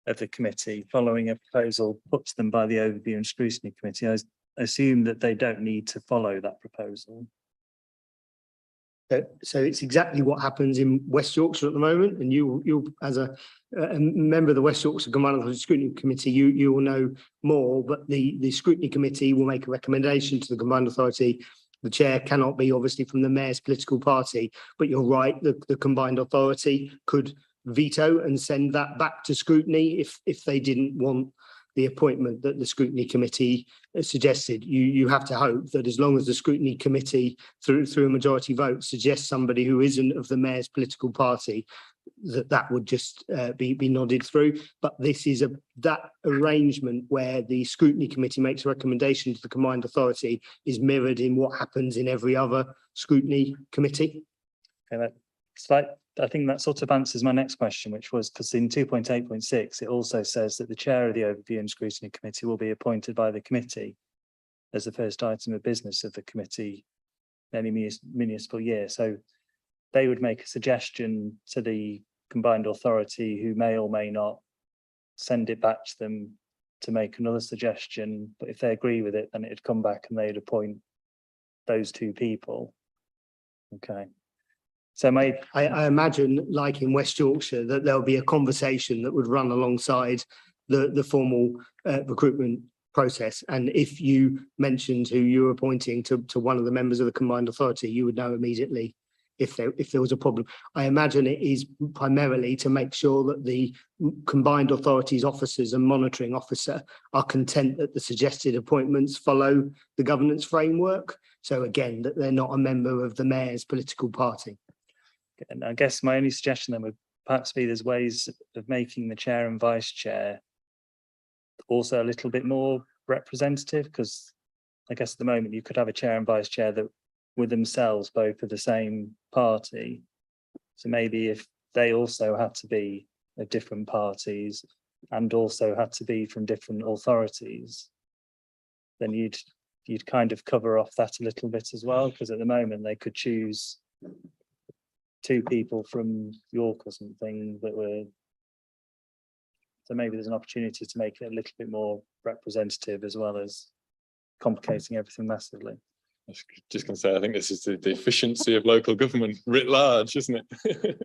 of the committee following a proposal put to them by the overview and scrutiny committee. I assume that they don't need to follow that proposal. So it's exactly what happens in West Yorkshire at the moment, and you as a member of the West Yorkshire Combined Authority Scrutiny Committee, you will know more. But the scrutiny committee will make a recommendation to the Combined Authority. The chair cannot be obviously from the mayor's political party, but you're right, the Combined Authority could veto and send that back to scrutiny if they didn't want the appointment that the scrutiny committee suggested. You have to hope that as long as the scrutiny committee through a majority vote suggests somebody who isn't of the mayor's political party, that would just be nodded through. But this is that arrangement where the scrutiny committee makes a recommendation to the combined authority is mirrored in what happens in every other scrutiny committee. Okay, that's like, I think that sort of answers my next question, which was because in 2.8.6, it also says that the chair of the overview and scrutiny committee will be appointed by the committee as the first item of business of the committee in any municipal year. So they would make a suggestion to the combined authority, who may or may not send it back to them to make another suggestion. But if they agree with it, then it'd come back and they'd appoint those two people. Okay. So I imagine, like in West Yorkshire, that there'll be a conversation that would run alongside the formal recruitment process. And if you mentioned who you were appointing to one of the members of the combined authority, you would know immediately if there was a problem. I imagine it is primarily to make sure that the combined authorities officers and monitoring officer are content that the suggested appointments follow the governance framework. So again, that they're not a member of the mayor's political party. And I guess my only suggestion then would perhaps be there's ways of making the chair and vice chair also a little bit more representative, because I guess at the moment you could have a chair and vice chair that were themselves both of the same party. So maybe if they also had to be of different parties and also had to be from different authorities, then you'd kind of cover off that a little bit as well, because at the moment they could choose two people from York or something that were, so maybe there's an opportunity to make it a little bit more representative as well as complicating everything massively. I was just going to say, I think this is the efficiency of local government writ large, isn't it?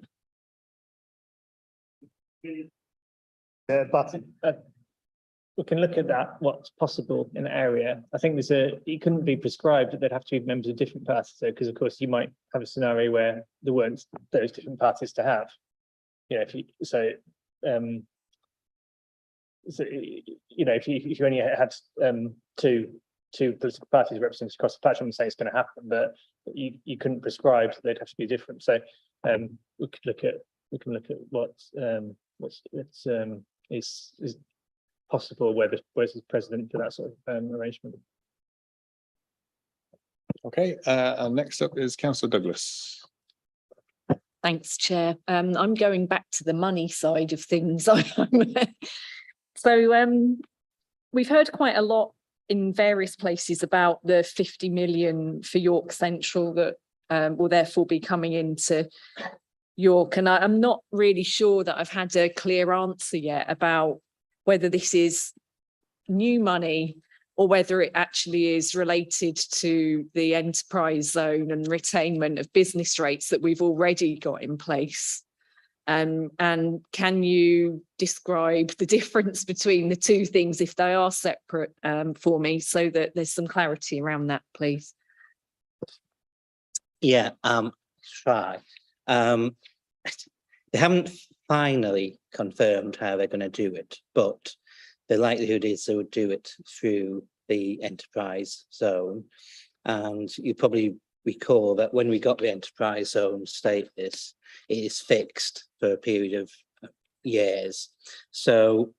But we can look at that, what's possible in the area. I think it couldn't be prescribed that they'd have to be members of different parties, so because of course you might have a scenario where there weren't those different parties to have. You know, if you only had two political parties represented across the platform, say it's going to happen, but you couldn't prescribe that they'd have to be different. So we can look at what is possible where the president for that sort of arrangement. Okay, and next up is Councillor Douglas. Thanks, Chair. I'm going back to the money side of things. So we've heard quite a lot in various places about the 50 million for York Central that will therefore be coming into York. And I'm not really sure that I've had a clear answer yet about whether this is new money or whether it actually is related to the enterprise zone and retainment of business rates that we've already got in place. And can you describe the difference between the two things if they are separate for me, so that there's some clarity around that, please? Yeah, try. They haven't finally confirmed how they're going to do it, but the likelihood is they would do it through the enterprise zone. And you probably recall that when we got the enterprise zone status, it is fixed for a period of years. So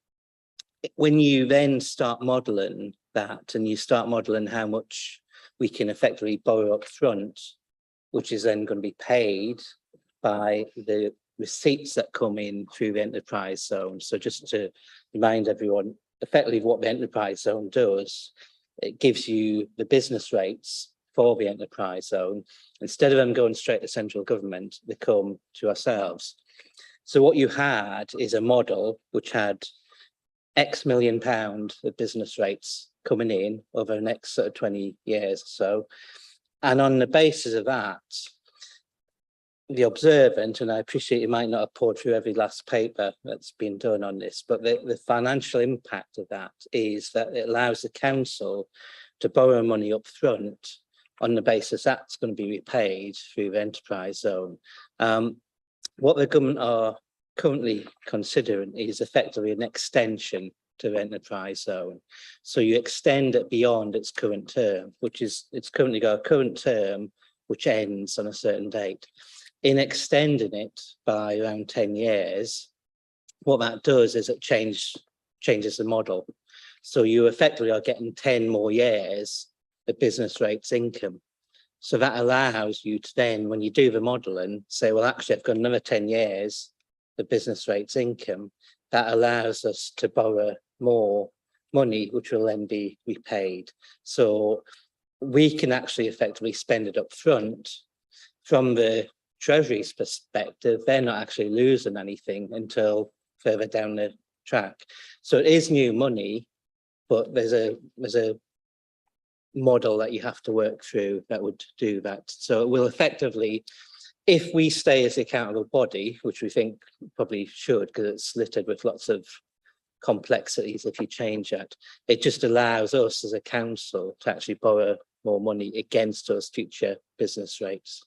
when you then start modelling that, and you start modelling how much we can effectively borrow up front, which is then going to be paid by the receipts that come in through the enterprise zone. So just to remind everyone, effectively what the enterprise zone does, it gives you the business rates for the enterprise zone. Instead of them going straight to central government, they come to ourselves. So what you had is a model which had X million pound of business rates coming in over the next sort of 20 years or so. And on the basis of that, the observant, and I appreciate you might not have poured through every last paper that's been done on this, but the financial impact of that is that it allows the council to borrow money up front on the basis that's going to be repaid through the enterprise zone. What the government are currently considering is effectively an extension to the enterprise zone. So you extend it beyond its current term, which is, it's currently got a current term which ends on a certain date. In extending it by around 10 years, what that does is it changes the model. So you effectively are getting 10 more years of business rates income. So that allows you to then, when you do the modelling, say, well, actually, I've got another 10 years of business rates income. That allows us to borrow more money, which will then be repaid. So we can actually effectively spend it up front. From the Treasury's perspective, they're not actually losing anything until further down the track. So it is new money, but there's a model that you have to work through that would do that. So it will effectively, if we stay as the accountable body, which we think probably should, because it's littered with lots of complexities if you change that, it just allows us as a council to actually borrow more money against those future business rates.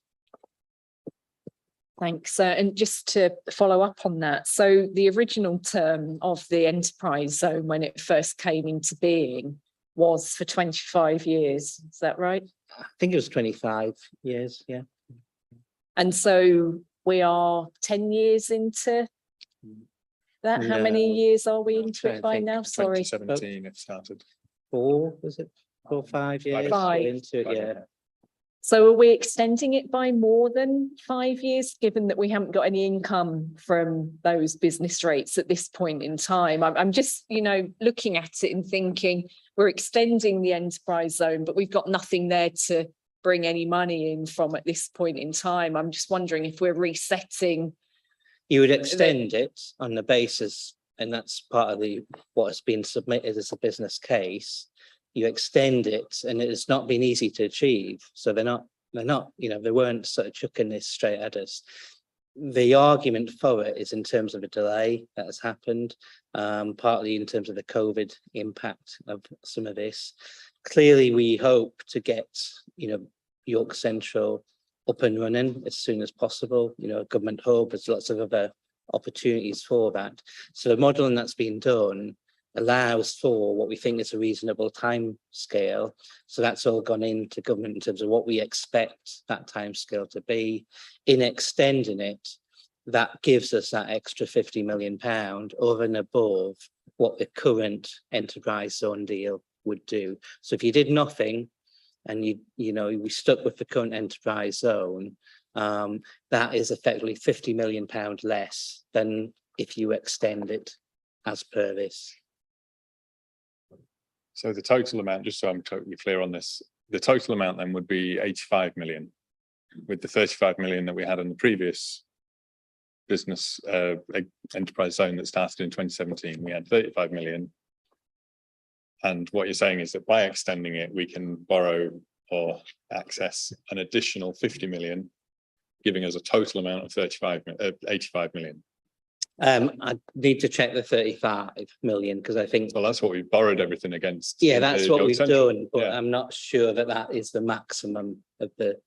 Thanks. And just to follow up on that, so the original term of the enterprise zone when it first came into being was for 25 years. Is that right? I think it was 25 years, yeah. And so we are 10 years into that. How many years are we into it by now? Sorry. 2017 it started. 4, was it? 4 or 5 years? 5. Into it, yeah. So are we extending it by more than 5 years, given that we haven't got any income from those business rates at this point in time? I'm just, you know, looking at it and thinking we're extending the enterprise zone, but we've got nothing there to bring any money in from at this point in time. I'm just wondering if we're resetting. You would extend it on the basis, and that's part of what has been submitted as a business case. You extend it, and it's not been easy to achieve. So they're not, you know, they weren't sort of chucking this straight at us. The argument for it is in terms of a delay that has happened, partly in terms of the COVID impact of some of this. Clearly, we hope to get, you know, York Central up and running as soon as possible. You know, a government hub, there's lots of other opportunities for that. So the modelling that's been done allows for what we think is a reasonable time scale. So that's all gone into government in terms of what we expect that time scale to be. In extending it, that gives us that extra £50 million over and above what the current enterprise zone deal would do. So if you did nothing and we stuck with the current enterprise zone, that is effectively £50 million less than if you extend it as per this. So the total amount, just so I'm totally clear on this, the total amount then would be 85 million, with the 35 million that we had in the previous business enterprise zone that started in 2017. We had 35 million. And what you're saying is that by extending it, we can borrow or access an additional 50 million, giving us a total amount of 85 million. I need to check the 35 million because I think. Well, that's what we borrowed everything against. Yeah, that's what York we've Central. done, but I'm not sure that that is the maximum of the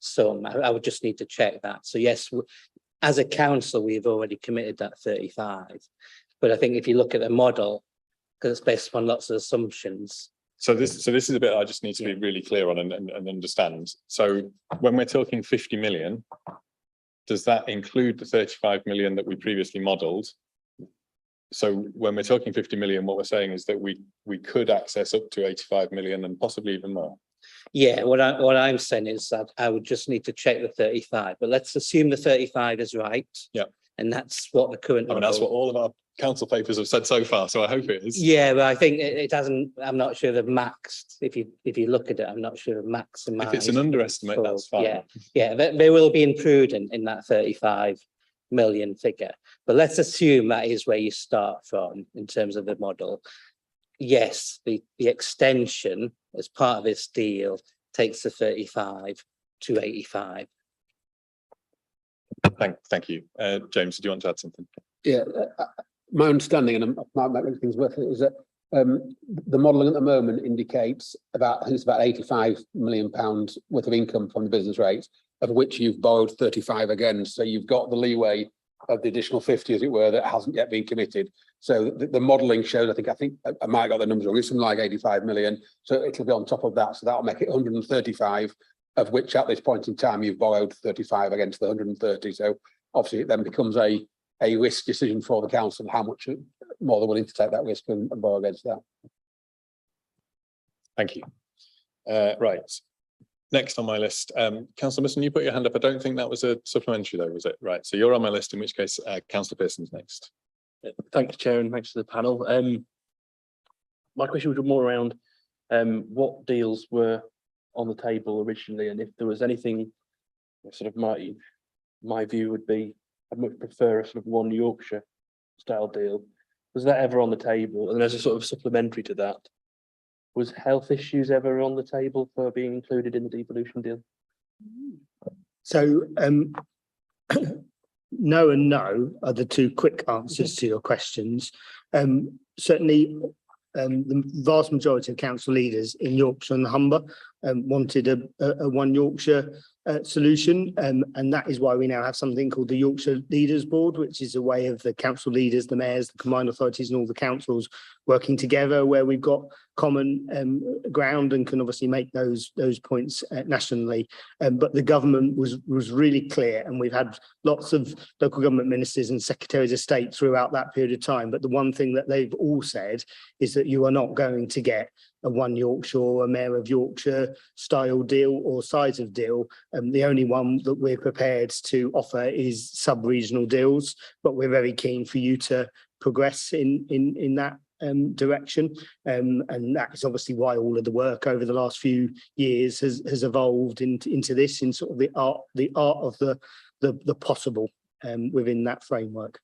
sum. I would just need to check that. So yes, as a council, we've already committed that 35. But I think if you look at the model, because it's based upon lots of assumptions. So this is a bit I just need to be really clear on and understand. So when we're talking 50 million, does that include the 35 million that we previously modelled? So when we're talking 50 million, what we're saying is that we could access up to 85 million and possibly even more. Yeah, what I'm saying is that I would just need to check the 35, but let's assume the 35 is right. Yeah. And that's what the current. I mean, that's what all of our council papers have said so far, so I hope it is. Yeah, but I think it hasn't, I'm not sure they've maxed. If you look at it, I'm not sure they've maximized. If it's an underestimate, that's fine. Yeah, they will be imprudent in that 35 million figure. But let's assume that is where you start from in terms of the model. Yes, the extension as part of this deal takes the 35 to 85. Thank you. James, do you want to add something? Yeah, my understanding, and I might make things worth it, is that the modelling at the moment indicates about, I think it's about 85 million pounds worth of income from the business rate, of which you've borrowed 35 again. So you've got the leeway of the additional 50, as it were, that hasn't yet been committed. So the modelling shows, I think I might have got the numbers wrong, it's something like 85 million. So it'll be on top of that. So that'll make it 135, of which at this point in time, you've borrowed 35 against the 130. So obviously it then becomes a risk decision for the council, how much more they're willing to take that risk and borrow against that. Thank you. Right. Next on my list, Councillor Musson, you put your hand up. I don't think that was a supplementary though, was it? Right. So you're on my list, in which case Councillor Pearson's next. Thanks, Chair, and thanks to the panel. My question was more around what deals were on the table originally, and if there was anything, sort of my view would be, I'd much prefer a sort of one Yorkshire style deal. Was that ever on the table? And as a sort of supplementary to that, was health issues ever on the table for being included in the devolution deal? So no and no are the two quick answers to your questions. Certainly the vast majority of council leaders in Yorkshire and the Humber wanted a one Yorkshire solution, and that is why we now have something called the Yorkshire Leaders Board, which is a way of the council leaders, the mayors, the combined authorities and all the councils working together, where we've got common ground and can obviously make those points nationally. But the government was really clear, and we've had lots of local government ministers and secretaries of state throughout that period of time. But the one thing that they've all said is that you are not going to get a one Yorkshire or a Mayor of Yorkshire style deal or size of deal. The only one that we're prepared to offer is sub-regional deals, but we're very keen for you to progress in that direction. And that is obviously why all of the work over the last few years has evolved into this, in sort of the art of the possible within that framework.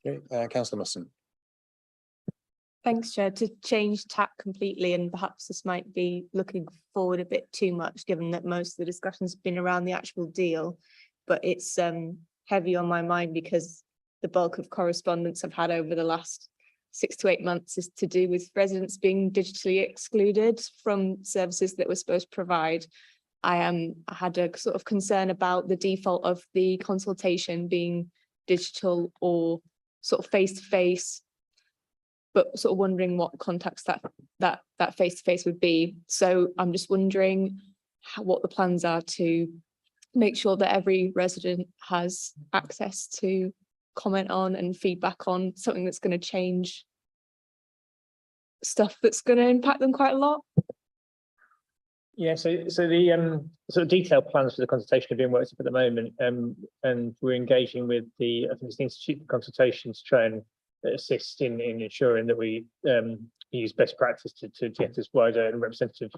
Okay, Councillor Musson. Thanks, Chair. To change tack completely, and perhaps this might be looking forward a bit too much, given that most of the discussion's been around the actual deal, but it's heavy on my mind because the bulk of correspondence I've had over the last 6 to 8 months is to do with residents being digitally excluded from services that we're supposed to provide. I had a sort of concern about the default of the consultation being digital or sort of face-to-face, but sort of wondering what context that face-to-face would be. So I'm just wondering what the plans are to make sure that every resident has access to comment on and feedback on something that's going to change stuff that's going to impact them quite a lot. Yeah, so the sort of detailed plans for the consultation are being worked up at the moment, and we're engaging with I think it's the Institute for Consultation to try and assist in ensuring that we use best practice to get as wide and representative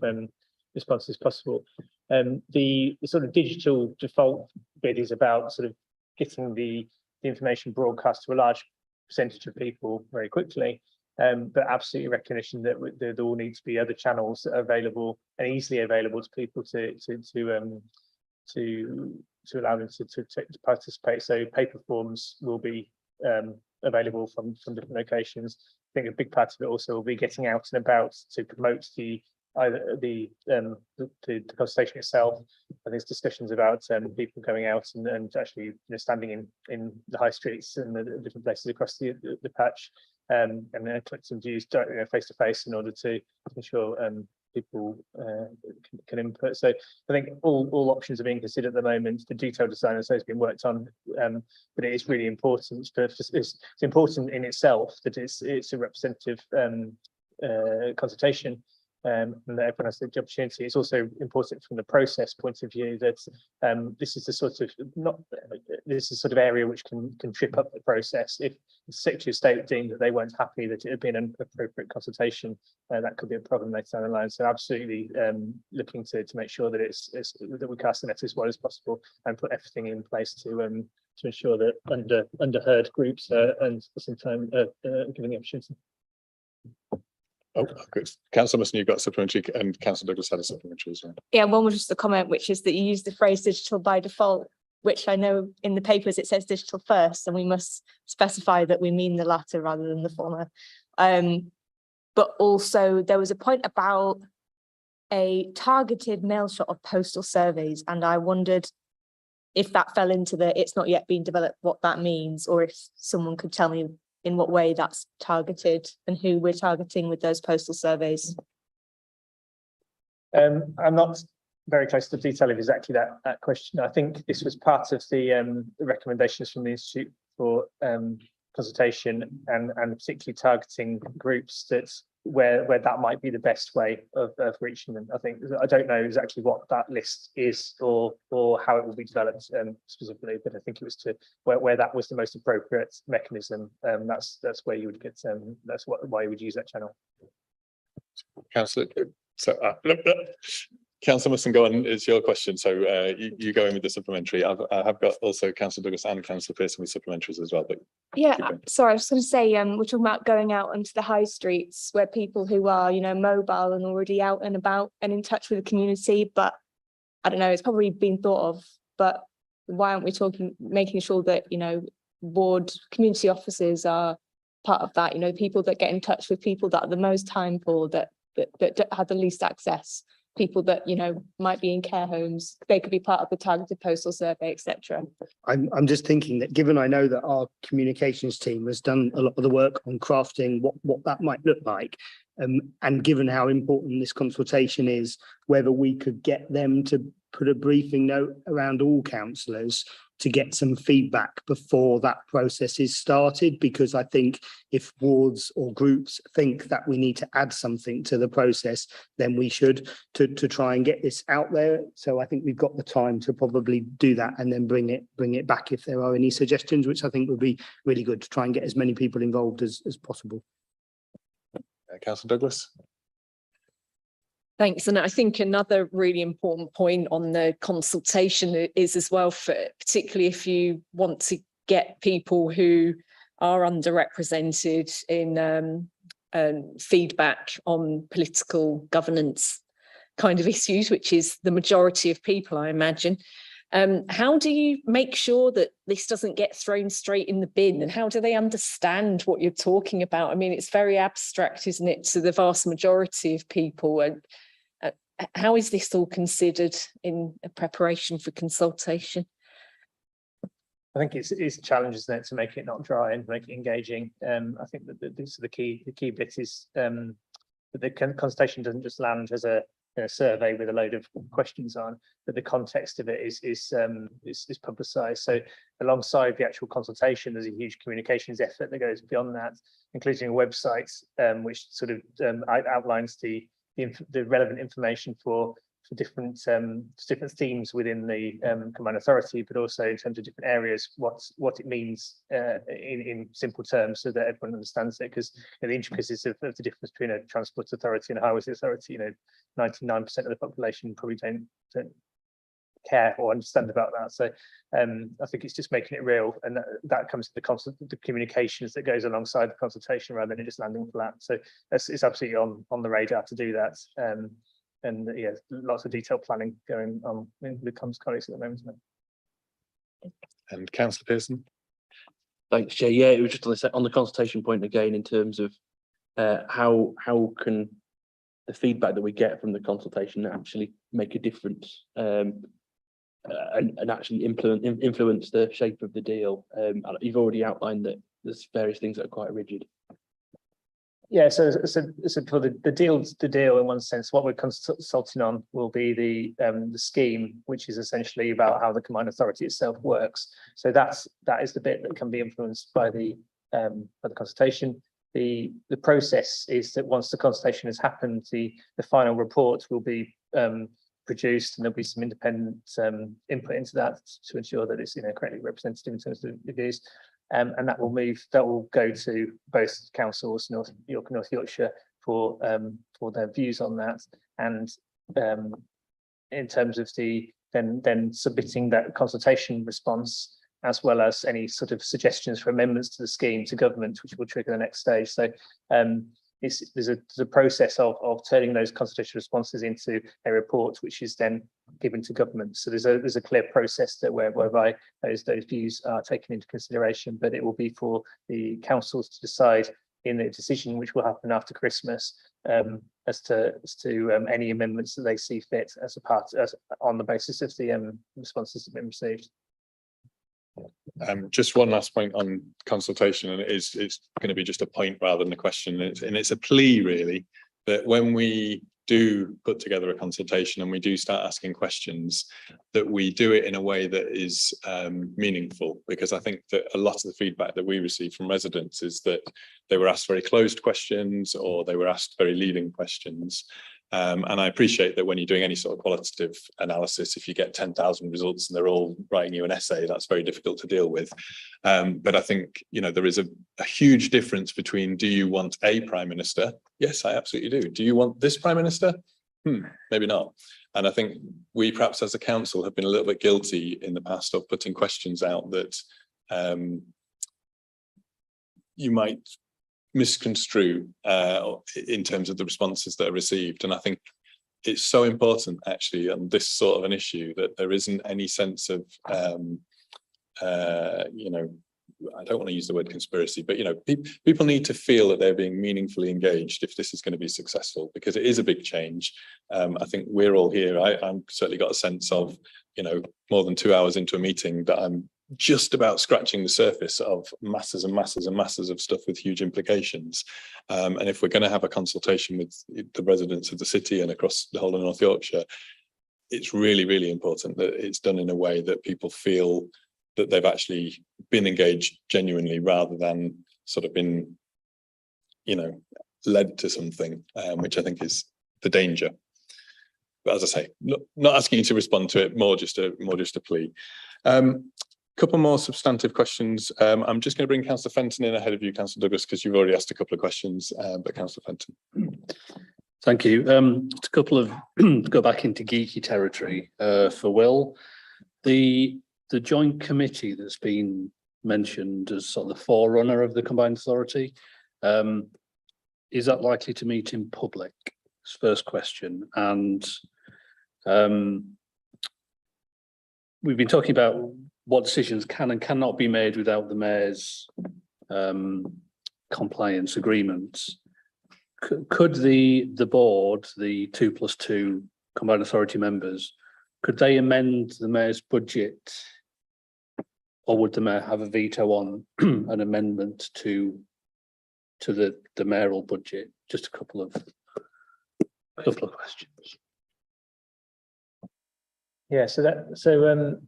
response as possible. The sort of digital default bit is about sort of getting the information broadcast to a large percentage of people very quickly. But absolutely recognition that there all needs to be other channels that are available and easily available to people to allow them to participate. So paper forms will be available from different locations. I think a big part of it also will be getting out and about to promote either the consultation itself. I think there's discussions about people going out and actually standing in the high streets and the different places across the patch and then collecting views face to face in order to ensure people can input. So I think all options are being considered at the moment. The detailed design has been worked on, but it is really important. It's important in itself that it's a representative consultation. And that everyone has the opportunity. It's also important from the process point of view that this is the sort of area which can trip up the process. If the Secretary of State deemed that they weren't happy that it had been an appropriate consultation, that could be a problem later down the line. So absolutely looking to make sure that that we cast the net as wide as possible and put everything in place to ensure that underheard groups and sometimes given the opportunity. Oh, good. Councillor Musson, you've got a supplementary, and Councillor Douglas had a supplementary as well. Yeah, one was just a comment, which is that you use the phrase digital by default, which I know in the papers it says digital first, and we must specify that we mean the latter rather than the former. But also there was a point about a targeted mail shot of postal surveys, and I wondered if that fell into the it's not yet been developed, what that means, or if someone could tell me in what way that's targeted and who we're targeting with those postal surveys. I'm not very close to the detail of exactly that question. I think this was part of the recommendations from the Institute for Consultation and particularly targeting groups where that might be the best way of reaching them. I don't know exactly what that list is or how it will be developed specifically, but I think it was where that was the most appropriate mechanism. That's where you would get why you would use that channel. Councillor, Councillor Musson, go on. It's your question. So you go in with the supplementary. I have got also Councillor Douglas and Councillor Pearson with supplementaries as well. But yeah, sorry, I was going to say we're talking about going out onto the high streets where people who are mobile and already out and about and in touch with the community. But I don't know, it's probably been thought of. But why aren't we making sure that ward community officers are part of that? People that get in touch with people that are the most time poor, that have the least access. People that might be in care homes, they could be part of the targeted postal survey, etc. I'm just thinking that given I know that our communications team has done a lot of the work on crafting what that might look like, and given how important this consultation is, whether we could get them to put a briefing note around all councillors to get some feedback before that process is started, because I think if wards or groups think that we need to add something to the process, then we should to try and get this out there. So I think we've got the time to probably do that and then bring it back if there are any suggestions, which I think would be really good to try and get as many people involved as possible. Councillor Douglas. Thanks. And I think another really important point on the consultation is as well, for particularly if you want to get people who are underrepresented in feedback on political governance kind of issues, which is the majority of people, I imagine. How do you make sure that this doesn't get thrown straight in the bin, and how do they understand what you're talking about? I mean, it's very abstract, isn't it, to the vast majority of people? And how is this all considered in preparation for consultation? I think it's a challenge, isn't it, to make it not dry and make it engaging. I think that this is the key bit is that the consultation doesn't just land as a survey with a load of questions on, but the context of it is publicised. So alongside the actual consultation, there's a huge communications effort that goes beyond that, including a website which sort of outlines the relevant information for different themes within the combined authority, but also in terms of different areas, what it means in simple terms, so that everyone understands it. Because the intricacies of the difference between a transport authority and a highways authority, 99% of the population probably don't care or understand about that. So I think it's just making it real, and that comes to the communications that goes alongside the consultation rather than it just landing flat. So it's absolutely on the radar to do that. And yeah, lots of detailed planning going on with comms colleagues at the moment. And Councillor Pearson. Thanks, Chair. Yeah, it was just on the consultation point again in terms of how can the feedback that we get from the consultation actually make a difference and actually influence the shape of the deal. You've already outlined that there's various things that are quite rigid. Yeah, so for the deal in one sense, what we're consulting on will be the scheme, which is essentially about how the combined authority itself works. So that is the bit that can be influenced by the consultation. The process is that once the consultation has happened, the final report will be produced, and there'll be some independent input into that to ensure that it's correctly representative in terms of the views. And that will go to both councils, North York and North Yorkshire, for their views on that. And in terms of then submitting that consultation response, as well as any sort of suggestions for amendments to the scheme to government, which will trigger the next stage. So there's a process of turning those consultation responses into a report, which is then given to government. So there's a clear process that whereby those views are taken into consideration, but it will be for the councils to decide in the decision, which will happen after Christmas, as to any amendments that they see fit on the basis of the responses that have been received. Just one last point on consultation, and it's going to be just a point rather than a question, and it's a plea really, that when we do put together a consultation and we do start asking questions, that we do it in a way that is meaningful, because I think that a lot of the feedback that we receive from residents is that they were asked very closed questions, or they were asked very leading questions. And I appreciate that when you're doing any sort of qualitative analysis, if you get 10,000 results and they're all writing you an essay, that's very difficult to deal with. But I think, there is a huge difference between, do you want a prime minister? Yes, I absolutely do. Do you want this prime minister? Maybe not. And I think we perhaps as a council have been a little bit guilty in the past of putting questions out that you might misconstrue in terms of the responses that are received. And I think it's so important actually on this sort of an issue that there isn't any sense of I don't want to use the word conspiracy, but people need to feel that they're being meaningfully engaged if this is going to be successful, because it is a big change. I think we're all here. I'm certainly got a sense of more than 2 hours into a meeting that I'm just about scratching the surface of masses and masses and masses of stuff with huge implications. And if we're going to have a consultation with the residents of the city and across the whole of North Yorkshire, it's really, really important that it's done in a way that people feel that they've actually been engaged genuinely, rather than sort of been, led to something, which I think is the danger. But as I say, not asking you to respond to it, more just a plea. Couple more substantive questions. I'm just going to bring Councillor Fenton in ahead of you, Councillor Douglas, because you've already asked a couple of questions, but Councillor Fenton. Thank you. Just a couple of go back into geeky territory for Will. The joint committee that's been mentioned as sort of the forerunner of the combined authority, is that likely to meet in public? That's the first question. And we've been talking about what decisions can and cannot be made without the mayor's compliance agreements. Could the board, the 2+2 combined authority members, could they amend the mayor's budget, or would the mayor have a veto on an amendment to the mayoral budget? Just a couple of questions. Yeah, so in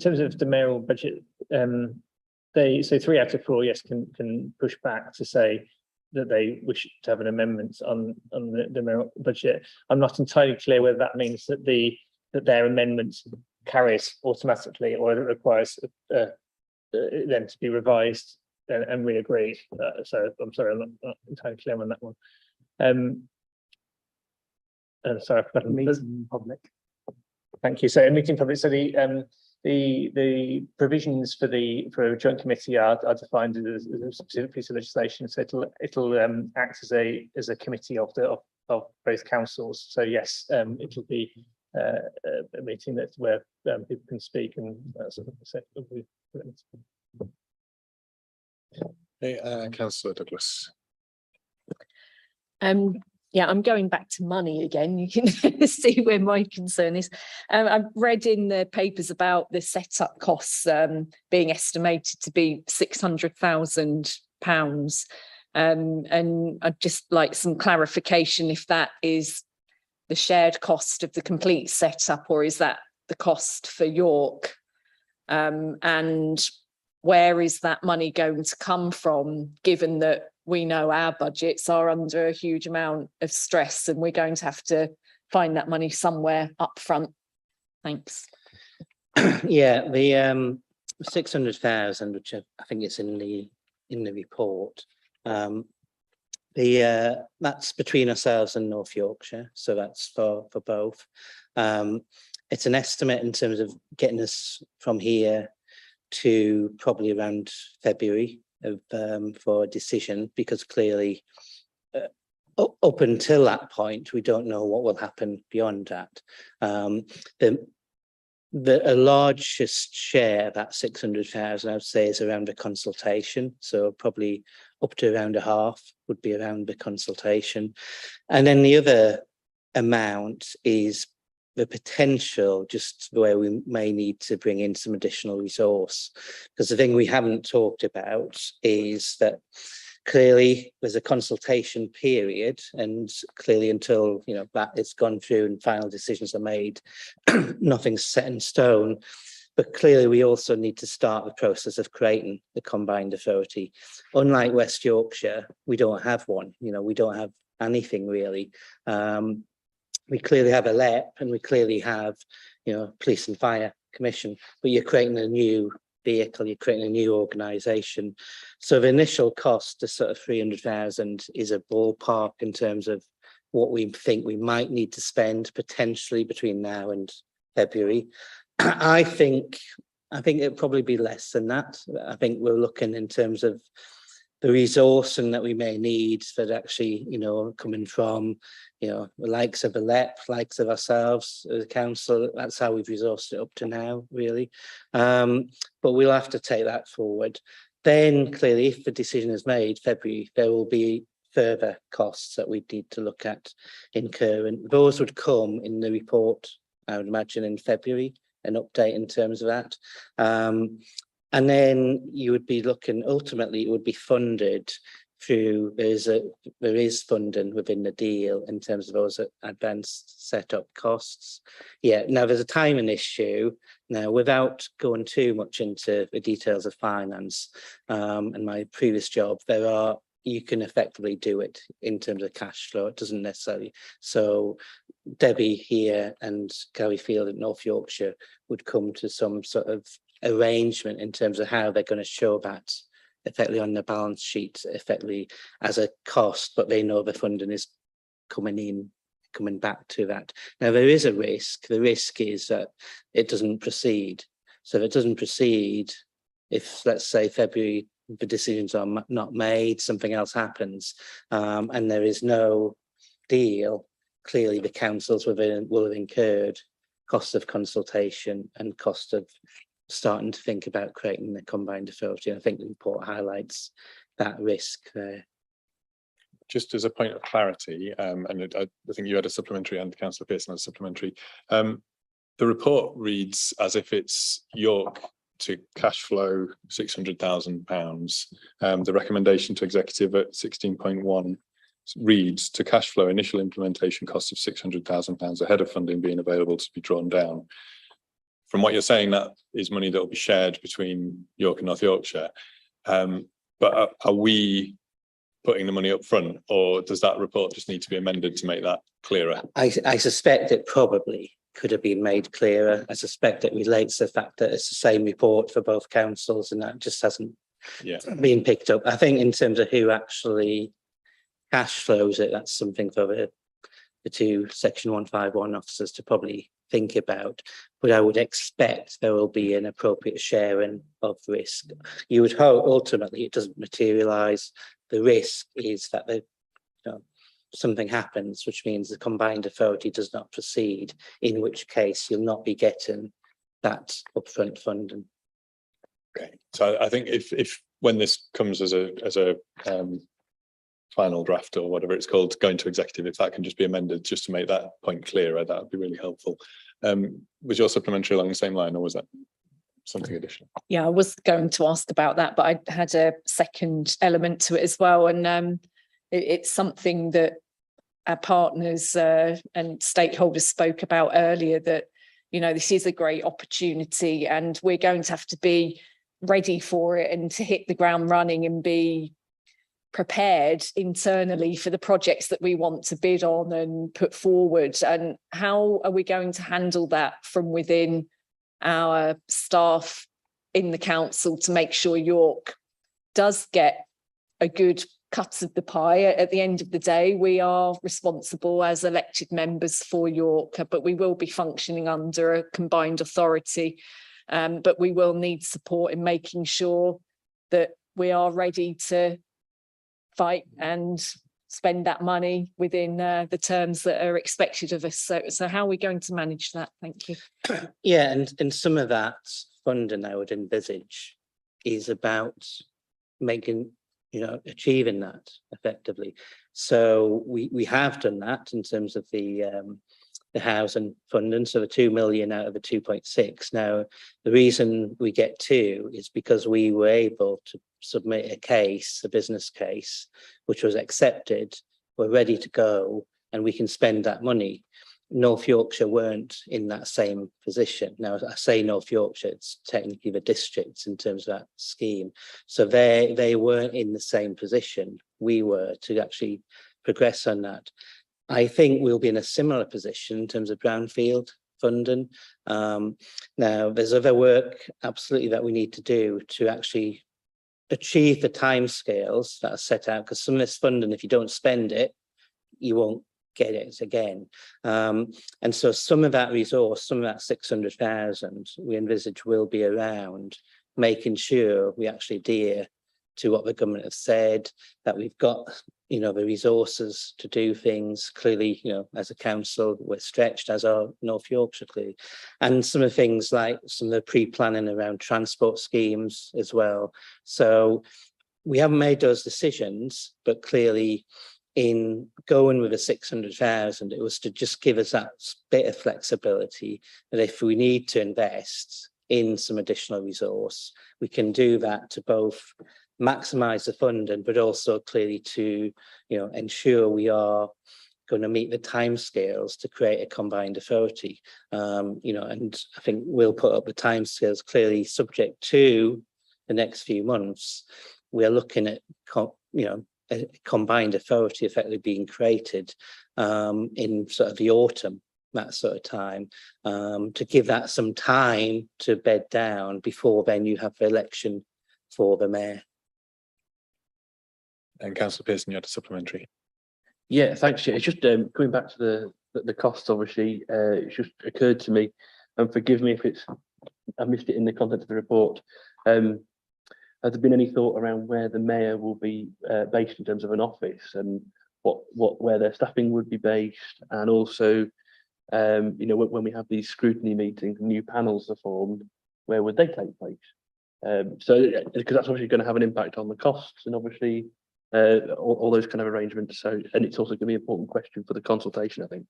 terms of the mayoral budget, 3 out of 4 yes can push back to say that they wish to have an amendment on the mayoral budget. I'm not entirely clear whether that means that their amendment carries automatically, or it requires them to be revised and re-agreed. So I'm sorry, I'm not entirely clear on that one. Sorry, I forgot. Meeting in public. Thank you. So meeting public, so the provisions for a joint committee are defined as a specific piece of legislation. So it'll act as a committee of both councils. So yes, it'll be a meeting where people can speak and sort of say. Councillor Douglas. Yeah, I'm going back to money again. You can see where my concern is. I've read in the papers about the setup costs being estimated to be £600,000. And I'd just like some clarification if that is the shared cost of the complete setup, or is that the cost for York? And where is that money going to come from, given that we know our budgets are under a huge amount of stress and we're going to have to find that money somewhere up front? Thanks. Yeah, the 600,000, which I think it's in the report, that's between ourselves and North Yorkshire, so that's for both. It's an estimate in terms of getting us from here to probably around February for a decision, because clearly up until that point we don't know what will happen beyond that. The largest share of that 600,000, I would say, is around the consultation, so probably up to around a half would be around the consultation, and then the other amount is the potential, just where we may need to bring in some additional resource. Because the thing we haven't talked about is that clearly there's a consultation period, and clearly until that is gone through and final decisions are made, nothing's set in stone. But clearly we also need to start the process of creating the combined authority. Unlike West Yorkshire, we don't have one. We don't have anything really. We clearly have a LEP, and we clearly have, Police and Fire Commission, but you're creating a new vehicle, you're creating a new organisation. So the initial cost of sort of 300,000 is a ballpark in terms of what we think we might need to spend potentially between now and February. I think it'll probably be less than that. I think we're looking in terms of the resource and that we may need for actually, coming from, the likes of the LEP, likes of ourselves, the council. That's how we've resourced it up to now, really. But we'll have to take that forward. Then clearly, if the decision is made February, there will be further costs that we need to look at incurring. Those would come in the report, I would imagine, in February, an update in terms of that. And then you would be looking, ultimately it would be funded through, there is funding within the deal in terms of those advanced setup costs. Yeah, now there's a timing issue. Now, without going too much into the details of finance and my previous job, you can effectively do it in terms of cash flow. It doesn't necessarily. So Debbie here and Gary Field at North Yorkshire would come to some sort of arrangement in terms of how they're going to show that effectively on the balance sheet, effectively as a cost, but they know the funding is coming back to that. Now, there is a risk. The risk is that it doesn't proceed. So if it doesn't proceed, if, let's say, February, the decisions are not made, something else happens, and there is no deal, clearly the councils will have incurred costs of consultation and cost of starting to think about creating the combined authority. I think the report highlights that risk there. Just as a point of clarity, and I think you had a supplementary and Councillor Pearson had a supplementary. The report reads as if it's York to cash flow £600,000. The recommendation to executive at 16.1 reads to cash flow initial implementation costs of £600,000 ahead of funding being available to be drawn down. From what you're saying, that is money that will be shared between York and North Yorkshire. But are we putting the money up front, or does that report just need to be amended to make that clearer? I suspect it probably could have been made clearer. I suspect it relates to the fact that it's the same report for both councils, and that just hasn't been picked up. I think in terms of who actually cash flows it, that's something for the two Section 151 officers to probably think about. But I would expect there will be an appropriate sharing of risk. You would hope ultimately it doesn't materialise. The risk is that something happens, which means the combined authority does not proceed, in which case you'll not be getting that upfront funding. Okay, so I think if when this comes as a final draft or whatever it's called, going to executive, if that can just be amended just to make that point clearer, that would be really helpful. Was your supplementary along the same line, or was that something additional? Yeah, I was going to ask about that, but I had a second element to it as well. And it's something that our partners and stakeholders spoke about earlier, that, this is a great opportunity and we're going to have to be ready for it and to hit the ground running and be prepared internally for the projects that we want to bid on and put forward. And how are we going to handle that from within our staff in the council to make sure York does get a good cut of the pie? At the end of the day, we are responsible as elected members for York, but we will be functioning under a combined authority. But we will need support in making sure that we are ready to fight and spend that money within the terms that are expected of us. So how are we going to manage that? Thank you. Yeah, and some of that funding I would envisage is about making, achieving that effectively. So we have done that in terms of the housing funding, so the 2 million out of the 2.6. Now, the reason we get 2 is because we were able to submit a business case, which was accepted. We're ready to go, and we can spend that money. North Yorkshire weren't in that same position. Now, I say North Yorkshire, it's technically the districts in terms of that scheme. So they weren't in the same position we were to actually progress on that. I think we'll be in a similar position in terms of brownfield funding. Now, there's other work absolutely that we need to do to actually achieve the timescales that are set out, because some of this funding, if you don't spend it, you won't get it again. And so some of that resource, some of that 600,000 we envisage will be around making sure we actually adhere to what the government have said, that we've got, the resources to do things. Clearly, as a council, we're stretched, as are North Yorkshire clearly. And some of the things like some of the pre-planning around transport schemes as well. So we haven't made those decisions, but clearly in going with the 600,000, it was to just give us that bit of flexibility that if we need to invest in some additional resource, we can do that to both maximise the funding, but also clearly to, ensure we are going to meet the timescales to create a combined authority. And I think we'll put up the timescales clearly subject to the next few months. We're looking at, a combined authority effectively being created in sort of the autumn, that sort of time, to give that some time to bed down before then you have the election for the mayor. And Councillor Pearson, you had a supplementary. Yeah, thanks. It's just coming back to the costs. Obviously, it's just occurred to me, and forgive me if I missed it in the content of the report. Has there been any thought around where the mayor will be based in terms of an office, and where their staffing would be based, and also, when we have these scrutiny meetings, new panels are formed, where would they take place? So, because that's obviously going to have an impact on the costs, and obviously all those kind of arrangements. So, and it's also going to be an important question for the consultation, I think.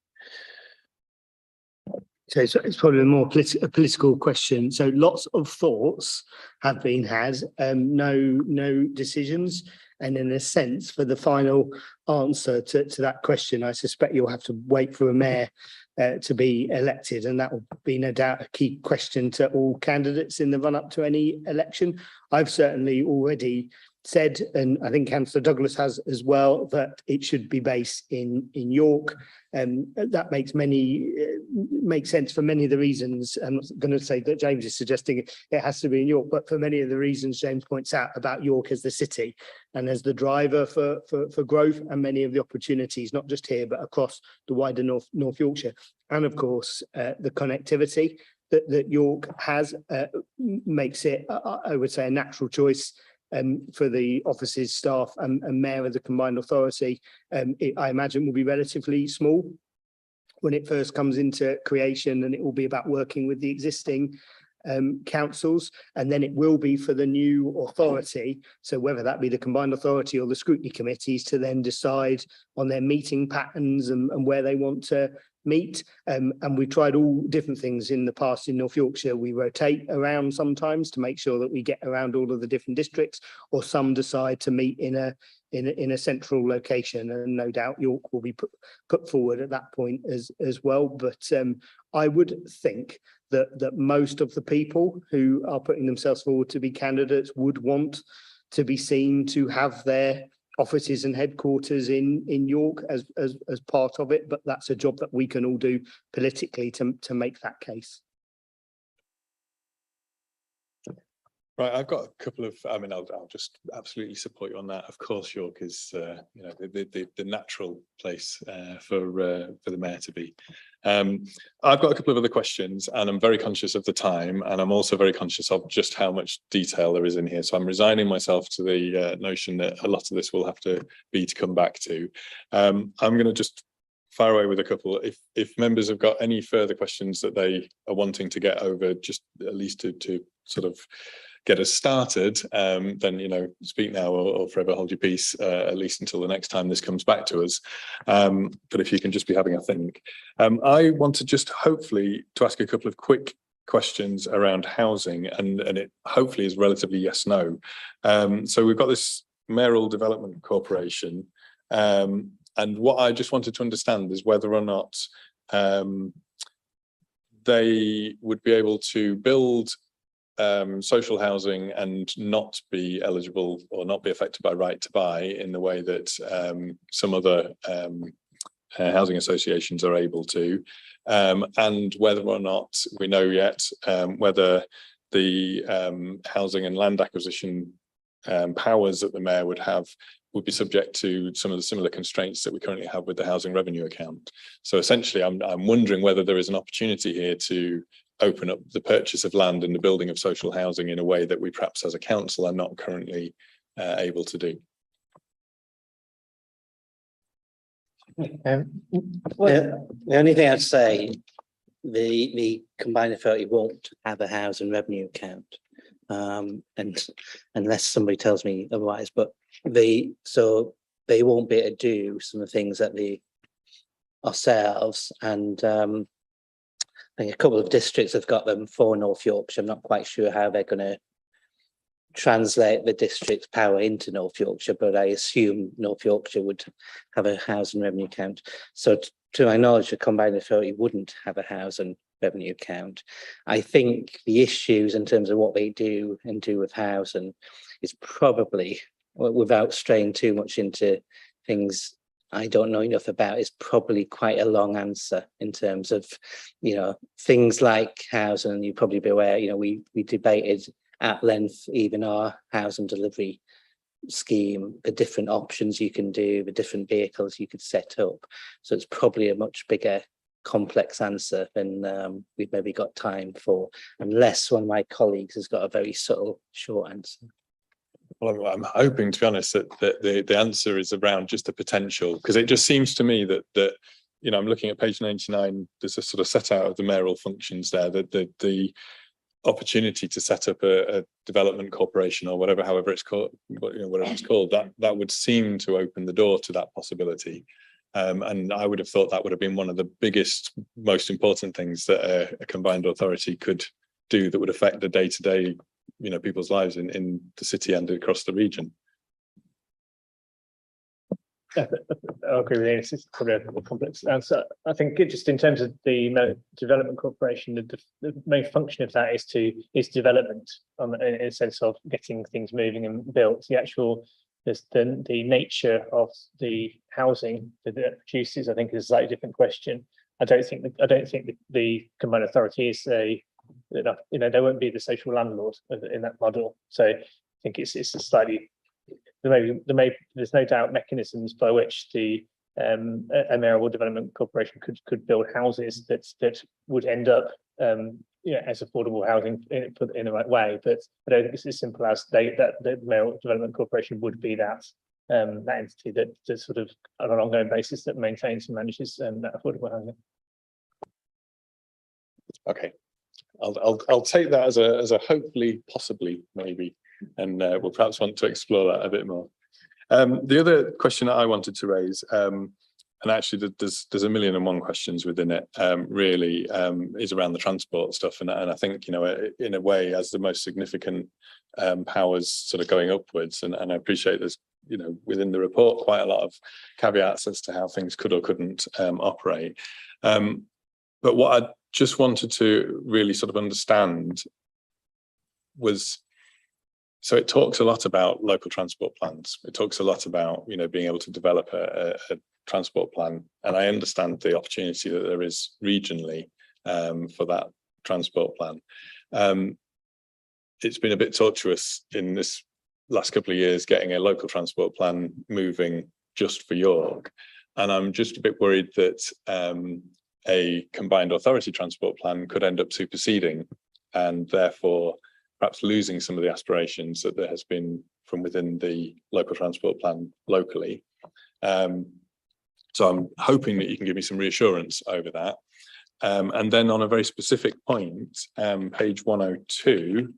So it's probably a more political question. So lots of thoughts have been had, no decisions. And in a sense, for the final answer to that question, I suspect you'll have to wait for a mayor to be elected. And that will be no doubt a key question to all candidates in the run up to any election. I've certainly already said, and I think Councillor Douglas has as well, that it should be based in York. That makes sense for many of the reasons. I'm not going to say that James is suggesting it has to be in York, but for many of the reasons James points out about York as the city and as the driver for growth and many of the opportunities, not just here, but across the wider North Yorkshire. And of course, the connectivity that York has makes it, I would say, a natural choice for the offices, staff and mayor of the combined authority. I imagine will be relatively small when it first comes into creation, and it will be about working with the existing councils, and then it will be for the new authority, so whether that be the combined authority or the scrutiny committees, to then decide on their meeting patterns and where they want to meet. And we've tried all different things in the past in North Yorkshire. We rotate around sometimes to make sure that we get around all of the different districts, or some decide to meet in a central location, and no doubt York will be put forward at that point as well. But I would think that most of the people who are putting themselves forward to be candidates would want to be seen to have their offices and headquarters in York as part of it, but that's a job that we can all do politically to make that case. Right, I've got a couple of, I mean, I'll just absolutely support you on that. Of course, York is, you know, the natural place for the mayor to be. I've got a couple of other questions, and I'm very conscious of the time, and I'm also very conscious of just how much detail there is in here. So I'm resigning myself to the notion that a lot of this will have to come back to. I'm going to just fire away with a couple. If members have got any further questions that they are wanting to get over, just at least to sort of get us started, then, you know, speak now or forever hold your peace, at least until the next time this comes back to us. But if you can just be having a think. I want to just hopefully to ask a couple of quick questions around housing, and it hopefully is relatively yes, no. So we've got this Mayoral Development Corporation, and what I just wanted to understand is whether or not they would be able to build social housing and not be eligible or not be affected by right to buy in the way that some other housing associations are able to, and whether or not we know yet whether the housing and land acquisition powers that the mayor would have would be subject to some of the similar constraints that we currently have with the housing revenue account. So essentially, I'm wondering whether there is an opportunity here to open up the purchase of land and the building of social housing in a way that we perhaps as a council are not currently able to do. The only thing I'd say, the combined authority won't have a housing revenue account, and unless somebody tells me otherwise, but so they won't be able to do some of the things that ourselves and I think a couple of districts have got them for North Yorkshire. I'm not quite sure how they're going to translate the district's power into North Yorkshire, but I assume North Yorkshire would have a housing revenue account. So to my knowledge, the combined authority wouldn't have a housing revenue account. I think the issues in terms of what they do and do with housing is probably, without straying too much into things I don't know enough about, is probably quite a long answer in terms of, you know, things like housing. You'd probably be aware, you know, we debated at length even our housing delivery scheme, the different options you can do, the different vehicles you could set up. So it's probably a much bigger complex answer than we've maybe got time for, unless one of my colleagues has got a very subtle short answer. Well, I'm hoping, to be honest, that the answer is around just the potential, because it just seems to me that you know, I'm looking at page 99. There's a sort of set out of the mayoral functions there. That the opportunity to set up a development corporation or whatever, however it's called, you know, whatever it's called, that would seem to open the door to that possibility. And I would have thought that would have been one of the biggest, most important things that a combined authority could do that would affect the day-to-day, you know, people's lives in the city and across the region. I agree with you. It's probably a complex answer. I think just in terms of the development corporation, the main function of that is development in a sense of getting things moving and built. The actual the nature of the housing that it produces, I think, is a slightly different question. I don't think the combined authority is there won't be the social landlord in that model. So I think it's a slightly there's no doubt mechanisms by which the a mayoral development corporation could build houses that would end up as affordable housing in the right way. But I don't think it's as simple as that the mayoral development corporation would be that entity that sort of on an ongoing basis that maintains and manages that affordable housing. Okay, I'll take that as a hopefully, possibly, maybe, and we'll perhaps want to explore that a bit more. The other question that I wanted to raise, and actually there's 1,000,001 questions within it, really, is around the transport stuff, and I think, in a way, as the most significant powers sort of going upwards, and I appreciate there's within the report quite a lot of caveats as to how things could or couldn't operate. But what I just wanted to really sort of understand was, so it talks a lot about local transport plans. It talks a lot about, being able to develop a transport plan. And I understand the opportunity that there is regionally for that transport plan. It's been a bit tortuous in this last couple of years getting a local transport plan moving just for York. And I'm just a bit worried that a combined authority transport plan could end up superseding and therefore perhaps losing some of the aspirations that there has been from within the local transport plan locally. So I'm hoping that you can give me some reassurance over that. And then on a very specific point, page 102,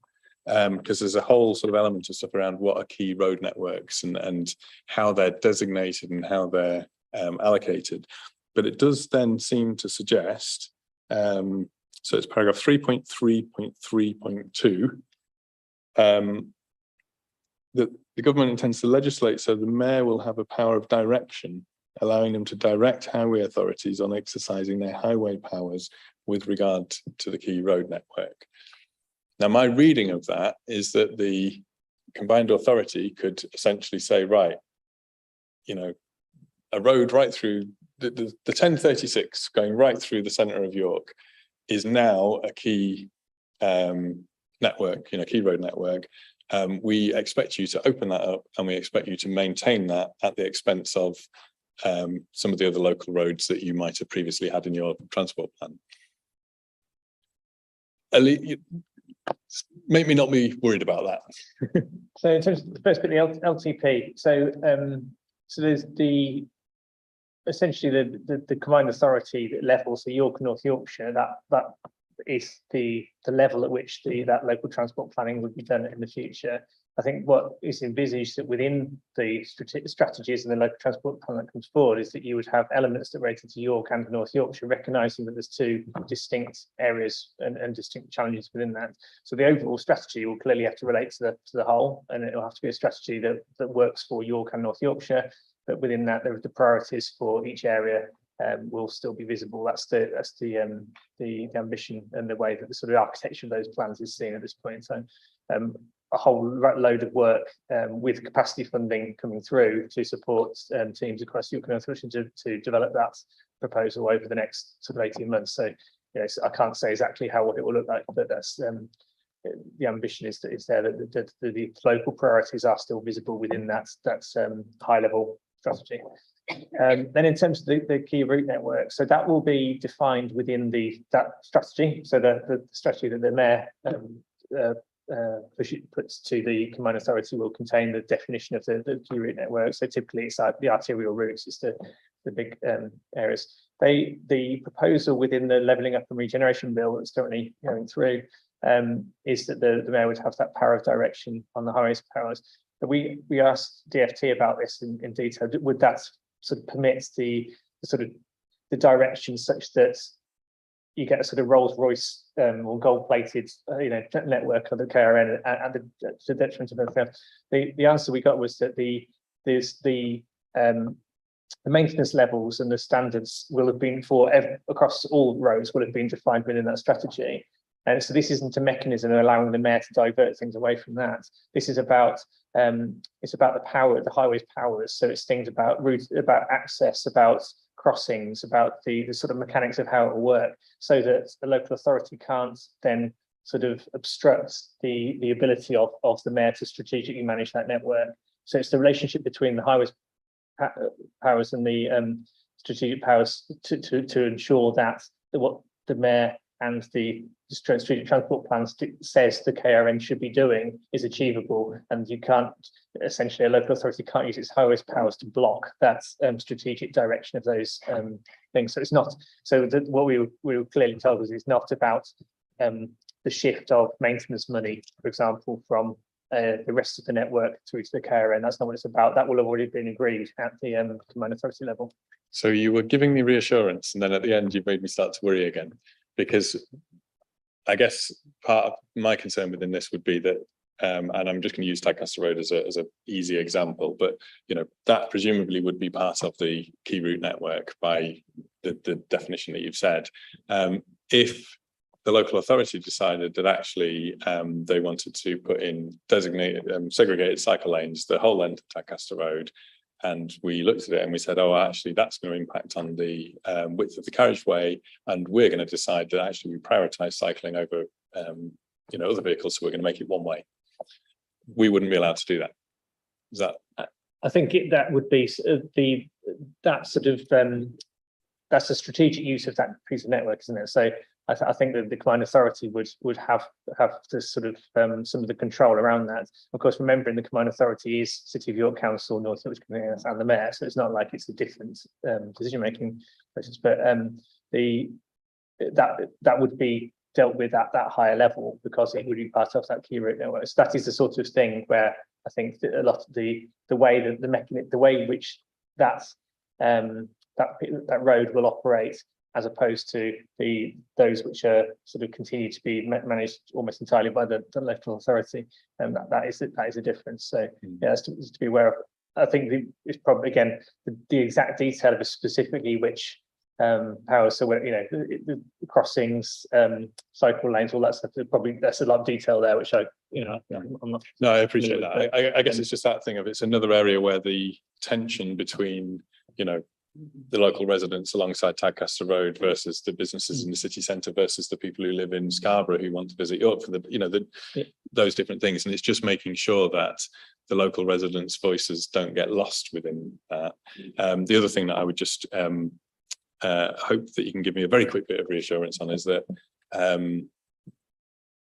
because there's a whole sort of element of stuff around what are key road networks and how they're designated and how they're allocated. But it does then seem to suggest, so it's paragraph 3.3.3.2, that the government intends to legislate so the mayor will have a power of direction, allowing them to direct highway authorities on exercising their highway powers with regard to the key road network. Now, my reading of that is that the combined authority could essentially say, right, a road right through the 1036 going right through the centre of York is now a key network, key road network. We expect you to open that up and we expect you to maintain that at the expense of some of the other local roads that you might have previously had in your transport plan. Make me not be worried about that. So in terms of the first bit, the LTP, so there's essentially the combined authority level, so York and North Yorkshire, that is the level at which that local transport planning would be done in the future. I think what is envisaged that within the strategies and the local transport plan that comes forward is that you would have elements that related to York and North Yorkshire, recognising that there's two distinct areas and distinct challenges within that. So the overall strategy will clearly have to relate to the whole, and it will have to be a strategy that works for York and North Yorkshire. But within that, there are the priorities for each area will still be visible. That's the ambition and the way that the sort of architecture of those plans is seen at this point. So a whole load of work with capacity funding coming through to support teams across York and North Yorkshire to develop that proposal over the next sort of 18 months. So I can't say exactly what it will look like, but that's the ambition is that it's there that the local priorities are still visible within that high level strategy. Then in terms of the key route network, so that will be defined within that strategy. So the strategy that the mayor puts to the combined authority will contain the definition of the key route network. So typically it's like the arterial routes, it's the big areas. The proposal within the levelling up and regeneration bill that's currently going through is that the mayor would have that power of direction on the highways powers. But we asked DFT about this in detail. Would that sort of permit the direction such that you get a sort of Rolls-Royce or gold-plated network of the KRN at the detriment of everything else? The answer we got was that there's the the maintenance levels and the standards will have been across all roads will have been defined within that strategy. And so this isn't a mechanism allowing the mayor to divert things away from that. This is about it's about the power, the highways powers. So it's things about routes, about access, about crossings, about the sort of mechanics of how it will work, so that the local authority can't then sort of obstruct the ability of the mayor to strategically manage that network. So it's the relationship between the highways powers and the strategic powers to ensure that what the mayor and the strategic transport plans says the KRN should be doing is achievable, and you can't, essentially a local authority can't use its highways powers to block that strategic direction of those things. So it's not, so what we were clearly told was it's not about the shift of maintenance money, for example, from the rest of the network through to the KRN. That's not what it's about. That will have already been agreed at the combined authority level. So you were giving me reassurance, and then at the end you made me start to worry again, because I guess part of my concern within this would be that, and I'm just going to use Tadcaster Road as a easy example, but you know, that presumably would be part of the key route network by the definition that you've said. If the local authority decided that actually they wanted to put in designated segregated cycle lanes the whole length of Tadcaster Road, and we looked at it and we said, oh, actually that's going to impact on the width of the carriageway, and we're going to decide that actually we prioritize cycling over you know, other vehicles, so we're going to make it one way, we wouldn't be allowed to do that. Is that? I think that would be that sort of that's a strategic use of that piece of network, isn't it? So I think that the combined authority would have to sort of some of the control around that. Of course, remembering the combined authority is City of York Council, North Yorkshire Community and the mayor, so it's not like it's a different decision-making process. But that would be dealt with at that higher level because it would be part of that key route network. So that is the sort of thing where I think that a lot of the way that the mechanism, the way in which that road will operate, as opposed to those which are sort of continue to be managed almost entirely by the local authority, and that is a difference. So yeah, that's to be aware of. I think it's probably again the exact detail of specifically which powers. So where, you know, the crossings, cycle lanes, all that stuff. Probably that's a lot of detail there, which I'm not. No, I appreciate that. I guess it's just that thing of it's another area where the tension between, you know, the local residents alongside Tadcaster Road versus the businesses in the city centre versus the people who live in Scarborough who want to visit York for the, you know, those different things. And it's just making sure that the local residents' voices don't get lost within that. The other thing that I would just hope that you can give me a very quick bit of reassurance on is that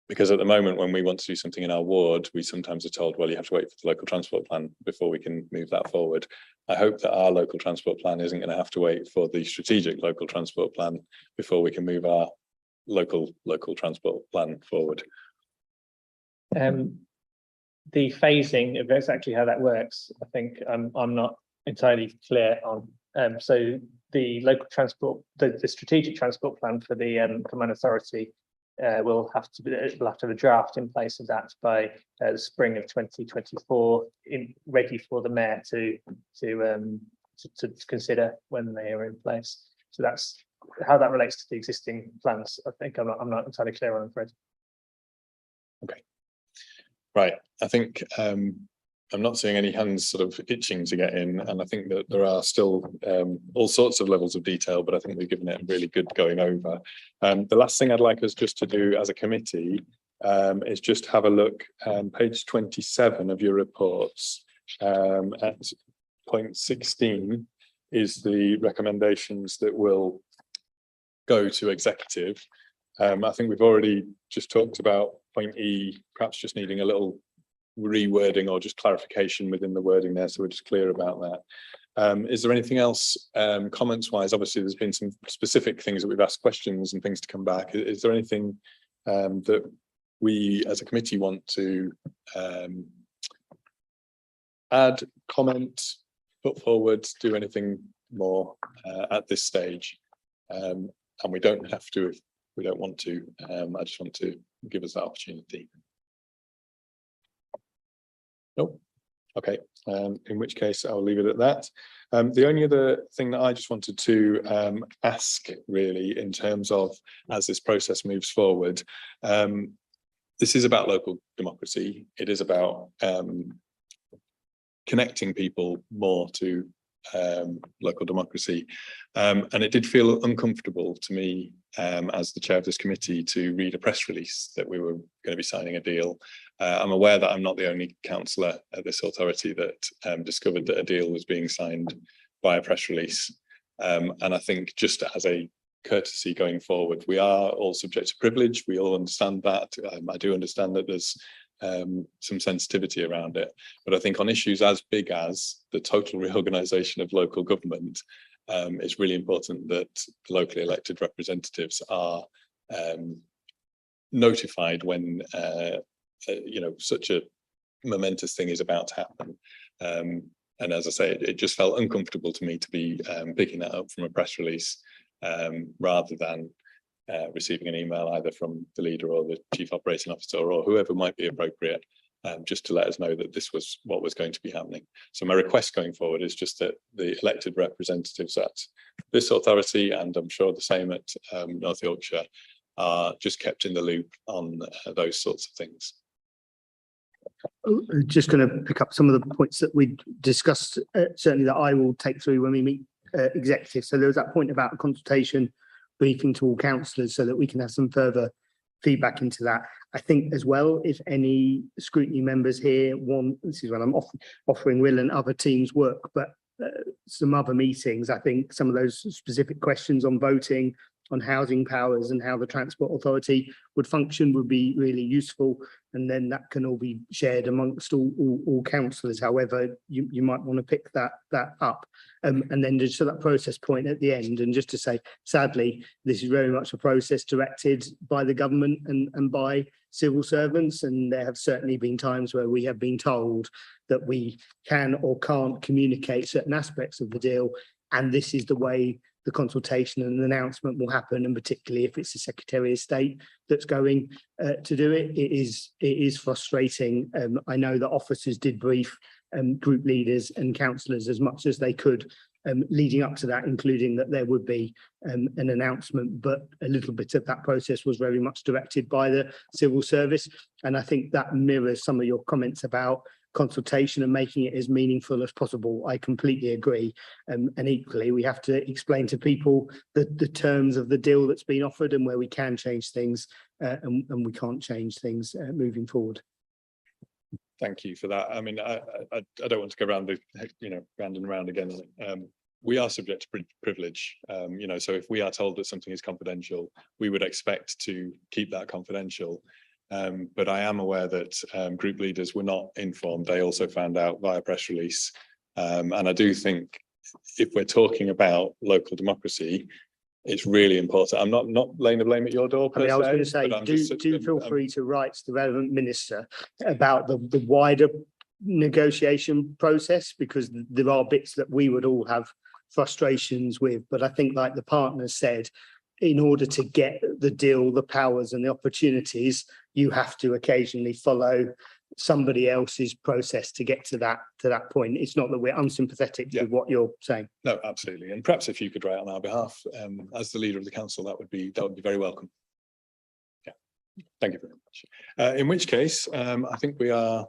because at the moment when we want to do something in our ward, we sometimes are told, well, you have to wait for the local transport plan before we can move that forward. I hope that our local transport plan isn't going to have to wait for the strategic local transport plan before we can move our local transport plan forward. The phasing of exactly how that works, I think I'm not entirely clear on. So the local transport, the strategic transport plan for the combined authority will have to have a draft in place of that by the spring of 2024, ready for the mayor to consider when they are in place. So that's how that relates to the existing plans. I think I'm not entirely clear on, I'm afraid. Okay, right. I think I'm not seeing any hands sort of itching to get in, and I think that there are still all sorts of levels of detail, but I think we've given it a really good going over. The last thing I'd like us just to do as a committee is just have a look page 27 of your reports. At point 16 is the recommendations that will go to executive. I think we've already just talked about point E, perhaps just needing a little rewording or just clarification within the wording there, so we're just clear about that. Is there anything else comments wise? Obviously there's been some specific things that we've asked questions and things to come back. Is there anything that we as a committee want to add, comment, put forward, do anything more at this stage? And we don't have to if we don't want to. I just want to give us that opportunity. Nope. Okay, in which case I'll leave it at that. The only other thing that I just wanted to ask really in terms of as this process moves forward, this is about local democracy. It is about connecting people more to local democracy. And it did feel uncomfortable to me as the chair of this committee to read a press release that we were going to be signing a deal. I'm aware that I'm not the only councillor at this authority that discovered that a deal was being signed by a press release. And I think just as a courtesy going forward, we are all subject to privilege. We all understand that. I do understand that there's some sensitivity around it, but I think on issues as big as the total reorganisation of local government, it's really important that locally elected representatives are notified when such a momentous thing is about to happen. And as I say, it just felt uncomfortable to me to be picking that up from a press release rather than receiving an email either from the leader or the chief operating officer or whoever might be appropriate, just to let us know that this was what was going to be happening. So my request going forward is just that the elected representatives at this authority, and I'm sure the same at North Yorkshire, are just kept in the loop on those sorts of things. Just going to pick up some of the points that we discussed, certainly that I will take through when we meet executives. So there was that point about a consultation briefing to all councillors so that we can have some further feedback into that. I think as well, if any scrutiny members here want, this is when I'm offering Will and other teams work, but some other meetings, I think some of those specific questions on voting, on housing powers and how the Transport Authority would function would be really useful. And then that can all be shared amongst all councillors, however you might want to pick that up. And then just to that process point at the end, and just to say, sadly, this is very much a process directed by the government and by civil servants. And there have certainly been times where we have been told that we can or can't communicate certain aspects of the deal. And this is the way the consultation and the announcement will happen, and particularly if it's the Secretary of State that's going to do it, it is frustrating. I know that officers did brief group leaders and councillors as much as they could leading up to that, including that there would be an announcement, but a little bit of that process was very much directed by the civil service. And I think that mirrors some of your comments about consultation and making it as meaningful as possible. I completely agree. And equally, we have to explain to people the terms of the deal that's been offered and where we can change things and we can't change things moving forward. Thank you for that. I mean, I don't want to go around the, round and round again. We are subject to privilege, so if we are told that something is confidential, we would expect to keep that confidential. But I am aware that group leaders were not informed. They also found out via press release. And I do think if we're talking about local democracy, it's really important. I'm not laying the blame at your door. I was going to say, do feel free to write to the relevant minister about the wider negotiation process, because there are bits that we would all have frustrations with. But I think, like the partners said, in order to get the deal, the powers and the opportunities, you have to occasionally follow somebody else's process to get to that point. It's not that we're unsympathetic with what you're saying. No, absolutely. And perhaps if you could write on our behalf as the leader of the council, that would be very welcome. Yeah, thank you very much. In which case, I think we are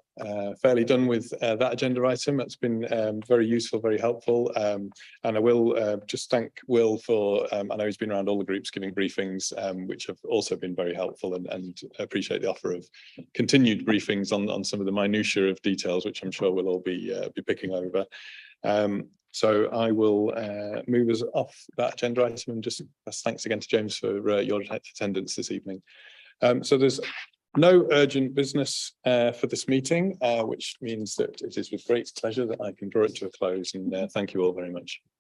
fairly done with that agenda item. It's been very useful, very helpful. And I will just thank Will for, I know he's been around all the groups giving briefings, which have also been very helpful, and appreciate the offer of continued briefings on some of the minutiae of details, which I'm sure we'll all be picking over. So I will move us off that agenda item, and just thanks again to James for your attendance this evening. So there's no urgent business for this meeting, which means that it is with great pleasure that I can draw it to a close, and thank you all very much.